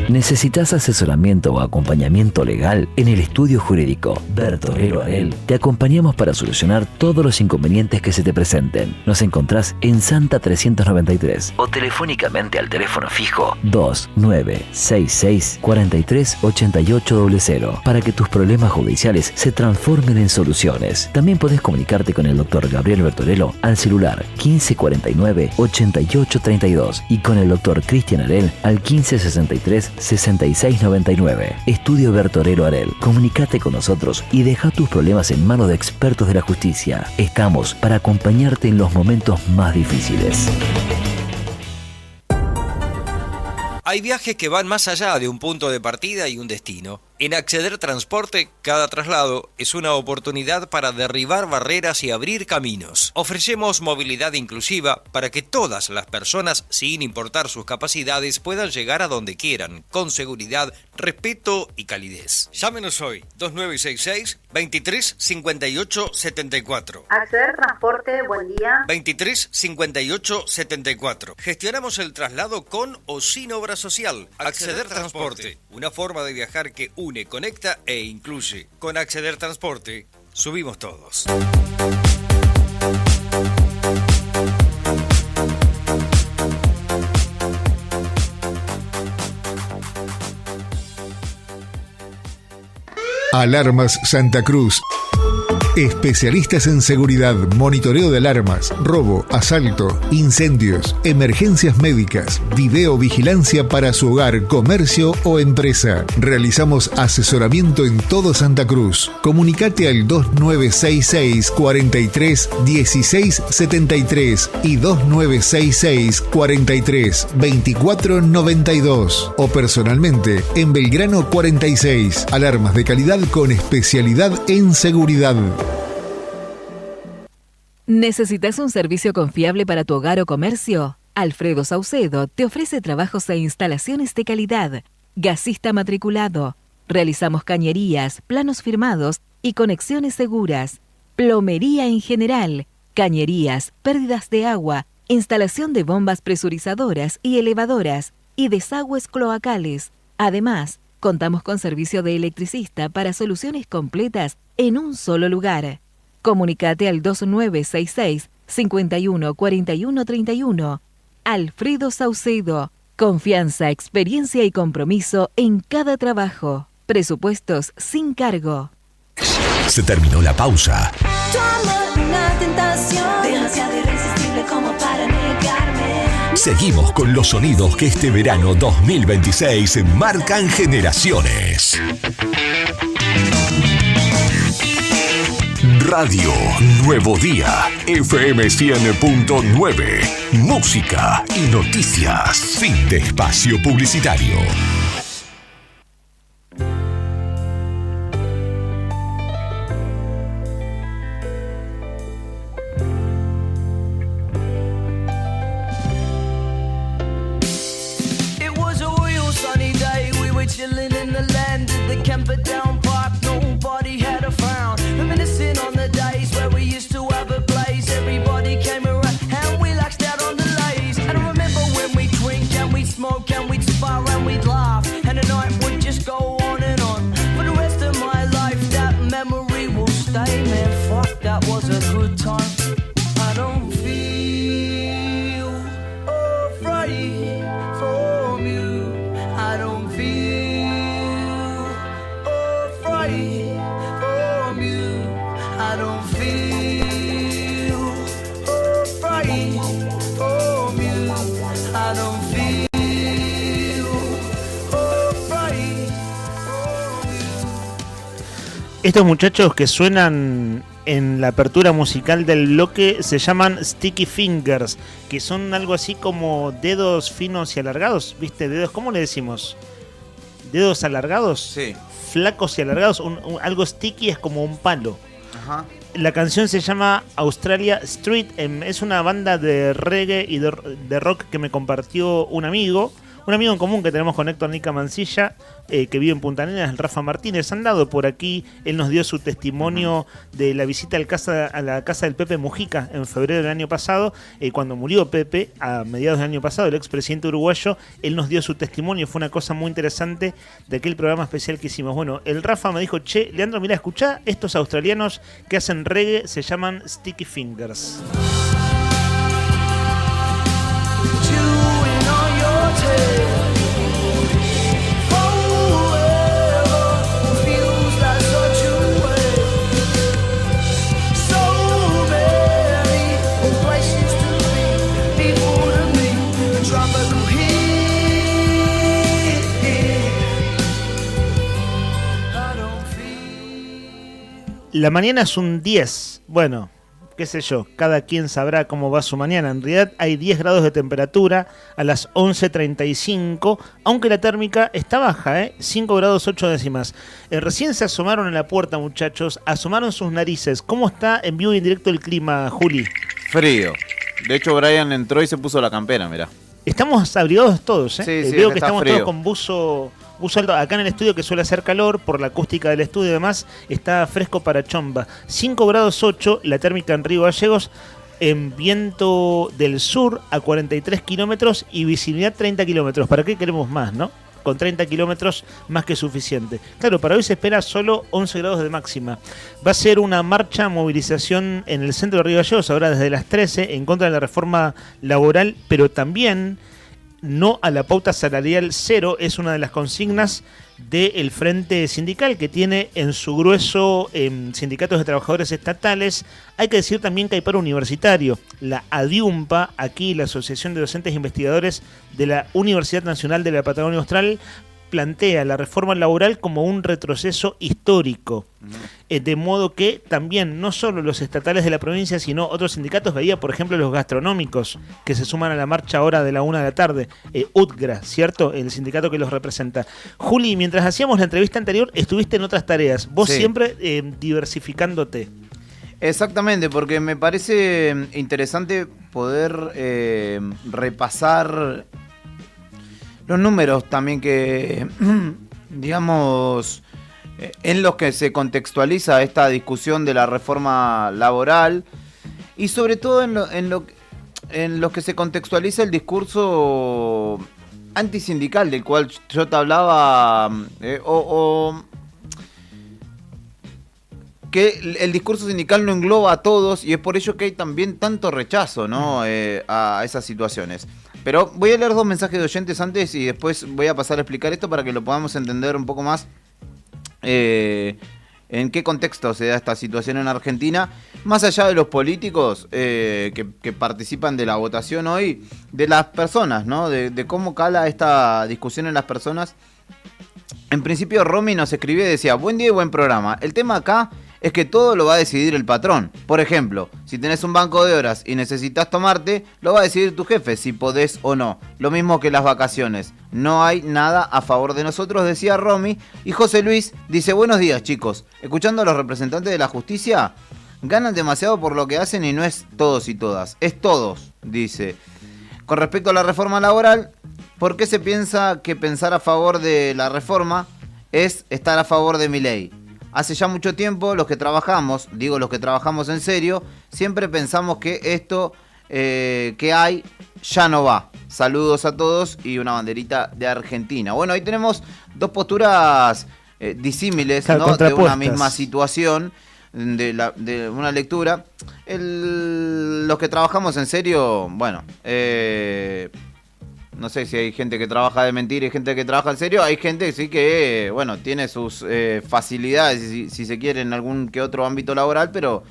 ¿Necesitas asesoramiento o acompañamiento legal? En el estudio jurídico Bertorero Arel te acompañamos para solucionar todos los inconvenientes que se te presenten. Nos encontrás en Santa 393 o telefónicamente al teléfono fijo 2966 43 8800 para que tus problemas judiciales se transformen en soluciones. También podés comunicarte con el doctor Gabriel Bertorello al celular 1549 8832 y con el doctor Cristian Arel al 1563 6699. Estudio Bertorero Arel. Comunicate con nosotros y deja tus problemas en manos de expertos de la justicia. Estamos para acompañarte en los momentos más difíciles. Hay viajes que van más allá de un punto de partida y un destino. En Acceder Transporte, cada traslado es una oportunidad para derribar barreras y abrir caminos. Ofrecemos movilidad inclusiva para que todas las personas, sin importar sus capacidades, puedan llegar a donde quieran, con seguridad, respeto y calidez. Llámenos hoy, 2966-235874. Acceder Transporte, buen día. 235874. Gestionamos el traslado con o sin obra social. Acceder Transporte, una forma de viajar que une, conecta e incluye. Con Acceder Transporte, subimos todos. Alarmas Santa Cruz. Especialistas en seguridad, monitoreo de alarmas, robo, asalto, incendios, emergencias médicas, videovigilancia para su hogar, comercio o empresa. Realizamos asesoramiento en todo Santa Cruz. Comunicate al 2966 43 16 73 y 2966 43 24 92 o personalmente en Belgrano 46. Alarmas de calidad con especialidad en seguridad. ¿Necesitas un servicio confiable para tu hogar o comercio? Alfredo Saucedo te ofrece trabajos e instalaciones de calidad. Gasista matriculado. Realizamos cañerías, planos firmados y conexiones seguras. Plomería en general. Cañerías, pérdidas de agua, instalación de bombas presurizadoras y elevadoras y desagües cloacales. Además, contamos con servicio de electricista para soluciones completas en un solo lugar. Comunicate al 2966 51 41 31. Alfredo Saucedo. Confianza, experiencia y compromiso en cada trabajo. Presupuestos sin cargo. Se terminó la pausa. Una tentación demasiado irresistible como para negarme. Seguimos con los sonidos que este verano 2026 marcan generaciones. Radio Nuevo Día, FM 100.9, música y noticias. Fin de espacio publicitario. It was a real sunny day. We were chilling in the land of the Camperdown Park. Nobody had a frown. Reminiscing on the days where we used to have a blaze. Everybody came around and we laxed out on the lays. And I remember when we drink and we smoke and we'd spar and we'd laugh. And the night would just go on and on. For the rest of my life that memory will stay. Man, fuck, that was a good time. I don't feel afraid from you. I don't feel afraid from you. I don't feel afraid from you. I don't feel afraid from you. Estos muchachos que suenan en la apertura musical del bloque se llaman Sticky Fingers, que son algo así como dedos finos y alargados, ¿viste? Dedos, ¿cómo le decimos? ¿Dedos alargados? Sí. Flacos y alargados. Algo sticky es como un palo. Ajá. La canción se llama Australia Street. Es una banda de reggae y de rock que me compartió un amigo en común que tenemos con Héctor Nica Mancilla, que vive en Punta Arenas, el Rafa Martínez. Han dado por aquí, él nos dio su testimonio de la visita a la casa del Pepe Mujica en febrero del año pasado, cuando murió Pepe, a mediados del año pasado, el expresidente uruguayo. Él nos dio su testimonio, fue una cosa muy interesante de aquel programa especial que hicimos. Bueno, el Rafa me dijo, che, Leandro, mira, escuchá, estos australianos que hacen reggae se llaman Sticky Fingers. La mañana es un 10. Bueno, qué sé yo, cada quien sabrá cómo va su mañana. En realidad hay 10 grados de temperatura a las 11:35, aunque la térmica está baja, 5 grados 8 décimas. Recién se asomaron en la puerta, muchachos, asomaron sus narices. ¿Cómo está en vivo y en directo el clima, Juli? Frío. De hecho, Brian entró y se puso la campera, mirá. Estamos abrigados todos, Sí, veo que está estamos frío. todos con buzo alto. Acá en el estudio, que suele hacer calor por la acústica del estudio y demás, está fresco para chomba. 5 grados 8, la térmica en Río Gallegos, en viento del sur a 43 kilómetros y visibilidad 30 kilómetros. ¿Para qué queremos más, no? Con 30 kilómetros más que suficiente. Claro, para hoy se espera solo 11 grados de máxima. Va a ser una marcha, movilización en el centro de Río Gallegos, ahora desde las 13, en contra de la reforma laboral, pero también no a la pauta salarial cero. Es una de las consignas del Frente Sindical, que tiene en su grueso sindicatos de trabajadores estatales. Hay que decir también que hay paro universitario. La ADIUMPA, aquí la Asociación de Docentes e Investigadores de la Universidad Nacional de la Patagonia Austral, plantea la reforma laboral como un retroceso histórico. De modo que también no solo los estatales de la provincia, sino otros sindicatos, veía por ejemplo los gastronómicos, que se suman a la marcha ahora de la 1 de la tarde, UTGRA, ¿cierto? El sindicato que los representa. Juli, mientras hacíamos la entrevista anterior, estuviste en otras tareas, vos Sí. siempre diversificándote. Exactamente, porque me parece interesante poder repasar los números también que, digamos, en los que se contextualiza esta discusión de la reforma laboral y sobre todo en los que se contextualiza el discurso antisindical del cual yo te hablaba, que el discurso sindical no engloba a todos y es por ello que hay también tanto rechazo, ¿no? A esas situaciones. Pero voy a leer 2 mensajes de oyentes antes y después voy a pasar a explicar esto para que lo podamos entender un poco más en qué contexto se da esta situación en Argentina, más allá de los políticos que participan de la votación hoy, de las personas, ¿no? De cómo cala esta discusión en las personas. En principio Romy nos escribió y decía: buen día y buen programa. El tema acá es que todo lo va a decidir el patrón. Por ejemplo, si tenés un banco de horas y necesitas tomarte, lo va a decidir tu jefe si podés o no. Lo mismo que las vacaciones. No hay nada a favor de nosotros, decía Romy. Y José Luis dice: buenos días, chicos. Escuchando a los representantes de la justicia, ganan demasiado por lo que hacen y no es todos y todas. Es todos, dice. Con respecto a la reforma laboral, ¿por qué se piensa que pensar a favor de la reforma es estar a favor de Milei? Hace ya mucho tiempo los que trabajamos, digo los que trabajamos en serio, siempre pensamos que esto que hay ya no va. Saludos a todos y una banderita de Argentina. Bueno, ahí tenemos 2 posturas disímiles, Claro, ¿no? De una contrapuestas. misma situación, de una lectura. Los que trabajamos en serio, bueno, no sé si hay gente que trabaja de mentira y gente que trabaja en serio. Hay gente que sí que, bueno, tiene sus facilidades, si se quiere, en algún que otro ámbito laboral, pero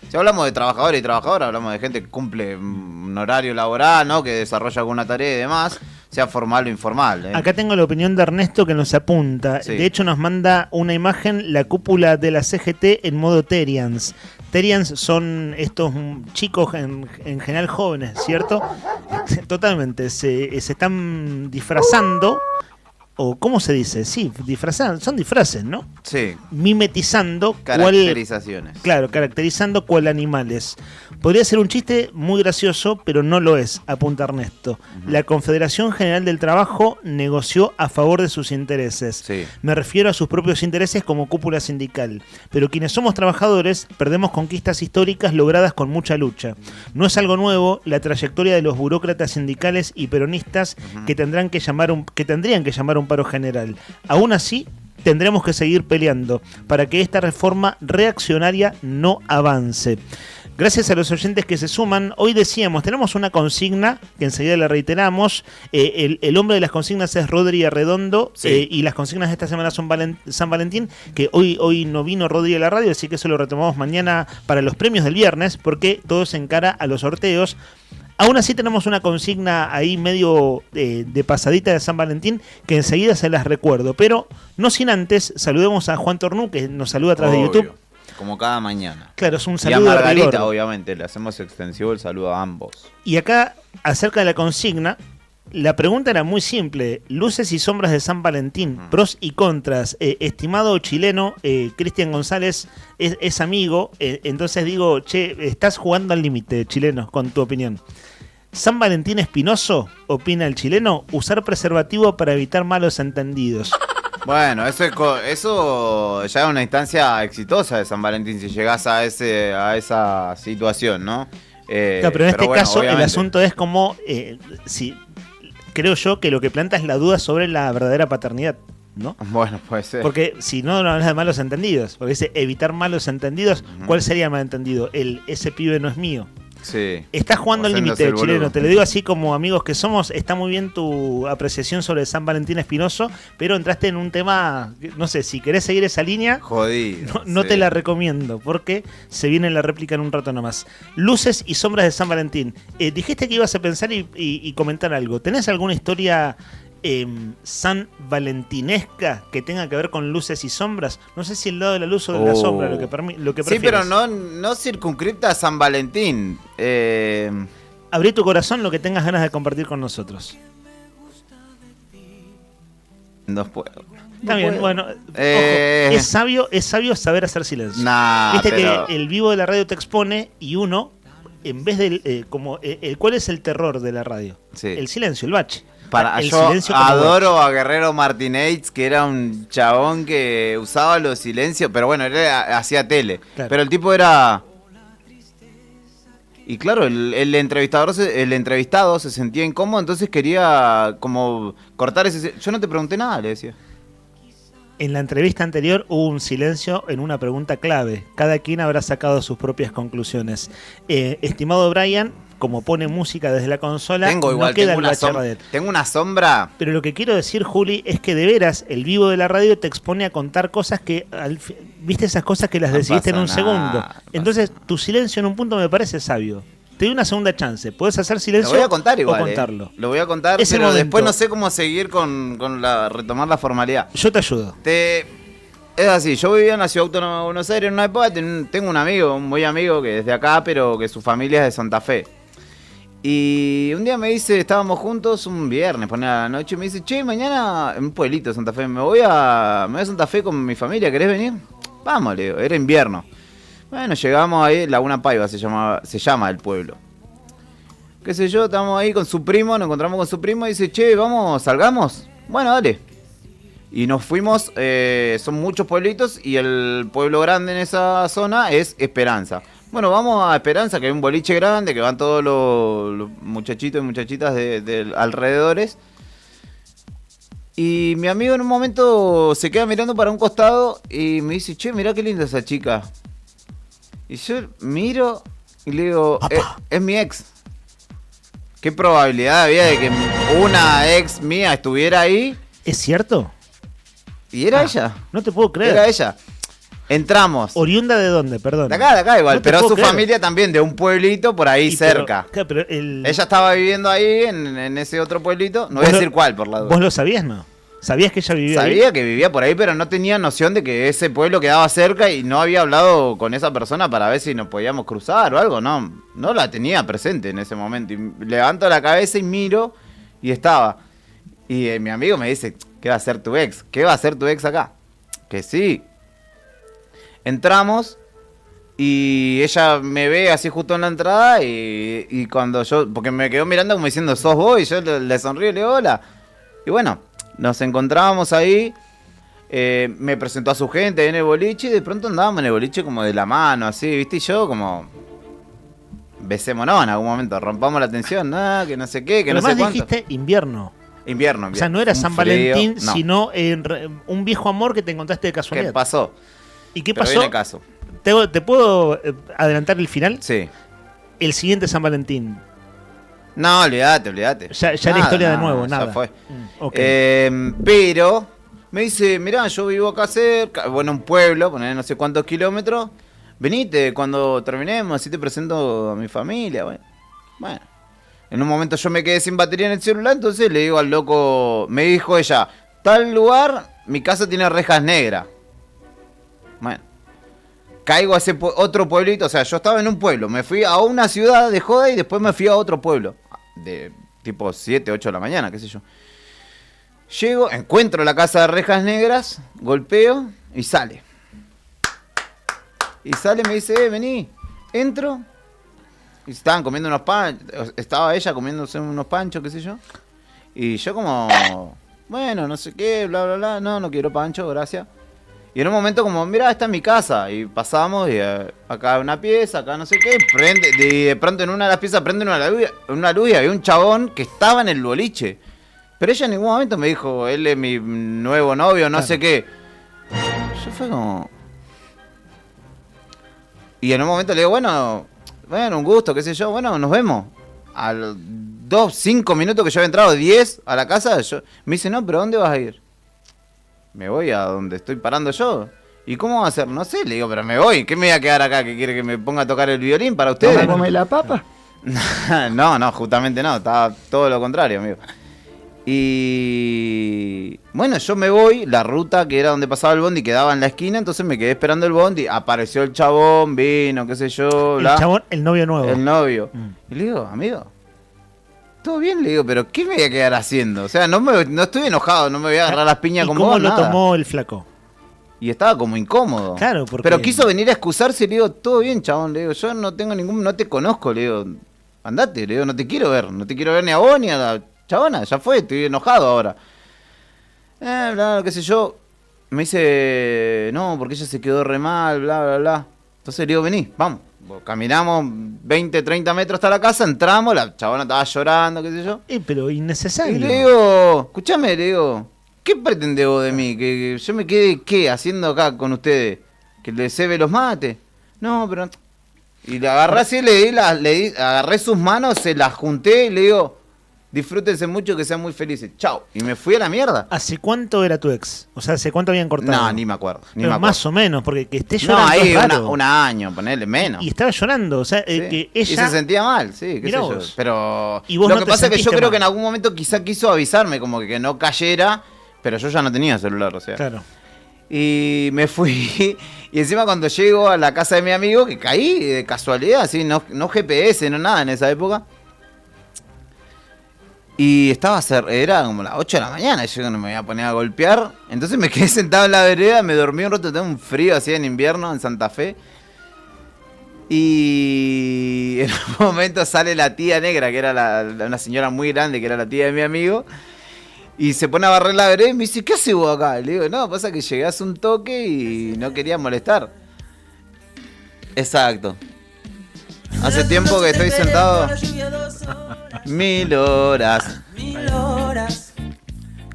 si hablamos de trabajadores y trabajadoras, hablamos de gente que cumple un horario laboral, ¿no? Que desarrolla alguna tarea y demás, sea formal o informal. Acá tengo la opinión de Ernesto que nos apunta. Sí. De hecho, nos manda una imagen, la cúpula de la CGT en modo Terians. Terians son estos chicos en general jóvenes, ¿cierto? Totalmente. Se están disfrazando. O, ¿cómo se dice? Sí, disfrazando. Son disfraces, ¿no? Sí. Mimetizando. Caracterizaciones. Claro, caracterizando cuál animales. Podría ser un chiste muy gracioso, pero no lo es, apunta Ernesto. La Confederación General del Trabajo negoció a favor de sus intereses. Sí. Me refiero a sus propios intereses como cúpula sindical. Pero quienes somos trabajadores perdemos conquistas históricas logradas con mucha lucha. No es algo nuevo la trayectoria de los burócratas sindicales y peronistas que tendrían que llamar un paro general. Aún así, tendremos que seguir peleando para que esta reforma reaccionaria no avance. Gracias a los oyentes que se suman. Hoy decíamos, tenemos una consigna que enseguida le reiteramos. El hombre de las consignas es Rodri Arredondo. Sí. Y las consignas de esta semana son San Valentín, que hoy no vino Rodri a la radio, así que eso lo retomamos mañana para los premios del viernes, porque todo se encara a los sorteos. Aún así tenemos una consigna ahí medio de pasadita de San Valentín que enseguida se las recuerdo. Pero no sin antes, saludemos a Juan Tornú, que nos saluda a través de YouTube. como cada mañana. Claro, es un Y a saludo de Margarita, rigor. obviamente, le hacemos extensivo el saludo a ambos. Y acá, acerca de la consigna, la pregunta era muy simple. Luces y sombras de San Valentín, pros y contras. Estimado chileno, Cristian González es amigo, entonces digo, che, estás jugando al límite, chileno, con tu opinión. San Valentín Espinoso, opina el chileno, usar preservativo para evitar malos entendidos. Bueno, eso ya es una instancia exitosa de San Valentín, si llegás a esa situación, ¿no? Claro, pero en este bueno, caso obviamente. el asunto es como, si creo yo que lo que planta es la duda sobre la verdadera paternidad, ¿no? Bueno, puede ser. Porque si no hablas de malos entendidos, porque dice evitar malos entendidos, ¿cuál sería el malentendido? Ese pibe no es mío. Sí. Estás jugando al Haciéndose límite, el chileno. boludo. Te lo digo así como amigos que somos. Está muy bien tu apreciación sobre San Valentín Espinoso, pero entraste en un tema, no sé, si querés seguir esa línea, jodido. no sí. te la recomiendo, porque se viene la réplica en un rato nomás. Luces y sombras de San Valentín. Dijiste que ibas a pensar y comentar algo. ¿Tenés alguna historia san valentinesca que tenga que ver con luces y sombras? No sé si el lado de la luz o de la sombra, lo que Sí, prefieres. pero no circunscripta a San Valentín. Abrí tu corazón, lo que tengas ganas de compartir con nosotros. No puedo. Está bien, bueno, ojo, Eh. es sabio saber hacer silencio. Nah, Viste pero- que el vivo de la radio te expone y uno, en vez de ¿cuál es el terror de la radio? Sí. El silencio, el bache. Yo silencio como adoro bache. a Guerrero Martínez, que era un chabón que usaba los silencios, pero bueno, él hacía tele. Claro. Pero el tipo era... Y claro, el entrevistado se sentía incómodo, entonces quería como cortar ese... Yo no te pregunté nada, le decía. En la entrevista anterior hubo un silencio en una pregunta clave. Cada quien habrá sacado sus propias conclusiones. Estimado Brian, como pone música desde la consola, Tengo igual, no queda tengo el una, bache radial. tengo una sombra. Pero lo que quiero decir, Juli, es que de veras el vivo de la radio te expone a contar cosas que, viste esas cosas que las No decidiste en pasa un nada, segundo. Entonces, tu silencio en un punto me parece sabio. Te doy una segunda chance. Puedes hacer Lo silencio voy a contar igual. o contarlo. Lo voy a contar, Es el pero momento. después no sé cómo seguir con retomar la formalidad. Yo te ayudo. Es así, yo vivía en la ciudad autónoma de Buenos Aires en una época, tengo un amigo, un muy amigo que es de acá, pero que su familia es de Santa Fe. Y un día me dice, estábamos juntos un viernes, poner a la noche, y me dice, che, mañana en un pueblito de Santa Fe, me voy a Santa Fe con mi familia, ¿querés venir? Vamos, le digo, era invierno. Bueno, llegamos ahí, Laguna Paiva se llama el pueblo. Qué sé yo, estamos ahí con su primo, nos encontramos con su primo y dice, che, vamos, salgamos. Bueno, dale. Y nos fuimos, son muchos pueblitos y el pueblo grande en esa zona es Esperanza. Bueno, vamos a Esperanza, que hay un boliche grande, que van todos los muchachitos y muchachitas de alrededores. Y mi amigo en un momento se queda mirando para un costado y me dice, che, mirá qué linda esa chica. Y yo miro y le digo, es mi ex. ¿Qué probabilidad había de que una ex mía estuviera ahí? ¿Es cierto? Y era ella. No te puedo creer. Era ella. Entramos. ¿Oriunda de dónde? Perdón. De acá igual. No te pero puedo su creer. familia también, de un pueblito por ahí cerca. Pero Ella estaba viviendo ahí, en ese otro pueblito. No voy a ¿Vos decir cuál, por la duda. ¿Vos lo sabías, no? ¿Sabías que ella vivía ahí? Sabía que vivía por ahí, pero no tenía noción de que ese pueblo quedaba cerca y no había hablado con esa persona para ver si nos podíamos cruzar o algo. No la tenía presente en ese momento. Y levanto la cabeza y miro y estaba. Y mi amigo me dice, ¿qué va a hacer tu ex? ¿Qué va a hacer tu ex acá? Que sí. Entramos y ella me ve así justo en la entrada y cuando yo, porque me quedó mirando como diciendo, ¿sos vos? Y yo le sonrío y le digo, hola. Y bueno, nos encontrábamos ahí, me presentó a su gente en el boliche y de pronto andábamos en el boliche como de la mano, así, ¿viste? Y yo como, besémonos en algún momento, rompamos la tensión, que no sé qué, que Pero no sé más cuánto. dijiste invierno. Invierno. O sea, no era Un San frío, Valentín, no. sino un viejo amor que te encontraste de casualidad. ¿Qué pasó? ¿Y qué Pero pasó? viene caso. ¿Te puedo adelantar el final? Sí. El siguiente San Valentín. No, olvídate. Ya la historia de nuevo, ya nada. fue. Ok. Pero me dice, mirá, yo vivo acá cerca, bueno, un pueblo, poner no sé cuántos kilómetros. Venite cuando terminemos, así te presento a mi familia. Bueno. En un momento yo me quedé sin batería en el celular, entonces le digo al loco, me dijo ella, tal lugar, mi casa tiene rejas negras. Bueno. caigo a ese otro pueblito, o sea, yo estaba en un pueblo, me fui a una ciudad de joda y después me fui a otro pueblo, de tipo 7, 8 de la mañana, qué sé yo. Llego, encuentro la casa de rejas negras, golpeo y sale. Y sale y me dice, vení, entro. Y estaban comiendo unos panchos, estaba ella comiéndose unos panchos, qué sé yo. Y yo como, bueno, no sé qué, bla, bla, bla, no quiero pancho, gracias. Y en un momento como, mira, esta es mi casa. Y pasamos y acá una pieza, acá no sé qué. Y de pronto en una de las piezas prende una luz y había un chabón que estaba en el boliche. Pero ella en ningún momento me dijo, él es mi nuevo novio, no sé qué. Yo fue como... Y en un momento le digo, bueno, un gusto, qué sé yo, bueno, nos vemos. A los 5 minutos que yo había entrado, 10 a la casa, me dice, no, pero ¿dónde vas a ir? Me voy a donde estoy parando yo. ¿Y cómo va a ser? No sé, le digo, pero me voy. ¿Qué me voy a quedar acá? ¿Que quiere que me ponga a tocar el violín para ustedes? ¿Vas a comer la papa? No, justamente no. Estaba todo lo contrario, amigo. Y bueno, yo me voy, la ruta que era donde pasaba el bondi quedaba en la esquina, entonces me quedé esperando el bondi, apareció el chabón, vino, qué sé yo, bla. El chabón, el novio nuevo. El novio. Y le digo, amigo, todo bien, le digo, pero ¿qué me voy a quedar haciendo? O sea, no estoy enojado, no me voy a agarrar las piñas con vos, ¿cómo lo nada. tomó el flaco? Y estaba como incómodo. Claro, porque... Pero quiso venir a excusarse y le digo, todo bien, chabón, le digo, yo no tengo no te conozco, le digo, andate, le digo, no te quiero ver ni a vos ni a la chabona, ya fue, estoy enojado ahora. Bla, qué sé yo. Me dice, no, porque ella se quedó re mal, bla, bla, bla. Entonces le digo, vení, vamos. Caminamos 20, 30 metros hasta la casa, entramos, la chabona estaba llorando, qué sé yo. Pero innecesario. Y le digo, escuchame, le digo, ¿qué pretendés vos de mí? ¿Que yo me quede, qué, haciendo acá con ustedes? ¿Que le cebe los mates? No, pero... Y le agarré así, agarré sus manos, se las junté y le digo... Disfrútense mucho, que sean muy felices. Chao. Y me fui a la mierda. ¿Hace cuánto era tu ex? O sea, ¿hace cuánto habían cortado? No, ni me acuerdo. Más o menos, porque que esté llorando. No, ahí es raro. un año, ponele menos. Y estaba llorando, o sea, Sí. que ella... Y se sentía mal, sí, qué sé yo. Vos. Pero ¿Y vos lo no que te pasa es que yo sentiste creo mal? que en algún momento quizá quiso avisarme, como que no cayera, pero yo ya no tenía celular, o sea. Claro. Y me fui, y encima cuando llego a la casa de mi amigo, que caí de casualidad, así, no GPS, no nada en esa época. Y era como las 8 de la mañana, yo no me voy a poner a golpear. Entonces me quedé sentado en la vereda, me dormí un rato, tengo un frío así en invierno en Santa Fe. Y en un momento sale la tía negra, que era una señora muy grande, que era la tía de mi amigo. Y se pone a barrer la vereda y me dice, ¿qué haces vos acá? Y le digo, no, pasa que llegué hace un toque y no quería molestar. Exacto. Hace tiempo que estoy sentado... 1000 horas.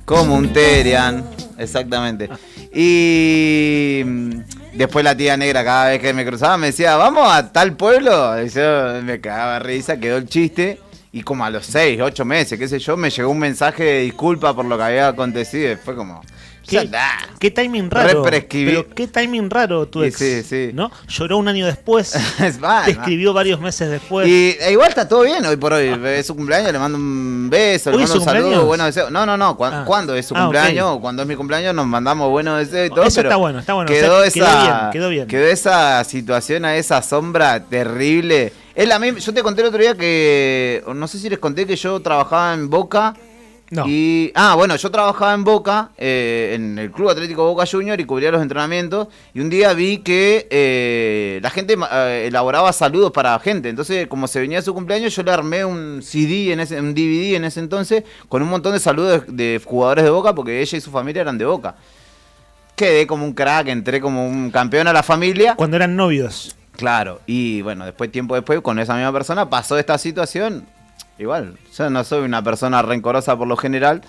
Como un Terian. Exactamente. Y después la tía negra, cada vez que me cruzaba, me decía, vamos a tal pueblo. Y yo me cagaba de risa, quedó el chiste. Y como a los 6, 8 meses, qué sé yo, me llegó un mensaje de disculpa por lo que había acontecido. Y fue como... ¿Qué timing raro? Represcribí. Pero qué timing raro tu ex, sí. ¿no? Lloró un año después, te escribió varios meses después. Y igual está todo bien hoy por hoy. Es su cumpleaños, le mando un beso, le mando un saludo, buenos deseos. No, cuando es su cumpleaños o cuando es mi cumpleaños nos mandamos buenos deseos y todo. Eso pero está bueno. Quedó bien. Quedó esa situación, a esa sombra terrible. Es la misma, yo te conté el otro día que, no sé si les conté que yo trabajaba en Boca. No. Y, bueno, yo trabajaba en Boca, en el Club Atlético Boca Junior, y cubría los entrenamientos. Y un día vi que la gente elaboraba saludos para gente. Entonces, como se venía su cumpleaños, yo le armé un DVD en ese entonces, con un montón de saludos de jugadores de Boca, porque ella y su familia eran de Boca. Quedé como un crack, entré como un campeón a la familia. Cuando eran novios. Claro, y bueno, tiempo después, con esa misma persona, pasó esta situación. Igual, yo no soy una persona rencorosa por lo general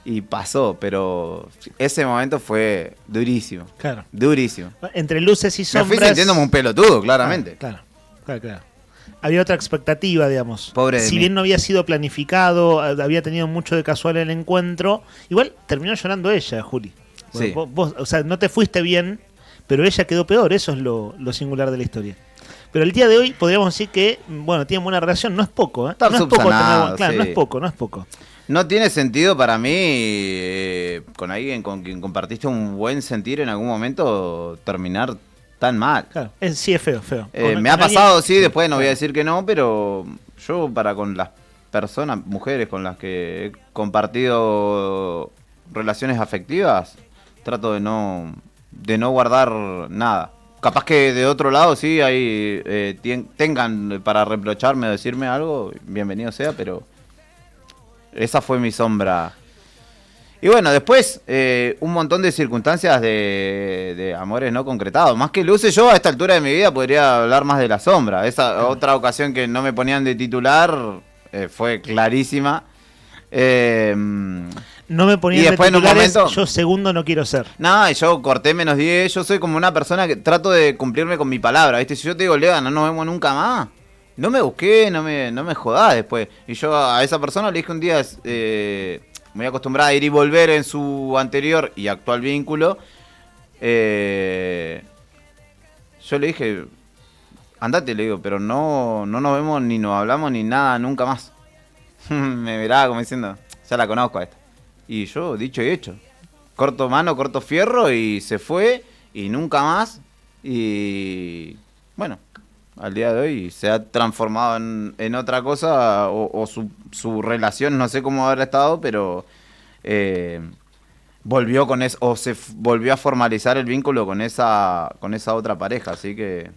y pasó, pero ese momento fue durísimo. Claro. Durísimo. Entre luces y sombras. Me fui sintiéndome un pelotudo, claramente. Claro. Había otra expectativa, digamos. Pobre de si mí. bien no había sido planificado, había tenido mucho de casual el encuentro, igual terminó llorando ella, Juli. Sí. Vos, o sea, no te fuiste bien, pero ella quedó peor, eso es lo singular de la historia. Pero el día de hoy podríamos decir que, bueno, tienen buena relación, no es poco, ¿eh? Está no es poco subsanado, claro, sí. no es poco. No tiene sentido para mí, con alguien con quien compartiste un buen sentir en algún momento, terminar tan mal. Claro, sí, es feo. Me ha pasado, sí, después no voy a decir que no, pero yo con las personas, mujeres con las que he compartido relaciones afectivas, trato de no guardar nada. Capaz que de otro lado sí, ahí tengan para reprocharme o decirme algo, bienvenido sea, pero esa fue mi sombra. Y bueno, después un montón de circunstancias de amores no concretados. Más que luces, yo a esta altura de mi vida podría hablar más de la sombra. Esa otra ocasión que no me ponían de titular fue clarísima. No me ponían de titulares, yo segundo no quiero ser. No, yo corté menos 10, yo soy como una persona que trato de cumplirme con mi palabra, ¿viste? Si yo te digo, Lea, no nos vemos nunca más, no me busqué, no me jodás después. Y yo a esa persona le dije un día, muy acostumbrada a ir y volver en su anterior y actual vínculo, yo le dije, andate, le digo, pero no nos vemos ni nos hablamos ni nada nunca más. Me miraba como diciendo, ya la conozco a esta. Y yo, dicho y hecho, corto mano, corto fierro y se fue y nunca más. Y bueno, al día de hoy se ha transformado en otra cosa o su relación, no sé cómo habrá estado, pero volvió con eso, o se volvió a formalizar el vínculo con esa otra pareja, así que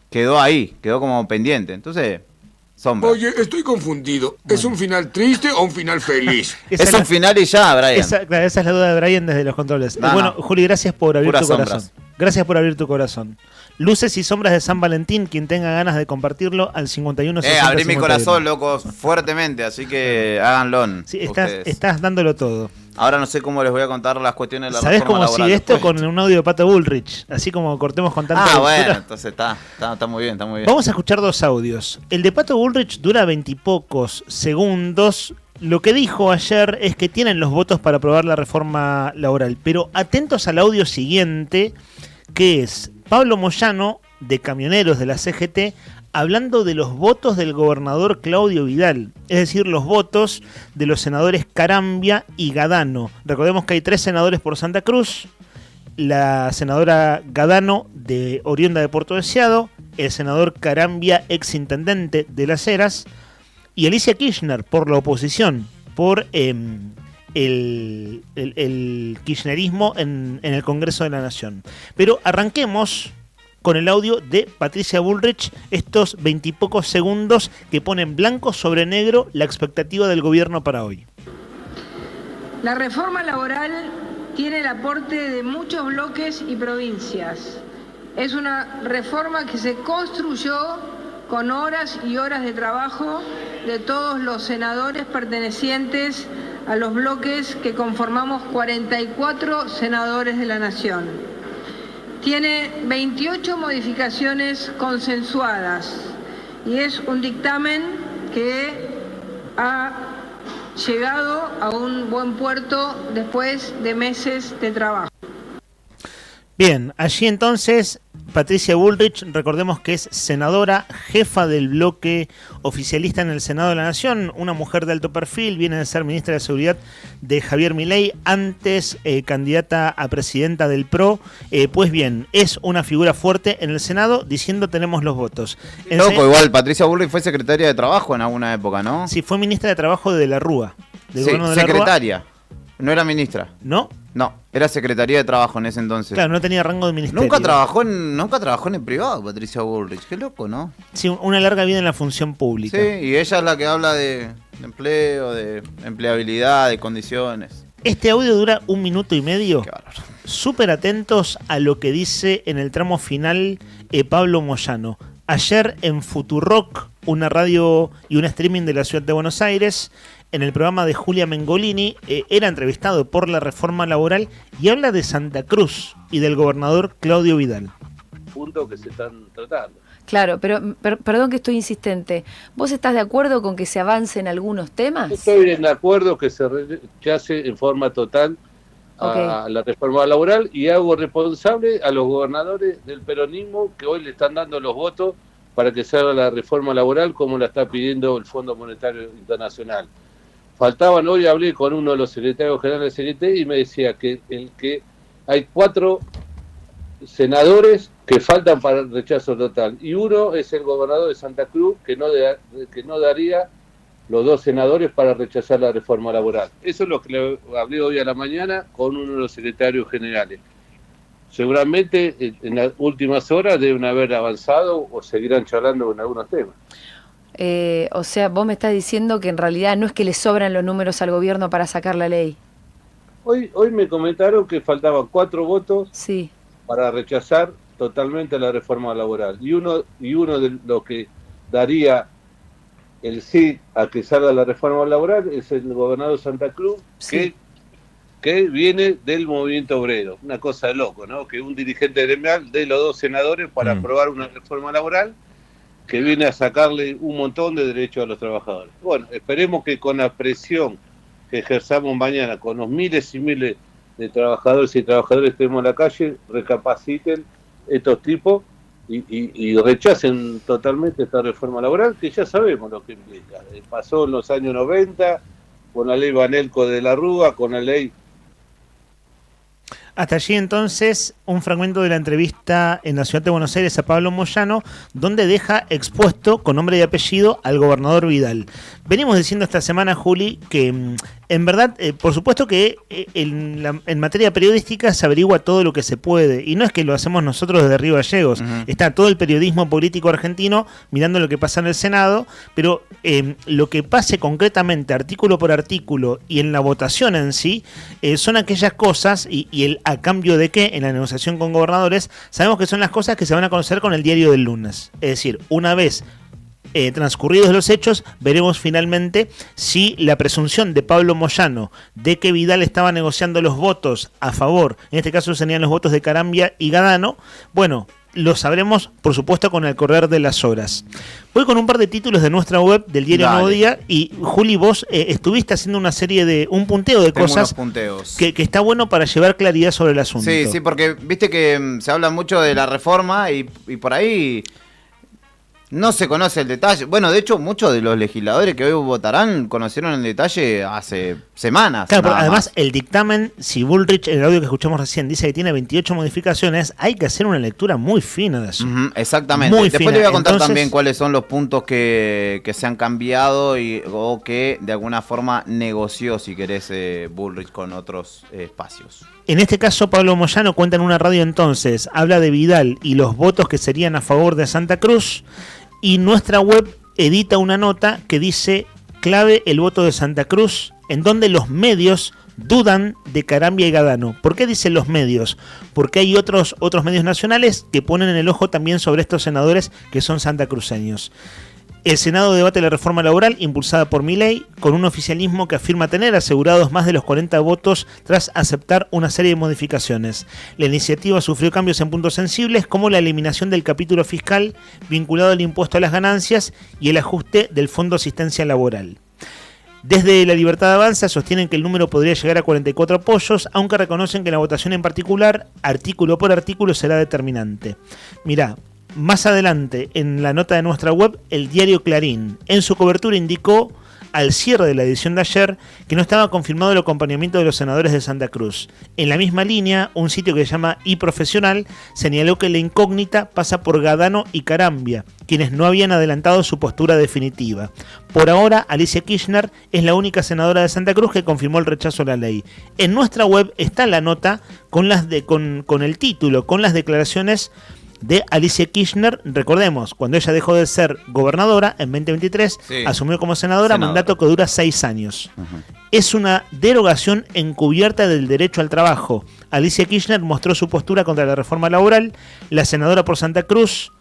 quedó ahí, quedó como pendiente. Entonces, sombra. Oye, estoy confundido. ¿Es un final triste o un final feliz? Es un final y ya, Brian. Esa es la duda de Brian desde los controles. Bueno, Juli, gracias por abrir tu corazón. Gracias por abrir tu corazón. Luces y sombras de San Valentín, quien tenga ganas de compartirlo al 51 60 abrí 51. Mi corazón, 51. locos, fuertemente, así que háganlo. Sí, estás dándolo todo. Ahora no sé cómo les voy a contar las cuestiones de la reforma laboral. ¿Sabés cómo sigue esto? Con un audio de Pato Bullrich, así como cortemos con tanta bueno, entonces está muy bien, está muy bien. Vamos a escuchar dos audios. El de Pato Bullrich dura 20 y pocos segundos. Lo que dijo ayer es que tienen los votos para aprobar la reforma laboral, pero atentos al audio siguiente, que es Pablo Moyano, de Camioneros de la CGT, hablando de los votos del gobernador Claudio Vidal, es decir, los votos de los senadores Carambia y Gadano. Recordemos que hay 3 senadores por Santa Cruz, la senadora Gadano, oriunda de Puerto Deseado, el senador Carambia, exintendente de Las Heras, y Alicia Kirchner por la oposición, por el kirchnerismo en el Congreso de la Nación. Pero arranquemos con el audio de Patricia Bullrich, estos 20 y pocos segundos que ponen blanco sobre negro la expectativa del gobierno para hoy. La reforma laboral tiene el aporte de muchos bloques y provincias. Es una reforma que se construyó con horas y horas de trabajo de todos los senadores pertenecientes a los bloques que conformamos 44 senadores de la Nación. Tiene 28 modificaciones consensuadas y es un dictamen que ha llegado a un buen puerto después de meses de trabajo. Bien, allí entonces Patricia Bullrich, recordemos que es senadora, jefa del bloque oficialista en el Senado de la Nación, una mujer de alto perfil, viene de ser ministra de Seguridad de Javier Milei, antes candidata a presidenta del PRO. Pues bien, es una figura fuerte en el Senado diciendo tenemos los votos. Igual, Patricia Bullrich fue secretaria de Trabajo en alguna época, ¿no? Sí, fue ministra de Trabajo de la Rúa. Sí, secretaria. No era ministra. ¿No? No, era Secretaría de Trabajo en ese entonces. Claro, no tenía rango de ministerio. Nunca trabajó en el privado, Patricia Bullrich. Qué loco, ¿no? Sí, una larga vida en la función pública. Sí, y ella es la que habla de empleo, de empleabilidad, de condiciones. Este audio dura 1 minuto y medio. Qué bárbaro. Súper atentos a lo que dice en el tramo final Pablo Moyano. Ayer en Futurock, una radio y un streaming de la ciudad de Buenos Aires, en el programa de Julia Mengolini, era entrevistado por la reforma laboral y habla de Santa Cruz y del gobernador Claudio Vidal. Puntos que se están tratando. Claro, pero perdón que estoy insistente. ¿Vos estás de acuerdo con que se avance en algunos temas? Estoy de acuerdo que se rechace en forma total a la reforma laboral y hago responsable a los gobernadores del peronismo que hoy le están dando los votos para que se haga la reforma laboral como la está pidiendo el Fondo Monetario Internacional. Faltaban, hoy hablé con uno de los secretarios generales del CNT y me decía que hay 4 senadores que faltan para el rechazo total. Y uno es el gobernador de Santa Cruz, que no daría los 2 senadores para rechazar la reforma laboral. Eso es lo que le hablé hoy a la mañana con uno de los secretarios generales. Seguramente en las últimas horas deben haber avanzado o seguirán charlando con algunos temas. O sea, vos me estás diciendo que en realidad no es que le sobran los números al gobierno para sacar la ley. Hoy me comentaron que faltaban 4 votos para rechazar totalmente la reforma laboral. Y uno de los que daría el sí a que salga la reforma laboral es el gobernador de Santa Cruz, que viene del movimiento obrero. Una cosa de loco, ¿no? Que un dirigente gremial dé los 2 senadores para aprobar una reforma laboral que viene a sacarle un montón de derechos a los trabajadores. Bueno, esperemos que con la presión que ejerzamos mañana, con los miles y miles de trabajadores y trabajadoras que tenemos en la calle, recapaciten estos tipos y rechacen totalmente esta reforma laboral, que ya sabemos lo que implica. Pasó en los años 90, con la ley Banelco de la Rúa, con la ley... Hasta allí entonces un fragmento de la entrevista en la ciudad de Buenos Aires a Pablo Moyano, donde deja expuesto con nombre y apellido al gobernador Vidal. Venimos diciendo esta semana, Juli, que en verdad, por supuesto que en materia periodística se averigua todo lo que se puede, y no es que lo hacemos nosotros desde Río Gallegos, está todo el periodismo político argentino mirando lo que pasa en el Senado, pero lo que pase concretamente artículo por artículo y en la votación en sí, son aquellas cosas, y el a cambio de qué en la negociación con gobernadores, sabemos que son las cosas que se van a conocer con el diario del lunes. Es decir, una vez transcurridos los hechos, veremos finalmente si la presunción de Pablo Moyano de que Vidal estaba negociando los votos a favor, en este caso serían los votos de Carambia y Gadano, bueno, lo sabremos, por supuesto, con el correr de las horas. Voy con un par de títulos de nuestra web del diario Nuevo Día, y Juli, vos estuviste haciendo una serie de, un punteo de cosas que está bueno para llevar claridad sobre el asunto. Sí, porque viste que se habla mucho de la reforma y por ahí no se conoce el detalle. Bueno, de hecho, muchos de los legisladores que hoy votarán conocieron el detalle hace semanas. Claro, pero además el dictamen, si Bullrich, en el audio que escuchamos recién, dice que tiene 28 modificaciones, hay que hacer una lectura muy fina de eso. Exactamente. Muy Después fina. te voy a contar Entonces, también cuáles son los puntos que se han cambiado o que de alguna forma negoció, si querés, Bullrich con otros espacios. En este caso, Pablo Moyano cuenta en una radio entonces, habla de Vidal y los votos que serían a favor de Santa Cruz, y nuestra web edita una nota que dice clave el voto de Santa Cruz, en donde los medios dudan de Carambia y Gadano. ¿Por qué dicen los medios? Porque hay otros medios nacionales que ponen en el ojo también sobre estos senadores que son santacruceños. El Senado debate la reforma laboral impulsada por Milei, con un oficialismo que afirma tener asegurados más de los 40 votos tras aceptar una serie de modificaciones. La iniciativa sufrió cambios en puntos sensibles, como la eliminación del capítulo fiscal vinculado al impuesto a las ganancias y el ajuste del Fondo de Asistencia Laboral. Desde La Libertad Avanza sostienen que el número podría llegar a 44 apoyos, aunque reconocen que la votación en particular, artículo por artículo, será determinante. Mirá, más adelante, en la nota de nuestra web, el diario Clarín, en su cobertura indicó, al cierre de la edición de ayer, que no estaba confirmado el acompañamiento de los senadores de Santa Cruz. En la misma línea, un sitio que se llama iProfesional señaló que la incógnita pasa por Gadano y Carambia, quienes no habían adelantado su postura definitiva. Por ahora, Alicia Kirchner es la única senadora de Santa Cruz que confirmó el rechazo a la ley. En nuestra web está la nota con el título, con las declaraciones de Alicia Kirchner. Recordemos, cuando ella dejó de ser gobernadora en 2023, asumió como senadora, mandato que dura 6 años. Es una derogación encubierta del derecho al trabajo. Alicia Kirchner mostró su postura contra la reforma laboral. La senadora por Santa Cruz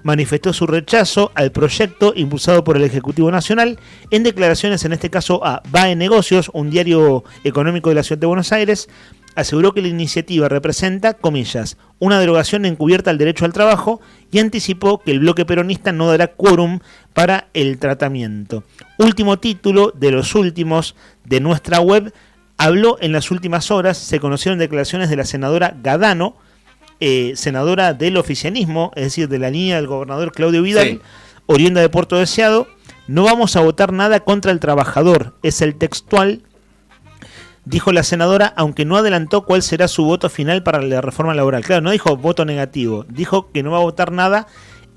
manifestó su rechazo al proyecto impulsado por el Ejecutivo Nacional en declaraciones, en este caso a BAE Negocios, un diario económico de la ciudad de Buenos Aires. Aseguró que la iniciativa representa, comillas, una derogación encubierta al derecho al trabajo, y anticipó que el bloque peronista no dará quórum para el tratamiento. Último título de los últimos de nuestra web. Habló en las últimas horas, se conocieron declaraciones de la senadora Gadano, senadora del oficialismo, es decir, de la línea del gobernador Claudio Vidal, oriunda de Puerto Deseado. No vamos a votar nada contra el trabajador, es el textual. dijo la senadora, aunque no adelantó cuál será su voto final para la reforma laboral. Claro, no dijo voto negativo, dijo que no va a votar nada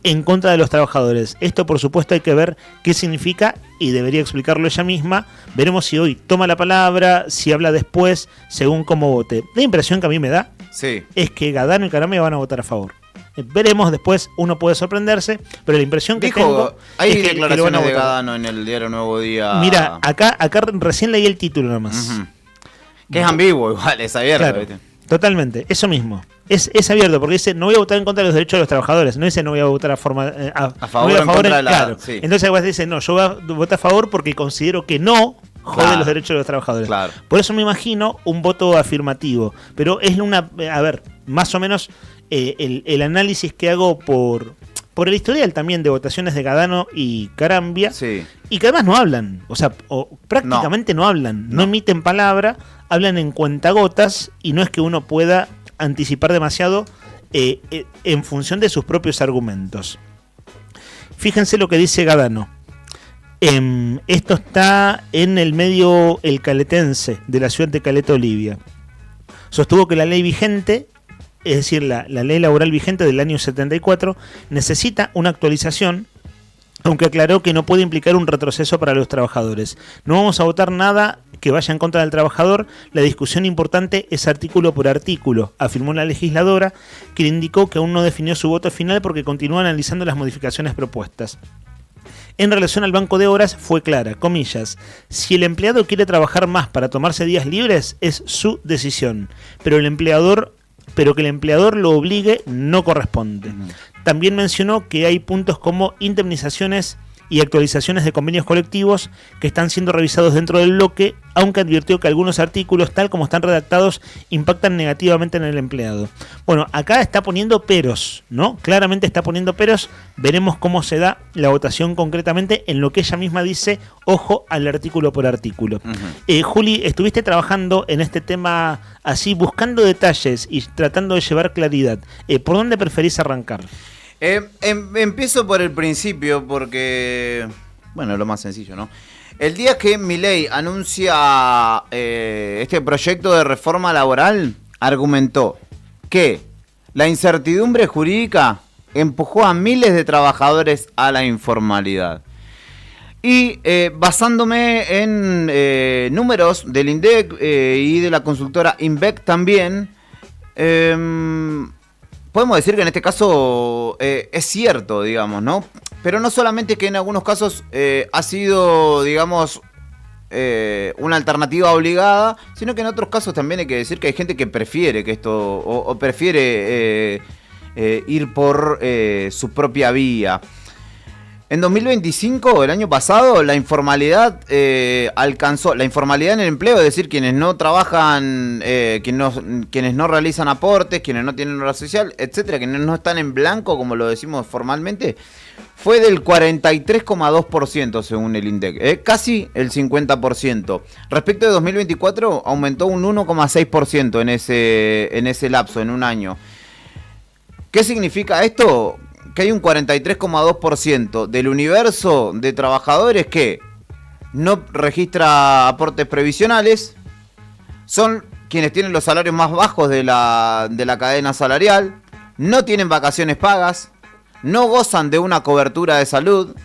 en contra de los trabajadores. Esto, por supuesto, hay que ver qué significa y debería explicarlo ella misma. Veremos si hoy toma la palabra, si habla después, según cómo vote. La impresión que a mí me da es que Gadano y Caramia van a votar a favor. Veremos después, uno puede sorprenderse, pero la impresión que tengo hay es que declaraciones lo van a de votar. Gadano en el diario Nuevo Día. Mira, acá recién leí el título nomás. Que es ambiguo igual, es abierto. Claro, ¿viste? totalmente, eso mismo. Es abierto porque dice no voy a votar en contra de los derechos de los trabajadores, no dice no voy a votar a favor o en contra de la... claro. Sí. Entonces igual dice no, yo voy a votar a favor porque considero que no jode los derechos de los trabajadores. Claro. Por eso me imagino un voto afirmativo, pero es a ver, más o menos el análisis que hago por el historial también de votaciones de Gadano y Carambia, y que además no hablan, o sea, prácticamente no hablan, no emiten palabra, hablan en cuentagotas y no es que uno pueda anticipar demasiado en función de sus propios argumentos. Fíjense lo que dice Gadano. Esto está en el medio El Caletense de la ciudad de Caleta, Olivia. Sostuvo que la ley vigente, es decir, la ley laboral vigente del año 74, necesita una actualización, aunque aclaró que no puede implicar un retroceso para los trabajadores. No vamos a votar nada que vaya en contra del trabajador, la discusión importante es artículo por artículo, afirmó la legisladora, que indicó que aún no definió su voto final porque continúa analizando las modificaciones propuestas. En relación al banco de horas fue clara, comillas, si el empleado quiere trabajar más para tomarse días libres es su decisión, pero que el empleador lo obligue no corresponde. También mencionó que hay puntos como indemnizaciones y actualizaciones de convenios colectivos que están siendo revisados dentro del bloque, aunque advirtió que algunos artículos, tal como están redactados, impactan negativamente en el empleado. Bueno, acá está poniendo peros, ¿no? Claramente está poniendo peros. Veremos cómo se da la votación concretamente en lo que ella misma dice, ojo al artículo por artículo. Juli, estuviste trabajando en este tema así, buscando detalles y tratando de llevar claridad. ¿Por dónde preferís arrancar? Empiezo por el principio porque, bueno, lo más sencillo, ¿no? El día que Milei anuncia este proyecto de reforma laboral, argumentó que la incertidumbre jurídica empujó a miles de trabajadores a la informalidad. Y basándome en números del INDEC y de la consultora INVEC también, podemos decir que en este caso es cierto, digamos, ¿no? Pero no solamente que en algunos casos ha sido, digamos, una alternativa obligada, sino que en otros casos también hay que decir que hay gente que prefiere que esto, o prefiere ir por su propia vía. En 2025, el año pasado, la informalidad alcanzó, la informalidad en el empleo, es decir, quienes no trabajan, quienes no realizan aportes, quienes no tienen obra social, etcétera, quienes no están en blanco, como lo decimos formalmente, fue del 43,2% según el INDEC, casi el 50%. Respecto de 2024, aumentó un 1,6% en ese lapso, en un año. ¿Qué significa esto? Que hay un 43,2% del universo de trabajadores que no registra aportes previsionales, son quienes tienen los salarios más bajos de la cadena salarial, no tienen vacaciones pagas, no gozan de una cobertura de salud,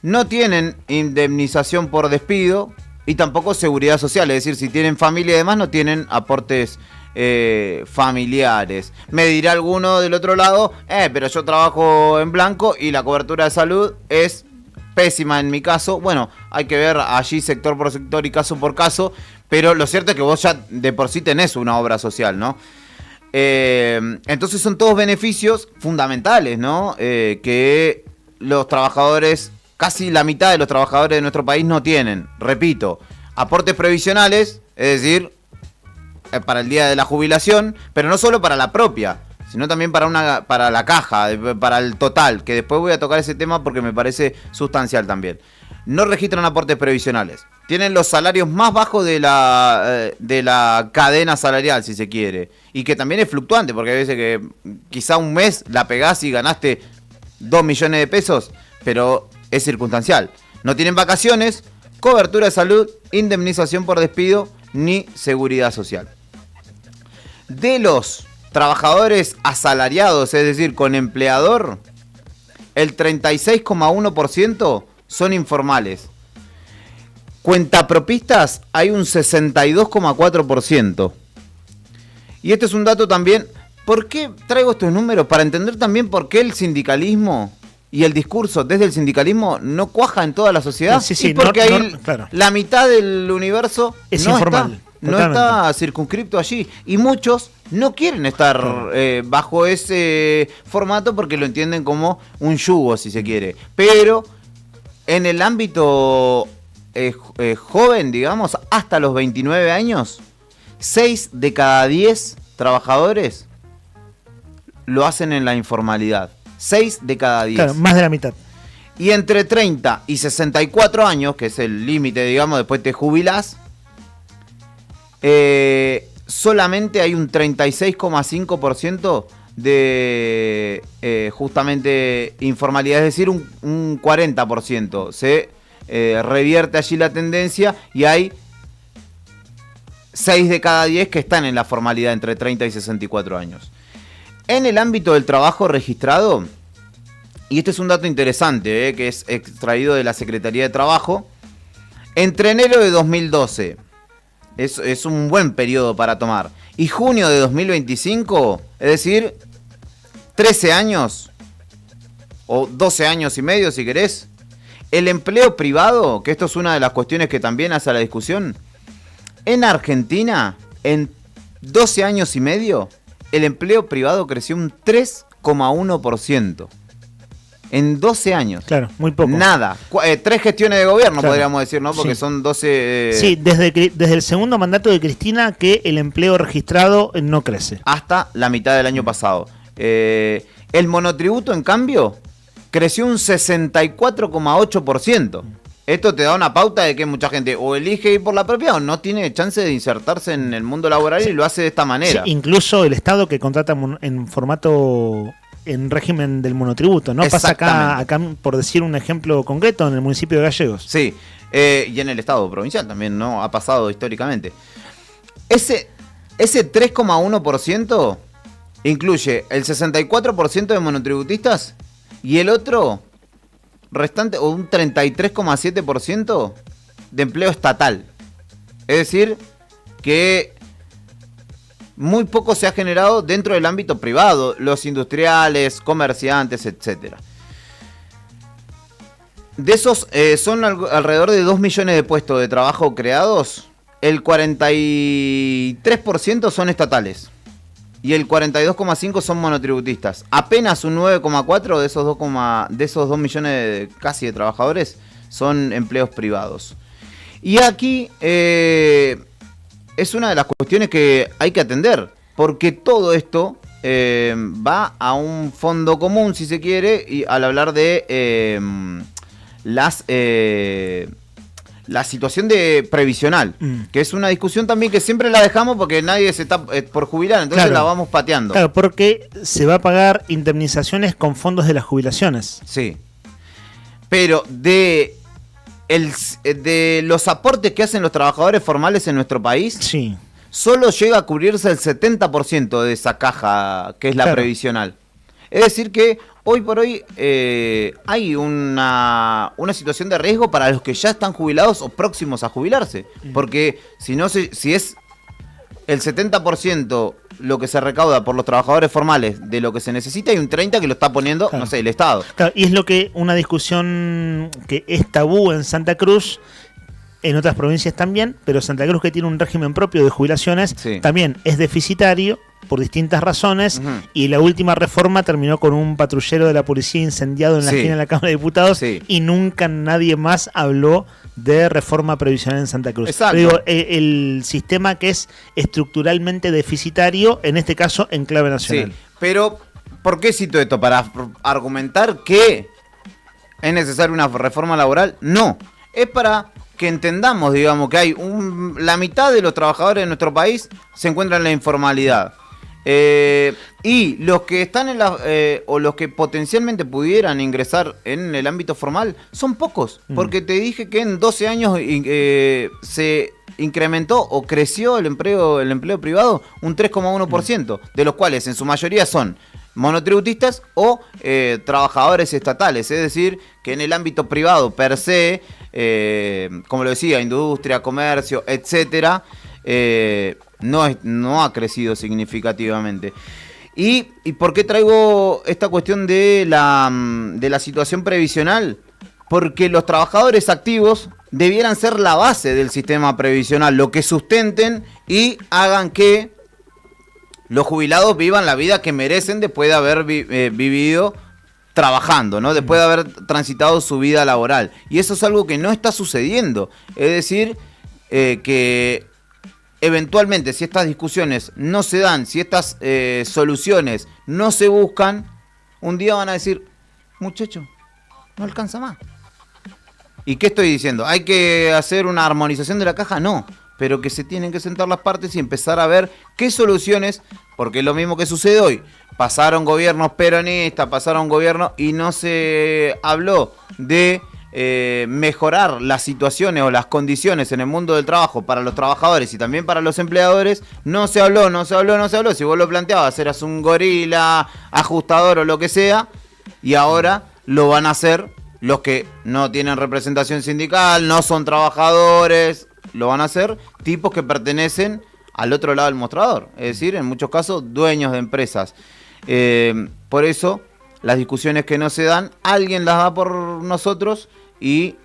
no tienen indemnización por despido y tampoco seguridad social, es decir, si tienen familia y demás no tienen aportes familiares. Me dirá alguno del otro lado, pero yo trabajo en blanco y la cobertura de salud es pésima en mi caso. Bueno, hay que ver allí sector por sector y caso por caso, pero lo cierto es que vos ya de por sí tenés una obra social, ¿no? Entonces son todos beneficios fundamentales, ¿no? Que los trabajadores, casi la mitad de los trabajadores de nuestro país no tienen. Repito, aportes previsionales, es decir, para el día de la jubilación, pero no solo para la propia, sino también para la caja, para el total, que después voy a tocar ese tema porque me parece sustancial también. No registran aportes previsionales. Tienen los salarios más bajos de la cadena salarial, si se quiere. Y que también es fluctuante, porque hay veces que quizá un mes la pegás y ganaste 2 millones de pesos, pero es circunstancial. No tienen vacaciones, cobertura de salud, indemnización por despido ni seguridad social. De los trabajadores asalariados, es decir, con empleador, el 36,1% son informales. Cuentapropistas hay un 62,4%. Y este es un dato también. ¿Por qué traigo estos números? Para entender también por qué el sindicalismo y el discurso desde el sindicalismo no cuaja en toda la sociedad. Sí, sí, y porque claro. La mitad del universo es no informal. No está circunscripto allí. Y muchos no quieren estar bajo ese formato porque lo entienden como un yugo, si se quiere. Pero en el ámbito joven, digamos, hasta los 29 años, 6 de cada 10 trabajadores lo hacen en la informalidad. 6 de cada 10. Claro, más de la mitad. Y entre 30 y 64 años, que es el límite, digamos, después te jubilás, solamente hay un 36,5% de justamente informalidad, es decir, un 40%. Se revierte allí la tendencia y hay 6 de cada 10 que están en la formalidad entre 30 y 64 años. En el ámbito del trabajo registrado, y este es un dato interesante, que es extraído de la Secretaría de Trabajo, entre enero de 2012, es un buen periodo para tomar, y junio de 2025, es decir, 13 años, o 12 años y medio si querés, el empleo privado, que esto es una de las cuestiones que también hace a la discusión, en Argentina, en 12 años y medio, el empleo privado creció un 3,1%. En 12 años. Claro, muy poco. Nada. 3 gestiones de gobierno, claro, podríamos decir, ¿no? Porque sí, son 12... Sí, desde el segundo mandato de Cristina que el empleo registrado no crece. Hasta la mitad del año pasado. El monotributo, en cambio, creció un 64,8%. Esto te da una pauta de que mucha gente o elige ir por la propia o no tiene chance de insertarse en el mundo laboral, sí, y lo hace de esta manera. Sí, incluso el Estado que contrata en formato, en régimen del monotributo, ¿no? Pasa acá, por decir un ejemplo concreto, en el municipio de Gallegos. Sí, y en el Estado provincial también, ¿no? Ha pasado históricamente. Ese 3,1% incluye el 64% de monotributistas y el otro restante, o un 33,7% de empleo estatal. Es decir, que muy poco se ha generado dentro del ámbito privado, los industriales, comerciantes, etcétera. De esos son alrededor de 2 millones de puestos de trabajo creados, el 43% son estatales y el 42,5% son monotributistas. Apenas un 9,4% de esos 2 millones casi de trabajadores son empleos privados. Y aquí es una de las cuestiones que hay que atender, porque todo esto va a un fondo común, si se quiere, y al hablar de la situación de previsional, que es una discusión también que siempre la dejamos porque nadie se está por jubilar, entonces claro, la vamos pateando. Claro, porque se va a pagar indemnizaciones con fondos de las jubilaciones. Sí, pero de los aportes que hacen los trabajadores formales en nuestro país, sí, solo llega a cubrirse el 70% de esa caja que es la previsional. Es decir que hoy por hoy hay una situación de riesgo para los que ya están jubilados o próximos a jubilarse. Porque si es el 70% lo que se recauda por los trabajadores formales de lo que se necesita, hay un 30% que lo está poniendo, no sé, el Estado. Claro, y es lo que una discusión que es tabú en Santa Cruz, en otras provincias también, pero Santa Cruz, que tiene un régimen propio de jubilaciones, también es deficitario por distintas razones, y la última reforma terminó con un patrullero de la policía incendiado en la esquina de la Cámara de Diputados, y nunca nadie más habló de reforma previsional en Santa Cruz. Exacto. Digo, el sistema que es estructuralmente deficitario, en este caso en clave nacional. Sí, pero ¿por qué cito esto? ¿Para argumentar que es necesaria una reforma laboral? No, es para que entendamos, digamos, que hay la mitad de los trabajadores de nuestro país se encuentran en la informalidad. Y los que están o los que potencialmente pudieran ingresar en el ámbito formal son pocos, porque te dije que en 12 años se incrementó o creció el empleo privado un 3,1%, de los cuales en su mayoría son monotributistas o trabajadores estatales, es decir, que en el ámbito privado per se, como lo decía, industria, comercio, etcétera, no ha crecido significativamente. ¿Y por qué traigo esta cuestión de la situación previsional? Porque los trabajadores activos debieran ser la base del sistema previsional, lo que sustenten y hagan que los jubilados vivan la vida que merecen después de haber vivido trabajando, ¿no? Después de haber transitado su vida laboral. Y eso es algo que no está sucediendo. Es decir, que eventualmente, si estas discusiones no se dan, si estas soluciones no se buscan, un día van a decir, muchacho, no alcanza más. ¿Y qué estoy diciendo? ¿Hay que hacer una armonización de la caja? No, pero que se tienen que sentar las partes y empezar a ver qué soluciones, porque es lo mismo que sucede hoy. Pasaron gobiernos peronistas, pasaron gobiernos y no se habló de mejorar las situaciones o las condiciones en el mundo del trabajo para los trabajadores y también para los empleadores. No se habló. Si vos lo planteabas, eras un gorila, ajustador o lo que sea, y ahora lo van a hacer los que no tienen representación sindical, no son trabajadores, lo van a hacer tipos que pertenecen al otro lado del mostrador, es decir, en muchos casos, dueños de empresas. Por eso, las discusiones que no se dan, alguien las da por nosotros y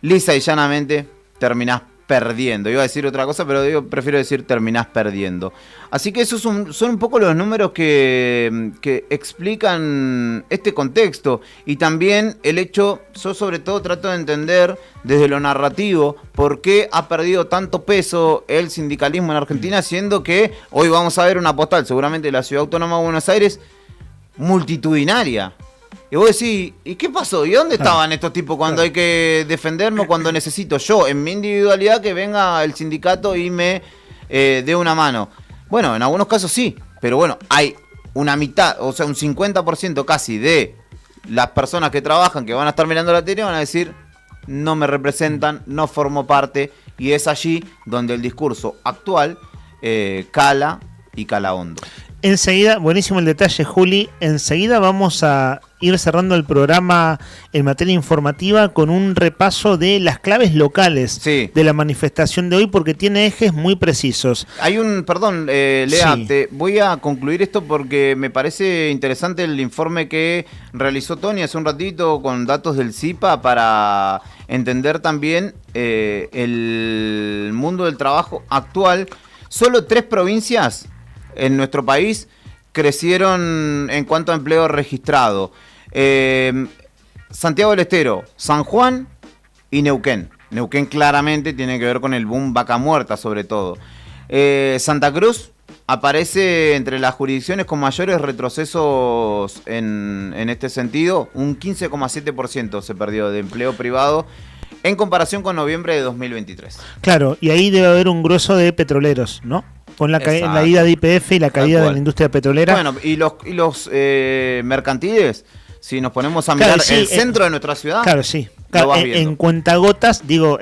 lisa y llanamente terminás perdiendo. Iba a decir otra cosa, pero prefiero decir terminás perdiendo. Así que esos son un poco los números que explican este contexto. Y también el hecho, yo sobre todo trato de entender desde lo narrativo por qué ha perdido tanto peso el sindicalismo en Argentina, siendo que hoy vamos a ver una postal, seguramente de la Ciudad Autónoma de Buenos Aires, multitudinaria. Y vos decís, ¿y qué pasó? ¿Y dónde estaban estos tipos cuando hay que defendernos, cuando necesito yo, en mi individualidad, que venga el sindicato y me dé una mano? Bueno, en algunos casos sí, pero bueno, hay una mitad, o sea, un 50% casi de las personas que trabajan, que van a estar mirando la tele, van a decir, no me representan, no formo parte, y es allí donde el discurso actual cala y cala hondo. Enseguida, buenísimo el detalle, Juli. Enseguida vamos a ir cerrando el programa en materia informativa con un repaso de las claves locales de la manifestación de hoy, porque tiene ejes muy precisos. Hay perdón, Lea, te voy a concluir esto porque me parece interesante el informe que realizó Tony hace un ratito con datos del CIPA para entender también el mundo del trabajo actual. Solo 3 provincias en nuestro país crecieron en cuanto a empleo registrado. Santiago del Estero, San Juan y Neuquén. Neuquén claramente tiene que ver con el boom vaca muerta sobre todo. Santa Cruz aparece entre las jurisdicciones con mayores retrocesos en este sentido. Un 15,7% se perdió de empleo privado en comparación con noviembre de 2023. Claro, y ahí debe haber un grueso de petroleros, ¿no? Con la ida de YPF y la caída de la industria petrolera. Bueno, y los mercantiles, si nos ponemos a mirar el centro de nuestra ciudad. Claro, sí. Claro, en cuentagotas, digo,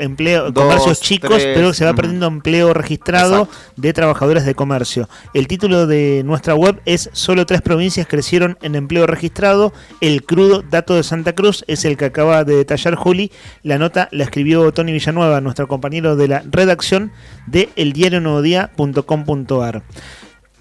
comercios chicos, pero se va perdiendo empleo registrado de trabajadores de comercio. El título de nuestra web es Solo 3 provincias crecieron en empleo registrado. El crudo dato de Santa Cruz es el que acaba de detallar Juli. La nota la escribió Tony Villanueva, nuestro compañero de la redacción de eldiarionuevodía.com.ar.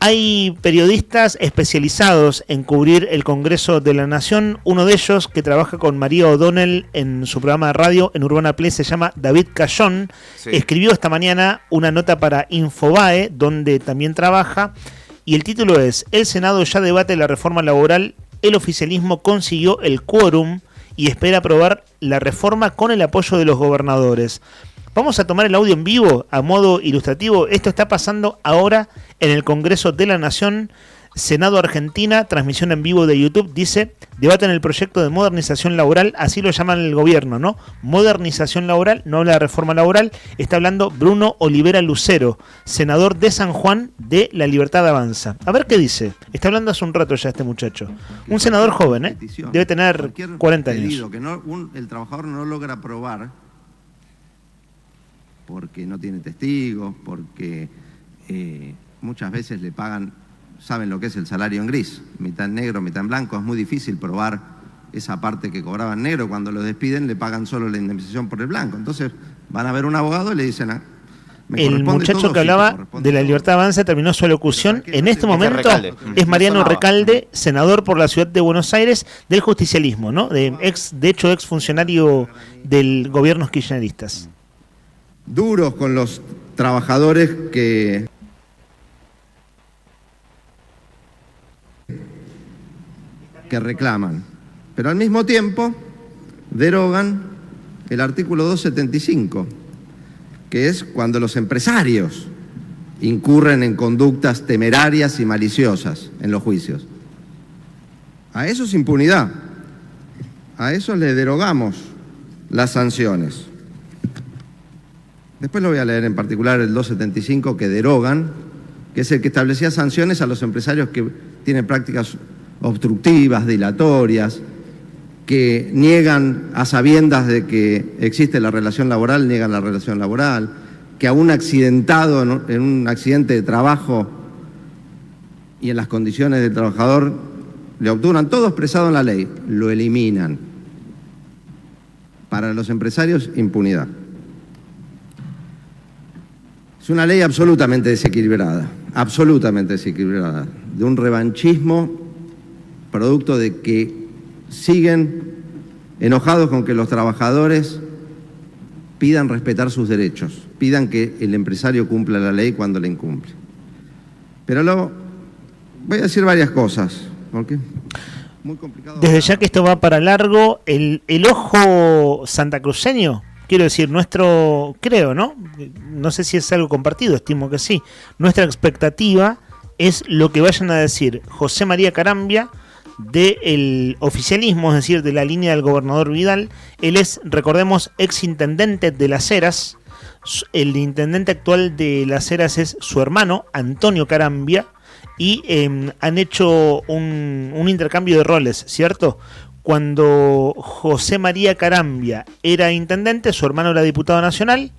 Hay periodistas especializados en cubrir el Congreso de la Nación. Uno de ellos, que trabaja con María O'Donnell en su programa de radio en Urbana Play, se llama David Cayón. Escribió esta mañana una nota para Infobae, donde también trabaja, y el título es: El Senado ya debate la reforma laboral, el oficialismo consiguió el quórum y espera aprobar la reforma con el apoyo de los gobernadores. Vamos a tomar el audio en vivo a modo ilustrativo. Esto está pasando ahora en el Congreso de la Nación. Senado Argentina, transmisión en vivo de YouTube, dice: debaten el proyecto de modernización laboral, así lo llaman el gobierno, ¿no? Modernización laboral, no habla de reforma laboral. Está hablando Bruno Olivera Lucero, senador de San Juan de La Libertad Avanza. A ver qué dice. Está hablando hace un rato ya este muchacho. Un senador joven, ¿eh? Debe tener 40 años. Que el trabajador no logra aprobar porque no tiene testigos, porque muchas veces le pagan, saben lo que es el salario en gris, mitad en negro, mitad en blanco. Es muy difícil probar esa parte que cobraba en negro. Cuando lo despiden le pagan solo la indemnización por el blanco. Entonces van a ver un abogado y le dicen... El muchacho que hablaba de la Libertad Avanza terminó su alocución. En este momento es Mariano Recalde, senador por la ciudad de Buenos Aires, del justicialismo, ¿no? De hecho, ex funcionario del gobierno kirchneristas. Duros con los trabajadores que reclaman, pero al mismo tiempo derogan el artículo 275, que es cuando los empresarios incurren en conductas temerarias y maliciosas en los juicios. A eso es impunidad. A eso le derogamos las sanciones. Después lo voy a leer en particular el 275 que derogan, que es el que establecía sanciones a los empresarios que tienen prácticas obstructivas, dilatorias, que niegan a sabiendas de que existe la relación laboral, niegan la relación laboral, que a un accidentado en un accidente de trabajo y en las condiciones del trabajador le obturan, todo expresado en la ley, lo eliminan. Para los empresarios, impunidad. Es una ley absolutamente desequilibrada, de un revanchismo producto de que siguen enojados con que los trabajadores pidan respetar sus derechos, pidan que el empresario cumpla la ley cuando la incumple. Pero luego voy a decir varias cosas, porque muy complicado. Desde ya que esto va para largo, el ojo santacruceño, quiero decir, nuestro, creo, ¿no? No sé si es algo compartido, estimo que sí. Nuestra expectativa es lo que vayan a decir José María Carambia del oficialismo, es decir, de la línea del gobernador Vidal. Él es, recordemos, ex intendente de Las Heras. El intendente actual de Las Heras es su hermano, Antonio Carambia, y han hecho un intercambio de roles, ¿cierto? Cuando José María Carambia era intendente, su hermano era diputado nacional.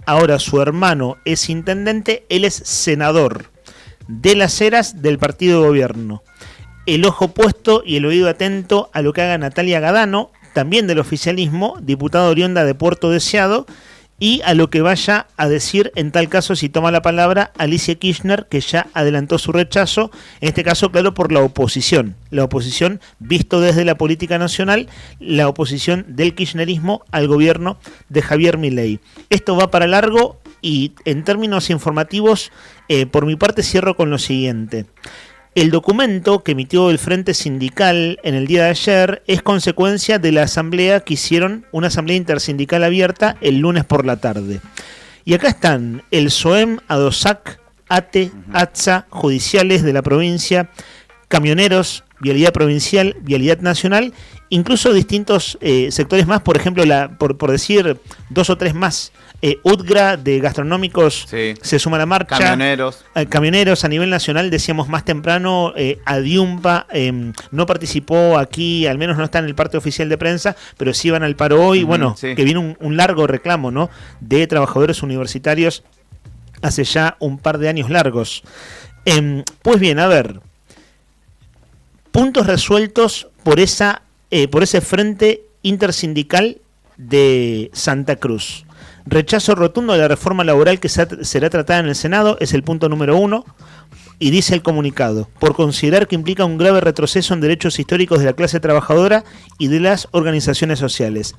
Ahora su hermano es intendente, él es senador de Las Heras del partido de gobierno. El ojo puesto y el oído atento a lo que haga Natalia Gadano, también del oficialismo, diputada oriunda de Puerto Deseado, y a lo que vaya a decir, en tal caso, si toma la palabra, Alicia Kirchner, que ya adelantó su rechazo, en este caso, claro, por la oposición visto desde la política nacional, la oposición del kirchnerismo al gobierno de Javier Milei. Esto va para largo y en términos informativos, por mi parte cierro con lo siguiente. El documento que emitió el Frente Sindical en el día de ayer es consecuencia de la asamblea que hicieron, una asamblea intersindical abierta el lunes por la tarde. Y acá están el SOEM, ADOSAC, ATE, ATSA, judiciales de la provincia, camioneros, vialidad provincial, vialidad nacional, incluso distintos sectores más, por ejemplo, por decir dos o tres más. UDGRA de gastronómicos se suma a la marcha. Camioneros a nivel nacional, decíamos más temprano, Adiumpa no participó aquí, al menos no está en el parte oficial de prensa, pero sí van al paro hoy. Que viene un largo reclamo, ¿no?, de trabajadores universitarios hace ya un par de años largos. Pues bien, a ver, puntos resueltos por ese frente intersindical de Santa Cruz. Rechazo rotundo de la reforma laboral que será tratada en el Senado, es el punto número 1, y dice el comunicado, por considerar que implica un grave retroceso en derechos históricos de la clase trabajadora y de las organizaciones sociales.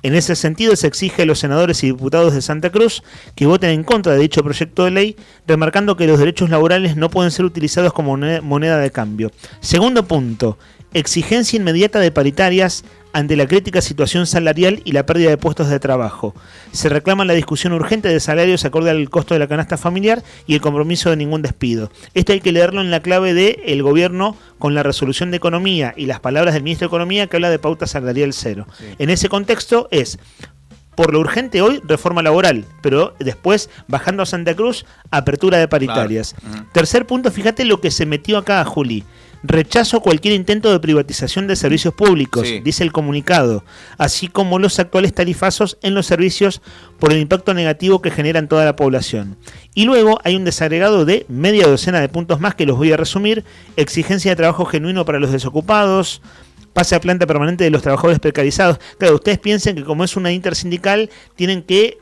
En ese sentido, se exige a los senadores y diputados de Santa Cruz que voten en contra de dicho proyecto de ley, remarcando que los derechos laborales no pueden ser utilizados como moneda de cambio. Segundo punto, exigencia inmediata de paritarias ante la crítica situación salarial y la pérdida de puestos de trabajo. Se reclama la discusión urgente de salarios acorde al costo de la canasta familiar y el compromiso de ningún despido. Esto hay que leerlo en la clave de el gobierno con la resolución de economía y las palabras del ministro de Economía que habla de pauta salarial cero. Sí. En ese contexto es, por lo urgente hoy, reforma laboral, pero después, bajando a Santa Cruz, apertura de paritarias. Claro. Tercer punto, fíjate lo que se metió acá, Juli. Rechazo cualquier intento de privatización de servicios públicos, Sí. dice el comunicado, así como los actuales tarifazos en los servicios por el impacto negativo que generan toda la población. Y luego hay un desagregado de media docena de puntos más que los voy a resumir: exigencia de trabajo genuino para los desocupados, pase a planta permanente de los trabajadores precarizados. Claro, ustedes piensen que como es una intersindical, tienen que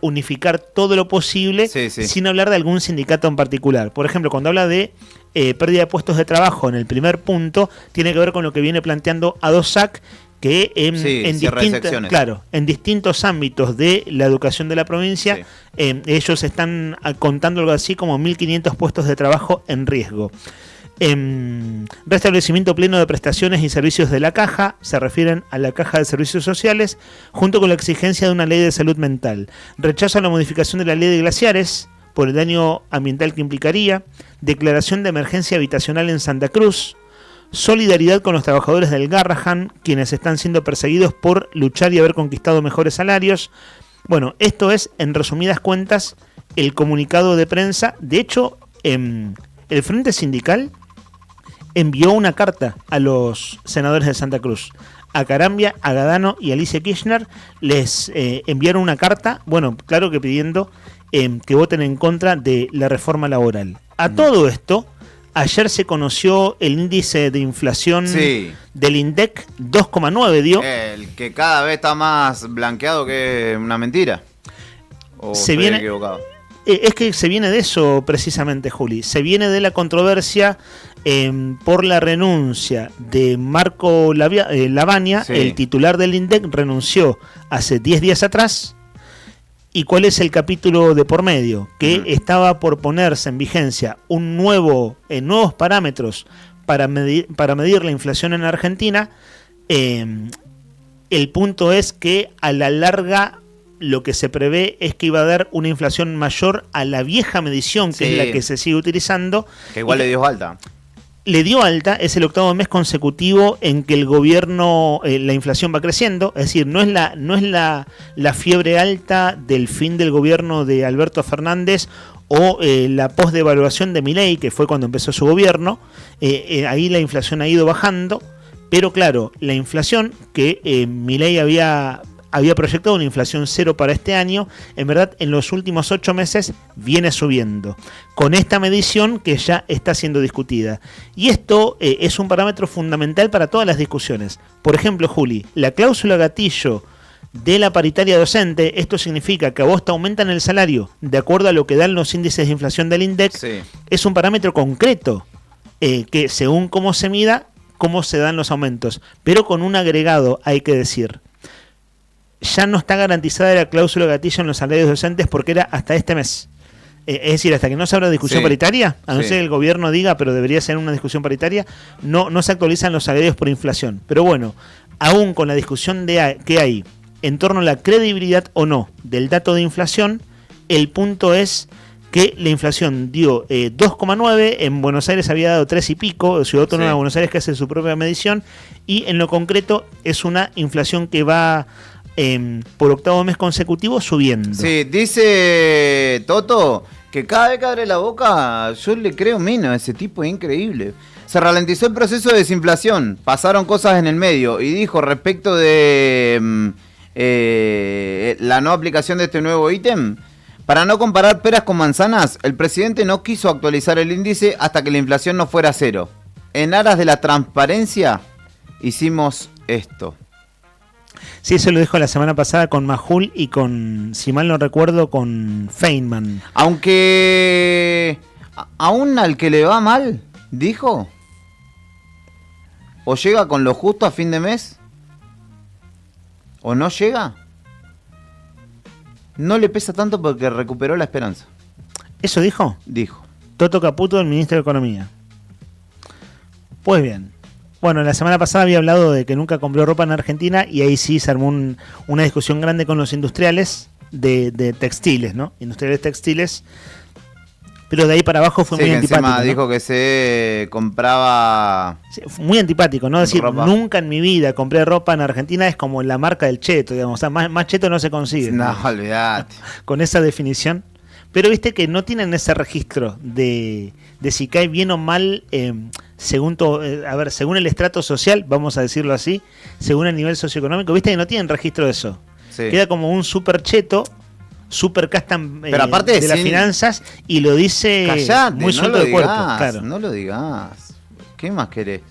unificar todo lo posible sin hablar de algún sindicato en particular. Por ejemplo, cuando habla de pérdida de puestos de trabajo en el primer punto, tiene que ver con lo que viene planteando ADOSAC, que en distintos ámbitos de la educación de la provincia, ellos están contando algo así como 1.500 puestos de trabajo en riesgo. Restablecimiento pleno de prestaciones y servicios de la Caja, se refieren a la Caja de Servicios Sociales, junto con la exigencia de una ley de salud mental. Rechazo a la modificación de la ley de glaciares por el daño ambiental que implicaría. Declaración de emergencia habitacional en Santa Cruz. Solidaridad con los trabajadores del Garrahan, quienes están siendo perseguidos por luchar y haber conquistado mejores salarios. Bueno, esto es, en resumidas cuentas, el comunicado de prensa. De hecho, el Frente Sindical envió una carta a los senadores de Santa Cruz. A Carambia, a Gadano y a Alicia Kirchner les enviaron una carta, bueno, claro que pidiendo que voten en contra de la reforma laboral. A todo esto, ayer se conoció el índice de inflación del INDEC, 2,9 dio. El que cada vez está más blanqueado que una mentira. ¿O se estoy viene equivocado? Es que se viene de eso precisamente, Juli. Se viene de la controversia por la renuncia de Marco Lavagna, el titular del INDEC, renunció hace 10 días atrás. ¿Y cuál es el capítulo de por medio? Que estaba por ponerse en vigencia nuevos parámetros para medir la inflación en Argentina. El punto es que a la larga lo que se prevé es que iba a dar una inflación mayor a la vieja medición, que es la que se sigue utilizando. Que igual le dio alta. Le dio alta, es el 8º mes consecutivo en que el gobierno, la inflación va creciendo, es decir, no es la fiebre alta del fin del gobierno de Alberto Fernández o la posdevaluación de Milei, que fue cuando empezó su gobierno. Ahí la inflación ha ido bajando, pero claro, la inflación que Milei había proyectado una inflación cero para este año, en verdad en los últimos 8 meses viene subiendo, con esta medición que ya está siendo discutida. Y esto es un parámetro fundamental para todas las discusiones. Por ejemplo, Juli, la cláusula gatillo de la paritaria docente, esto significa que a vos te aumentan el salario de acuerdo a lo que dan los índices de inflación del INDEC, es un parámetro concreto, que según cómo se mida, cómo se dan los aumentos, pero con un agregado, hay que decir. Ya no está garantizada la cláusula gatillo en los salarios docentes porque era hasta este mes. Es decir, hasta que no se abra discusión paritaria, a no ser que el gobierno diga, pero debería ser una discusión paritaria, no se actualizan los salarios por inflación. Pero bueno, aún con la discusión que hay en torno a la credibilidad o no del dato de inflación, el punto es que la inflación dio 2,9, en Buenos Aires había dado 3 y pico, Ciudad Autónoma de Buenos Aires que hace su propia medición, y en lo concreto es una inflación que va por 8º mes consecutivo subiendo. Sí, dice Toto que cada vez que abre la boca yo le creo menos a ese tipo, es increíble. Se ralentizó el proceso de desinflación, pasaron cosas en el medio y dijo respecto de la no aplicación de este nuevo ítem, para no comparar peras con manzanas, el presidente no quiso actualizar el índice hasta que la inflación no fuera cero. En aras de la transparencia hicimos esto. Sí, eso lo dijo la semana pasada con Majul y con, si mal no recuerdo, con Feynman. Aunque aún al que le va mal, dijo, o llega con lo justo a fin de mes, o no llega, no le pesa tanto porque recuperó la esperanza. ¿Eso dijo? Dijo. Toto Caputo, el ministro de Economía. Pues bien. Bueno, la semana pasada había hablado de que nunca compró ropa en Argentina y ahí sí se armó una discusión grande con los industriales de textiles, ¿no? Industriales textiles. Pero de ahí para abajo fue muy antipático. Encima dijo que se compraba... Sí, muy antipático, ¿no? Decir, ropa. Nunca en mi vida compré ropa en Argentina es como la marca del cheto, digamos. O sea, más cheto no se consigue. No, olvidate. Con esa definición. Pero viste que no tienen ese registro de si cae bien o mal según según el estrato social, vamos a decirlo así, según el nivel socioeconómico, viste que no tienen registro de eso. Sí. Queda como un super cheto, super custom Pero aparte de las sin... finanzas y lo dice Callate, muy suelto no de cuerpo. Claro. No lo digas. ¿Qué más querés?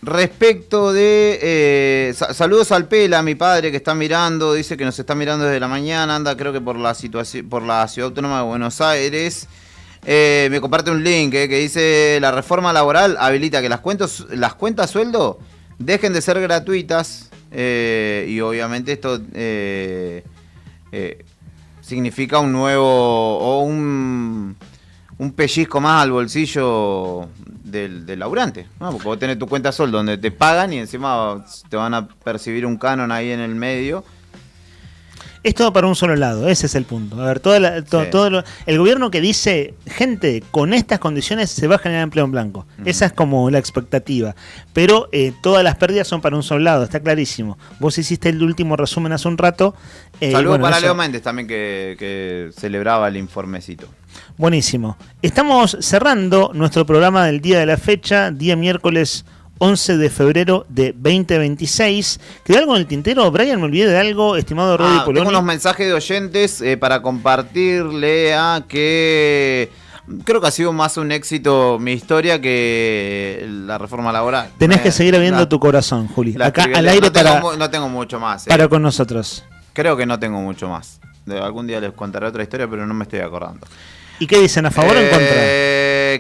Respecto de... saludos al Pela, mi padre que está mirando, dice que nos está mirando desde la mañana, anda creo que por la situación, por la Ciudad Autónoma de Buenos Aires. Me comparte un link que dice: la reforma laboral habilita que las cuentas sueldo dejen de ser gratuitas, y obviamente esto significa un nuevo o un pellizco más al bolsillo del laburante, ¿no? Porque vos tenés tu cuenta sueldo donde te pagan y encima te van a percibir un canon ahí en el medio. Es todo para un solo lado, ese es el punto. A ver, el gobierno que dice, gente, con estas condiciones se va a generar empleo en blanco. Esa es como la expectativa. Pero todas las pérdidas son para un solo lado, está clarísimo. Vos hiciste el último resumen hace un rato. Saludos para Leo Méndez también, que celebraba el informecito. Buenísimo. Estamos cerrando nuestro programa del día de la fecha, día miércoles 11 de febrero de 2026. ¿Quedó algo en el tintero? Brian, me olvidé de algo, estimado Rodri Poloni. Tengo unos mensajes de oyentes para compartirle que creo que ha sido más un éxito mi historia que la reforma laboral. Tenés que seguir abriendo tu corazón, Juli. Acá al aire no tengo mucho más. Para con nosotros. Creo que no tengo mucho más. Algún día les contaré otra historia, pero no me estoy acordando. ¿Y qué dicen, a favor o en contra?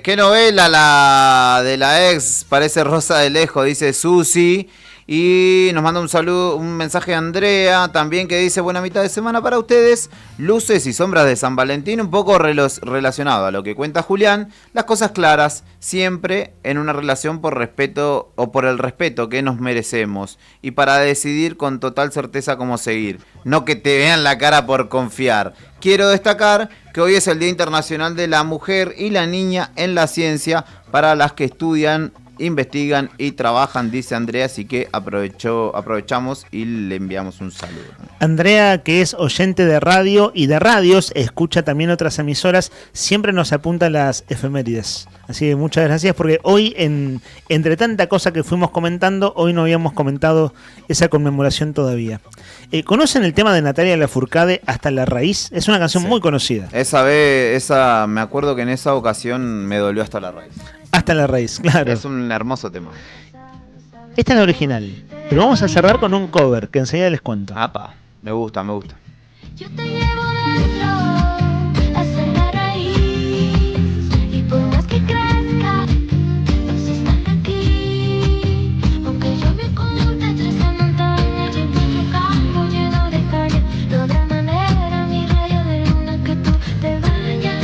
¿Qué novela la de la ex? Parece Rosa de lejos, dice Susi. Y nos manda un mensaje de Andrea también que dice: buena mitad de semana para ustedes. Luces y sombras de San Valentín, un poco relacionado a lo que cuenta Julián. Las cosas claras, siempre en una relación por respeto o por el respeto que nos merecemos. Y para decidir con total certeza cómo seguir. No que te vean la cara por confiar. Quiero destacar que hoy es el Día Internacional de la Mujer y la Niña en la Ciencia para las que estudian, investigan y trabajan, dice Andrea, así que aprovechamos y le enviamos un saludo. Andrea, que es oyente de radio y de radios, escucha también otras emisoras, siempre nos apunta las efemérides. Así que muchas gracias, porque hoy, entre tanta cosa que fuimos comentando, hoy no habíamos comentado esa conmemoración todavía. ¿Conocen el tema de Natalia Lafourcade, Hasta la Raíz? Es una canción muy conocida. Me acuerdo que en esa ocasión me dolió Hasta la Raíz. Hasta la Raíz, claro. Es un hermoso tema. Esta es la original, pero vamos a cerrar con un cover que enseguida les cuento. Me gusta. Yo te llevo dentro hasta la raíz, y por más que crezca, si estás aquí. Aunque yo me oculte tras la montaña, yo encuentro un campo lleno de caña. No habrá manera, mi rayo de luna, que tú te vayas.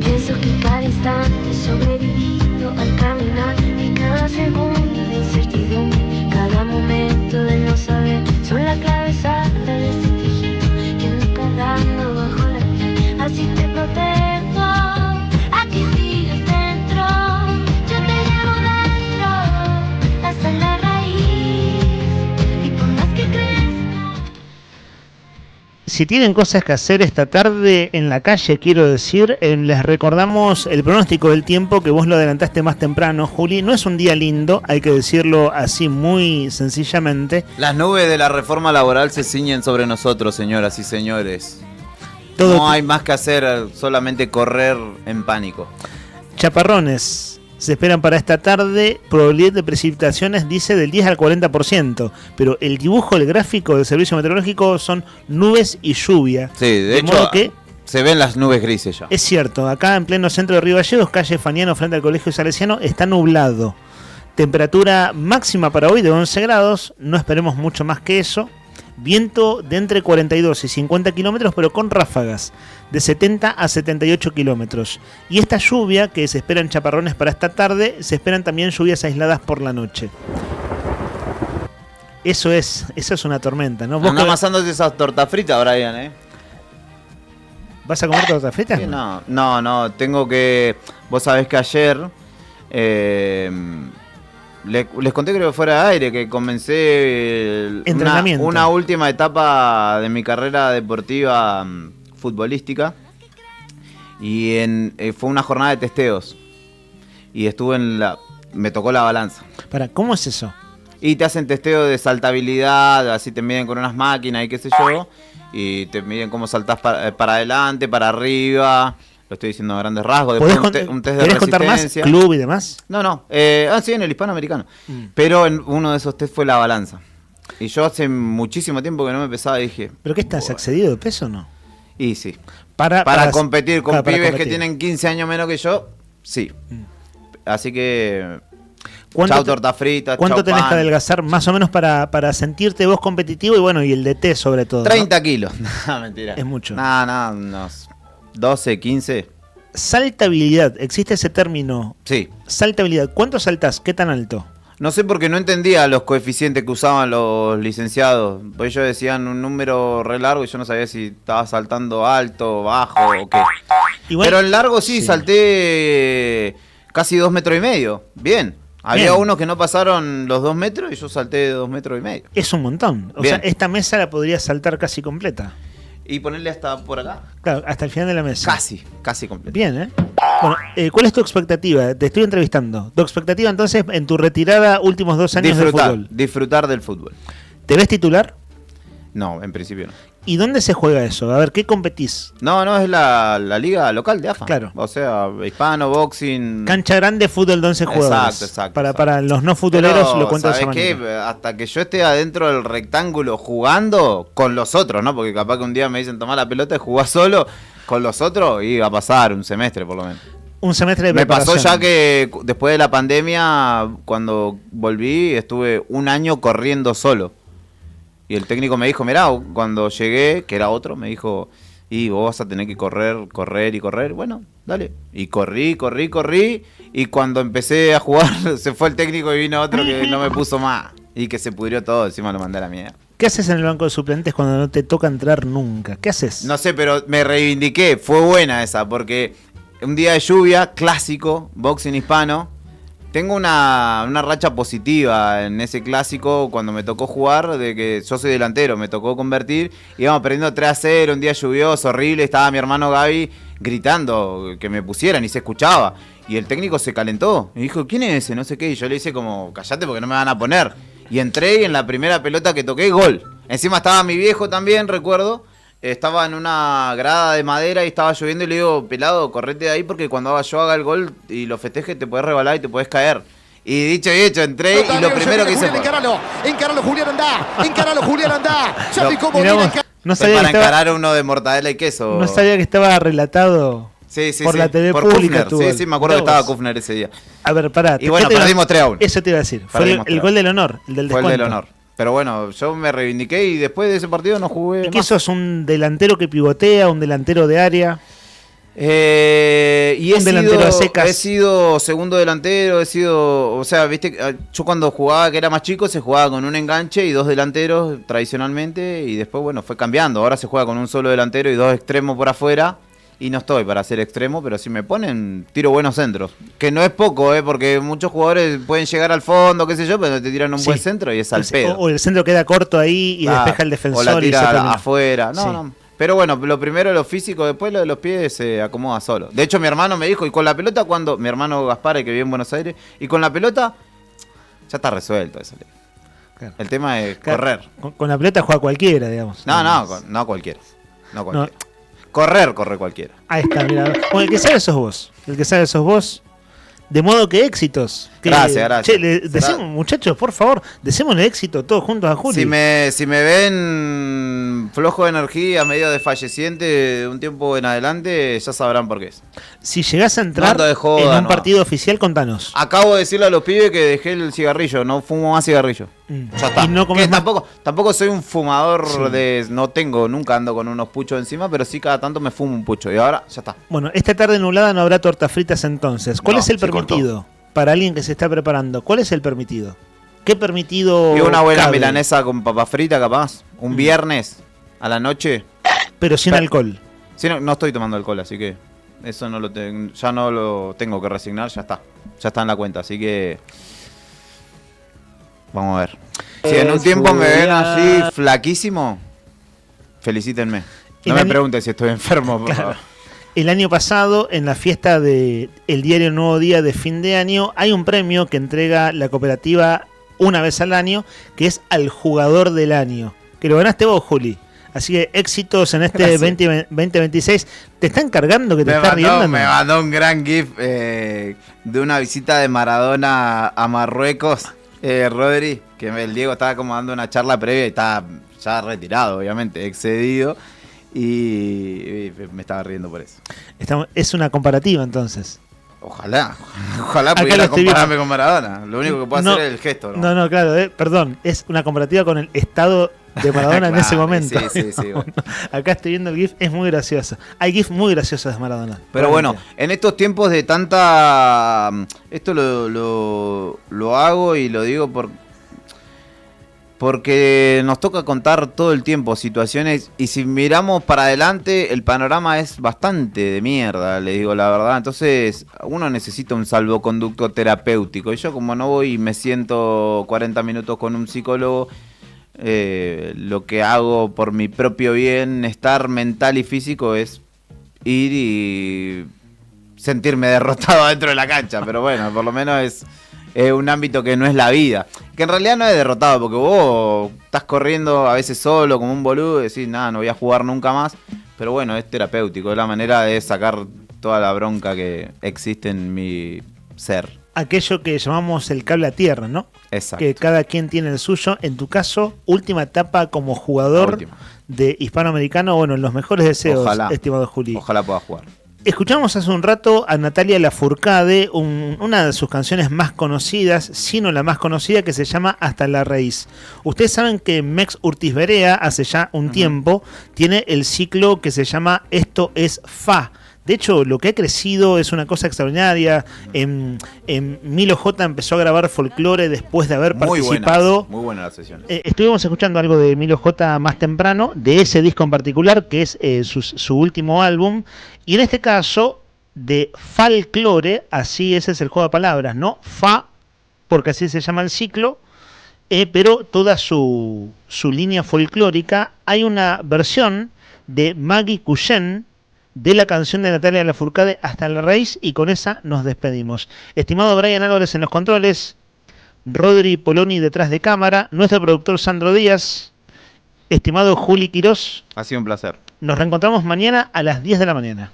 Pienso que cada instante sobrevivido al caminar, y cada segundo de incertidumbre, cada momento de no saber, son la clave exacta de este tejido que ando cargando bajo la piel. Así te protejo, aquí sigues dentro. Yo te llevo dentro hasta la raíz, y por más que crezca. Si tienen cosas que hacer esta tarde en la calle, quiero decir, les recordamos el pronóstico del tiempo, que vos lo adelantaste más temprano, Juli. No es un día lindo, hay que decirlo así muy sencillamente. Las nubes de la reforma laboral se ciñen sobre nosotros, señoras y señores. Todo no hay más que hacer, solamente correr en pánico. Chaparrones se esperan para esta tarde, probabilidad de precipitaciones dice del 10 al 40%, pero el dibujo, el gráfico del servicio meteorológico son nubes y lluvia. Sí, de hecho modo que se ven las nubes grises ya. es cierto, acá en pleno centro de Río Gallegos, calle Faniano frente al Colegio Salesiano, está nublado. Temperatura máxima para hoy de 11 grados, no esperemos mucho más que eso. Viento de entre 42 y 50 kilómetros, pero con ráfagas de 70 a 78 kilómetros. Y esta lluvia que se esperan chaparrones para esta tarde, se esperan también lluvias aisladas por la noche. Eso es una tormenta, ¿no? Anda amasándote esas tortas fritas, Brian, ¿Vas a comer tortas fritas? Sí, no, tengo que... Vos sabés que ayer... les conté, creo que fuera de aire, que comencé una última etapa de mi carrera deportiva futbolística. Y fue una jornada de testeos. Y estuve me tocó la balanza. ¿Cómo es eso? Y te hacen testeo de saltabilidad, así te miden con unas máquinas y qué sé yo. Y te miden cómo saltás para adelante, para arriba. Lo estoy diciendo a grandes rasgos. Después un test de resistencia. Contar más? ¿Club y demás? No. Sí, en el hispanoamericano. Pero uno de esos test fue la balanza. Y yo hace muchísimo tiempo que no me pesaba y dije... ¿Pero qué estás, accedido de peso o no? Y sí. Para competir con pibes que tienen 15 años menos que yo, sí. Así que... Chau torta frita, ¿cuánto tenés que adelgazar más o menos para sentirte vos competitivo y el DT sobre todo? 30 kilos. No, mentira. Es mucho. No, unos 12, 15. Saltabilidad, ¿existe ese término? Sí. Saltabilidad, ¿cuánto saltás? ¿Qué tan alto? No sé, porque no entendía los coeficientes que usaban los licenciados. Pues ellos decían un número re largo y yo no sabía si estaba saltando alto, bajo o qué. Pero en largo sí, salté casi 2,5 metros. Bien. Había unos que no pasaron los 2 metros y yo salté 2,5 metros. Es un montón. O sea, esta mesa la podrías saltar casi completa. ¿Y ponerle hasta por acá? Claro, hasta el final de la mesa. Casi completa. Bien, Bueno, ¿cuál es tu expectativa? Te estoy entrevistando. ¿Tu expectativa entonces en tu retirada últimos 2 años del fútbol? Disfrutar del fútbol. ¿Te ves titular? No, en principio no. ¿Y dónde se juega eso? A ver, ¿qué competís? No, es la liga local de AFA. Claro. O sea, hispano, boxing... Cancha grande, fútbol de 11 jugadores. Exacto. Para los no futboleros lo cuento de esa manera. ¿Sabés qué? Hasta que yo esté adentro del rectángulo jugando con los otros, ¿no? Porque capaz que un día me dicen tomar la pelota y jugar solo con los otros y va a pasar un semestre por lo menos. Un semestre de Me preparación. pasó ya que después de la pandemia, cuando volví, estuve 1 año corriendo solo. Y el técnico me dijo, mirá, cuando llegué, que era otro, me dijo, y vos vas a tener que correr y correr. Bueno, dale. Y corrí. Y cuando empecé a jugar, se fue el técnico y vino otro que no me puso más. Y que se pudrió todo, encima lo mandé a la mierda. ¿Qué haces en el banco de suplentes cuando no te toca entrar nunca? ¿Qué haces? No sé, pero me reivindiqué. Fue buena esa, porque un día de lluvia, clásico, boxing hispano. Tengo una racha positiva en ese clásico cuando me tocó jugar, de que yo soy delantero, me tocó convertir, íbamos perdiendo 3-0, un día lluvioso, horrible, estaba mi hermano Gaby gritando que me pusieran y se escuchaba. Y el técnico se calentó y dijo, ¿quién es ese? No sé qué, y yo le hice como, callate porque no me van a poner. Y entré y en la primera pelota que toqué, gol. Encima estaba mi viejo también, recuerdo. Estaba en una grada de madera y estaba lloviendo y le digo, pelado, correte de ahí porque cuando yo haga el gol y lo festeje te podés rebalar y te podés caer. Y dicho y hecho, entré y lo primero que hice fue... Encáralo, Julián, andá. Ya vi cómo viene. No sabía para encarar uno de mortadela y queso. No sabía que estaba relatado por la TV por pública. Kufner. Sí, me acuerdo que estaba Kufner ese día. A ver, pará. Y bueno, perdimos 3-1. Eso te iba a decir. Fue el gol del honor, el del descuento. Fue el del honor. Pero bueno, yo me reivindiqué y después de ese partido no jugué. ¿Y qué sos? ¿Un delantero que pivotea? ¿Un delantero de área? Y he sido segundo delantero, o sea, viste, yo cuando jugaba, que era más chico, se jugaba con un enganche y 2 delanteros tradicionalmente, y después, bueno, fue cambiando. Ahora se juega con un solo delantero y 2 extremos por afuera. Y no estoy para ser extremo, pero si me ponen, tiro buenos centros. Que no es poco, porque muchos jugadores pueden llegar al fondo, qué sé yo, pero te tiran un buen centro y es al pedo. O el centro queda corto ahí y despeja el defensor. O la tira y se afuera. No. Pero bueno, lo primero lo físico, después lo de los pies se acomoda solo. De hecho, mi hermano me dijo, y con la pelota, cuando mi hermano Gaspar, que vive en Buenos Aires, y con la pelota, ya está resuelto eso. Claro. El tema es correr. Con la pelota juega cualquiera, digamos. No cualquiera. Corre cualquiera. Ahí está, mira. Bueno, el que sabe sos vos. De modo que éxitos. Gracias. Che, decimos, muchachos, por favor, desémosle éxito todos juntos a Juli. Si me ven flojo de energía, medio desfalleciente de un tiempo en adelante, ya sabrán por qué es. Si llegás a entrar en un partido oficial, contanos. Acabo de decirle a los pibes que dejé el cigarrillo, no fumo más cigarrillo. Ya está. Y no comes más... tampoco soy un fumador nunca ando con unos puchos encima, pero sí cada tanto me fumo un pucho y ahora ya está. Bueno, esta tarde nublada no habrá tortas fritas entonces. ¿Cuál es el permitido? Para alguien que se está preparando, ¿cuál es el permitido? ¿Qué permitido? Y una buena cabe? milanesa con papa frita, capaz. Un viernes a la noche. Pero sin alcohol. Sí, no estoy tomando alcohol, así que eso no lo ya no lo tengo que resignar, ya está. Ya está en la cuenta, así que vamos a ver. Si en un tiempo me ven así flaquísimo, felicítenme. No me pregunten si estoy enfermo, por favor. El año pasado, en la fiesta de el diario Nuevo Día de fin de año, hay un premio que entrega la cooperativa una vez al año, que es al jugador del año. Que lo ganaste vos, Juli. Así que éxitos en este 2026. ¿Te están cargando que te estás riendo? Me mandó un gran GIF de una visita de Maradona a Marruecos, Rodri, que el Diego estaba como dando una charla previa y estaba ya retirado, obviamente, excedido. Y me estaba riendo por eso. Es una comparativa entonces. Ojalá pudiera compararme con Maradona. Lo único que puedo hacer es el gesto, ¿no? No, claro, perdón. Es una comparativa con el estado de Maradona en ese momento. Sí, bueno. Acá estoy viendo el GIF, es muy gracioso. Hay GIF muy graciosos de Maradona. Pero bueno, en estos tiempos de tanta... Esto lo hago y lo digo porque nos toca contar todo el tiempo situaciones y si miramos para adelante el panorama es bastante de mierda, le digo la verdad. Entonces uno necesita un salvoconducto terapéutico y yo como no voy y me siento 40 minutos con un psicólogo, lo que hago por mi propio bienestar mental y físico es ir y sentirme derrotado dentro de la cancha, pero bueno, por lo menos es un ámbito que no es la vida. Que en realidad no es derrotado, porque vos estás corriendo a veces solo como un boludo y decís, nada, no voy a jugar nunca más. Pero bueno, es terapéutico, es la manera de sacar toda la bronca que existe en mi ser. Aquello que llamamos el cable a tierra, ¿no? Exacto. Que cada quien tiene el suyo. En tu caso, última etapa como jugador de hispanoamericano. Bueno, en los mejores deseos, estimado Juli. Ojalá pueda jugar. Escuchamos hace un rato a Natalia Lafourcade, una de sus canciones más conocidas, si no la más conocida, que se llama Hasta la Raíz. Ustedes saben que Mex Urtiz Berea, hace ya un tiempo, tiene el ciclo que se llama Esto es Fa. De hecho, lo que ha crecido es una cosa extraordinaria. Milo J empezó a grabar folclore después de haber participado. Muy buenas las sesiones. Estuvimos escuchando algo de Milo J más temprano, de ese disco en particular, que es su último álbum. Y en este caso, de Folklore, así ese es el juego de palabras, ¿no? Fa, porque así se llama el ciclo, pero toda su línea folclórica. Hay una versión de Maggie Couchen de la canción de Natalia Lafourcade Hasta la Raíz, y con esa nos despedimos. Estimado Brian Álvarez en los controles, Rodri Poloni detrás de cámara, nuestro productor Sandro Díaz, estimado Juli Quirós. Ha sido un placer. Nos reencontramos mañana a las 10 de la mañana.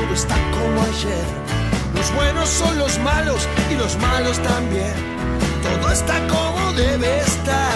todo está como ayer. Los buenos son los malos y los malos también. Todo está como debe estar.